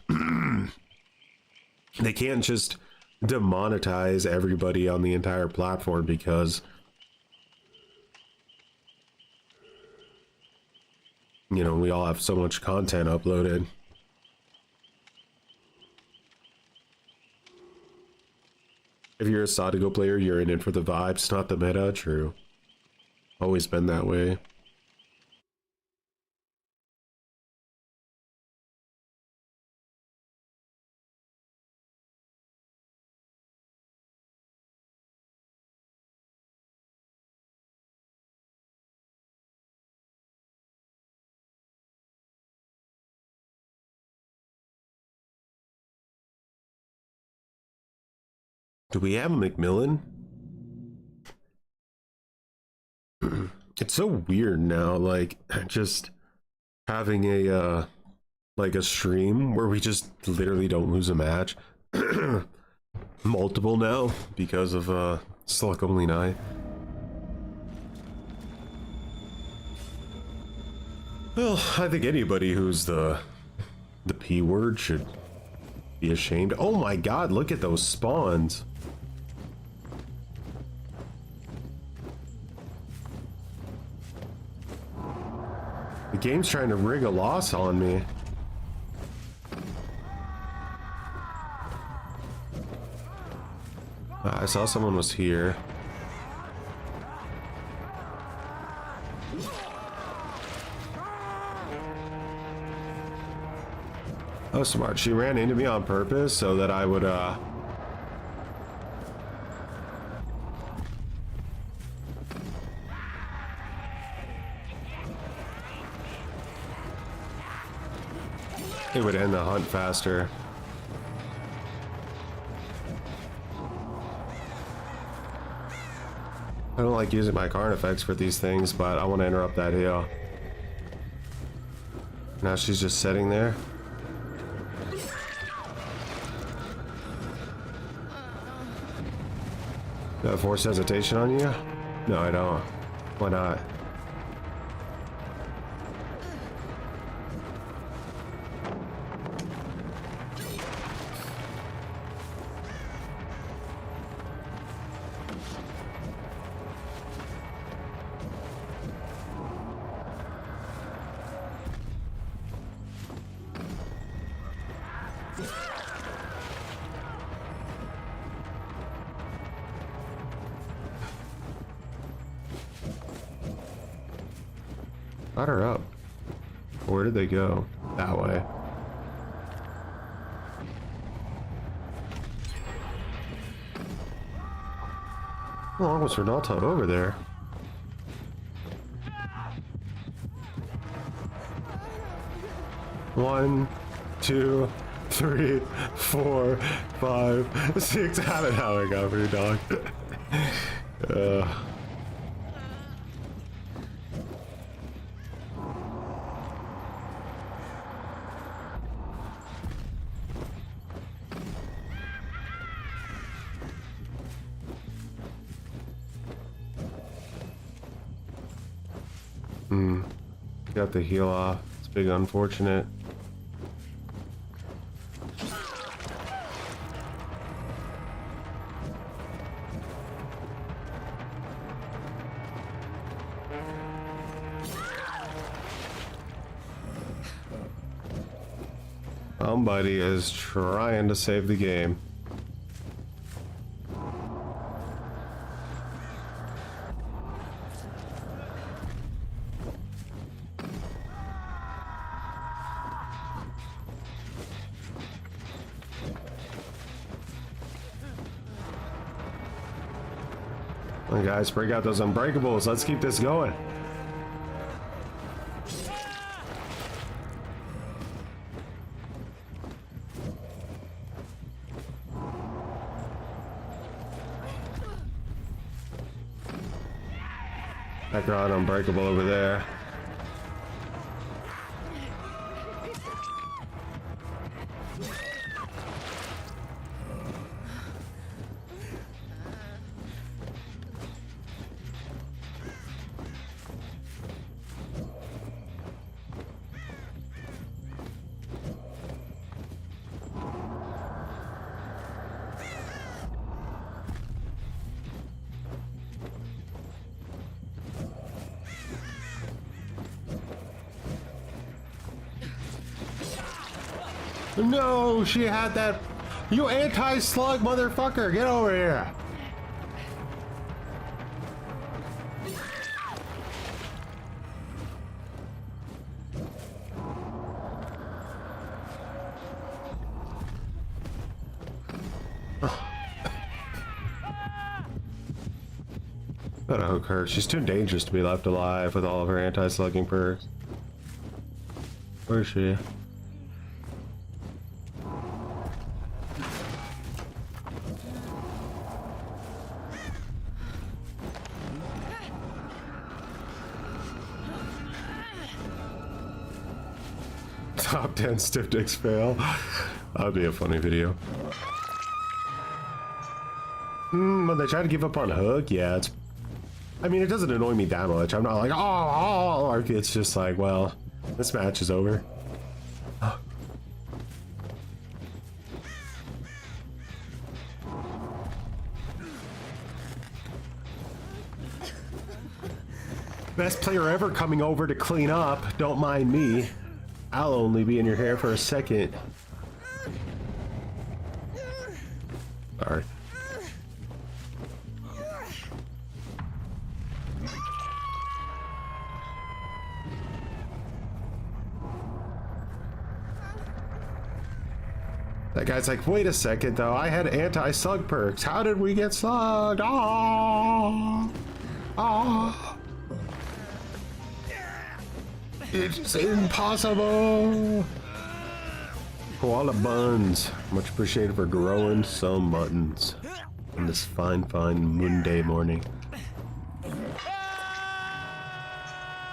they can't just demonetize everybody on the entire platform because, you know, we all have so much content uploaded. If you're a Sadigo player, you're in it for the vibes, not the meta. True. Always been that way. Do we have a Macmillan? It's so weird now, like just having a like a stream where we just literally don't lose a match. Multiple now because of Slug only 9. Well, I think anybody who's the P word should be ashamed. Oh my god, look at those spawns. The game's trying to rig a loss on me. I saw someone was here. Oh, smart. She ran into me on purpose so that I would, it would end the hunt faster. I don't like using my card effects for these things, but I want to interrupt that heal. Now she's just sitting there. Do I have forced hesitation on you? No, I don't. Why not? Got her up. Where did they go? That way. How long was Renata over there? One, 2, 3, 4, 5, 6. How did I got for your dog? Got the heal off. It's big unfortunate. Somebody is trying to save the game. Come on, guys, break out those unbreakables. Let's keep this going. Background unbreakable over there. No, she had that. You anti-slug motherfucker, get over here. Gotta hook her. She's too dangerous to be left alive with all of her anti-slugging perks. Where is she? Top 10 stiff dicks fail. That'd be a funny video. When they try to give up on hook, yeah, it's. I mean, it doesn't annoy me that much. I'm not like, oh, it's just like, well, this match is over. Best player ever coming over to clean up. Don't mind me. I'll only be in your hair for a second. Sorry. That guy's like, wait a second though, I had anti-slug perks. How did we get slugged? Ah! Ah! It's impossible! Koala buns. Much appreciated for growing some muttons on this fine Monday morning.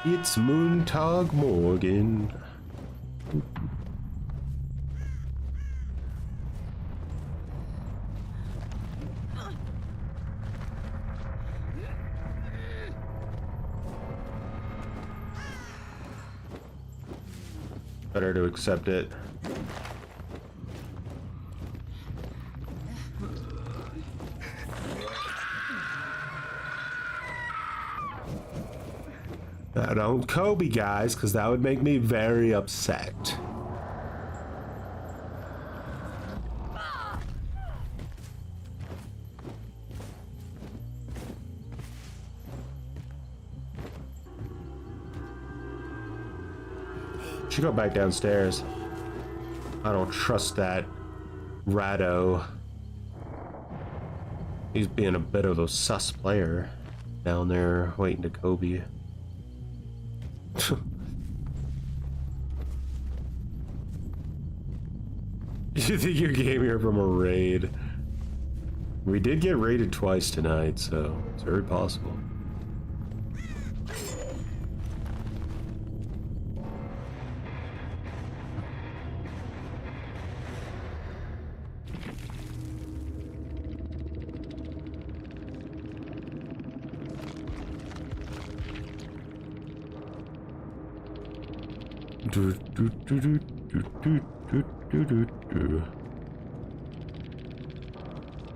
It's Moontag Morgan. Better to accept it. Now don't Kobe, guys, because that would make me very upset. Should go back downstairs. I don't trust that ratto. He's being a bit of a sus player down there waiting to Kobe. You think you came here from a raid? We did get raided twice tonight, so it's very possible.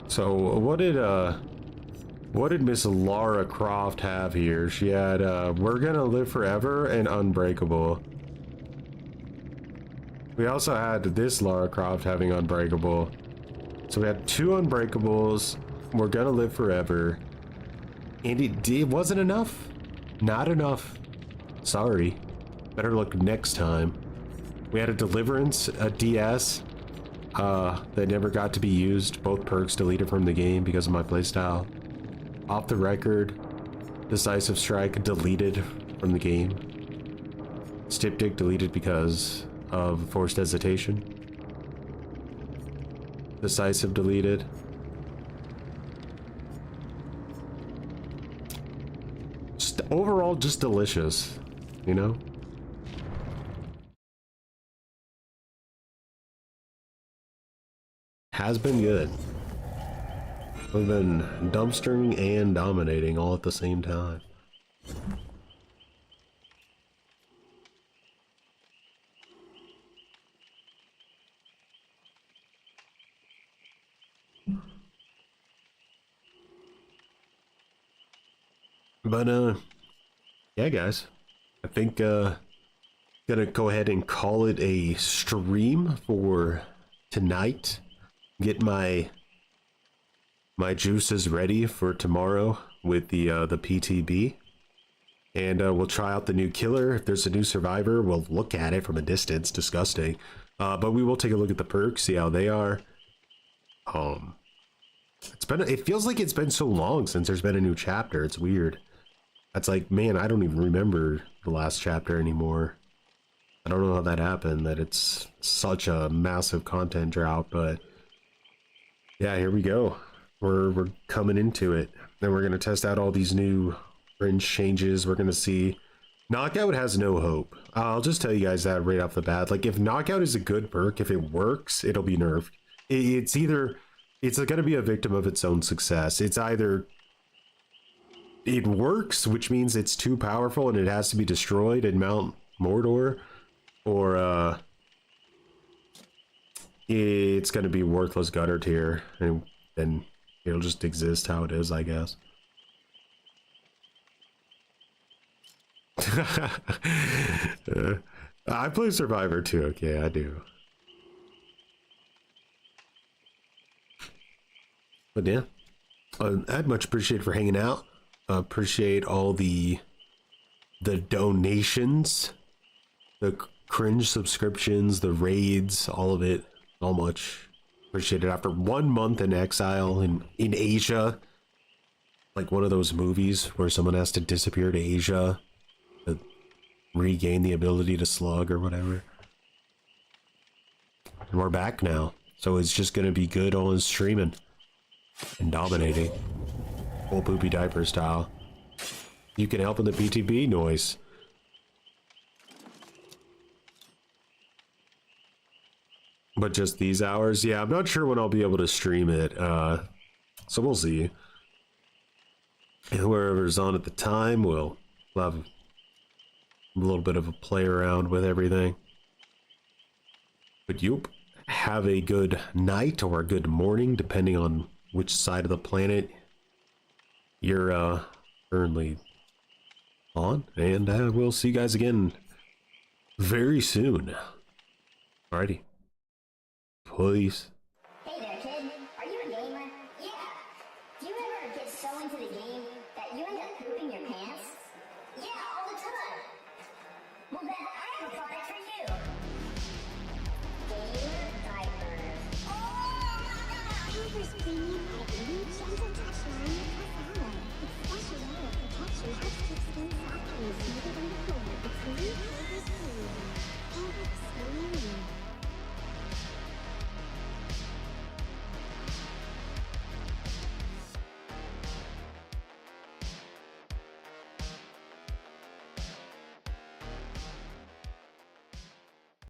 So what did Miss Lara Croft have here? She had We're Gonna Live Forever and Unbreakable. We also had this Lara Croft having Unbreakable. So we had 2 Unbreakables, We're Gonna Live Forever, and it wasn't enough. Not enough. Sorry. Better look next time. We had a Deliverance, a DS, that never got to be used. Both perks deleted from the game because of my playstyle. Off the record. Decisive strike deleted from the game. Styptic deleted because of forced hesitation. Decisive deleted. Just overall, just delicious, you know? Has been good. We've been dumpstering and dominating all at the same time. But yeah guys, I think gonna go ahead and call it a stream for tonight. Get my juices ready for tomorrow with the PTB, and we'll try out the new killer. If there's a new survivor, we'll look at it from a distance. Disgusting, but we will take a look at the perks, see how they are. It feels like it's been so long since there's been a new chapter. It's weird. That's like, man, I don't even remember the last chapter anymore. I don't know how that happened, that it's such a massive content drought, but yeah, here we go. We're coming into it. Then we're gonna test out all these new fringe changes. We're gonna see. Knockout has no hope. I'll just tell you guys that right off the bat. Like, if Knockout is a good perk, if it works, it'll be nerfed. It's gonna be a victim of its own success. It's either it works, which means it's too powerful and it has to be destroyed in Mount Mordor, or it's gonna be worthless gutter tier, and then it'll just exist how it is, I guess. I play Survivor too. Okay, I do. But yeah, I'd much appreciate for hanging out. Appreciate all the donations, the cringe subscriptions, the raids, all of it. So much appreciated. After 1 month in exile in Asia, like one of those movies where someone has to disappear to Asia to regain the ability to slug or whatever. And we're back now, so it's just gonna be good on streaming and dominating. Full poopy diaper style. You can help in the PTB noise. But just these hours? Yeah, I'm not sure when I'll be able to stream it. So we'll see. And whoever's on at the time will have a little bit of a play around with everything. But you have a good night or a good morning, depending on which side of the planet you're currently on, and we'll see you guys again very soon. Alrighty. Please. Hey there, kid. Are you a gamer? Yeah. Do you ever get so into the game that you end up pooping your pants? Yeah, all the time. Well, then I have a product for you. Gamer diapers. Oh my god! Diapers, baby.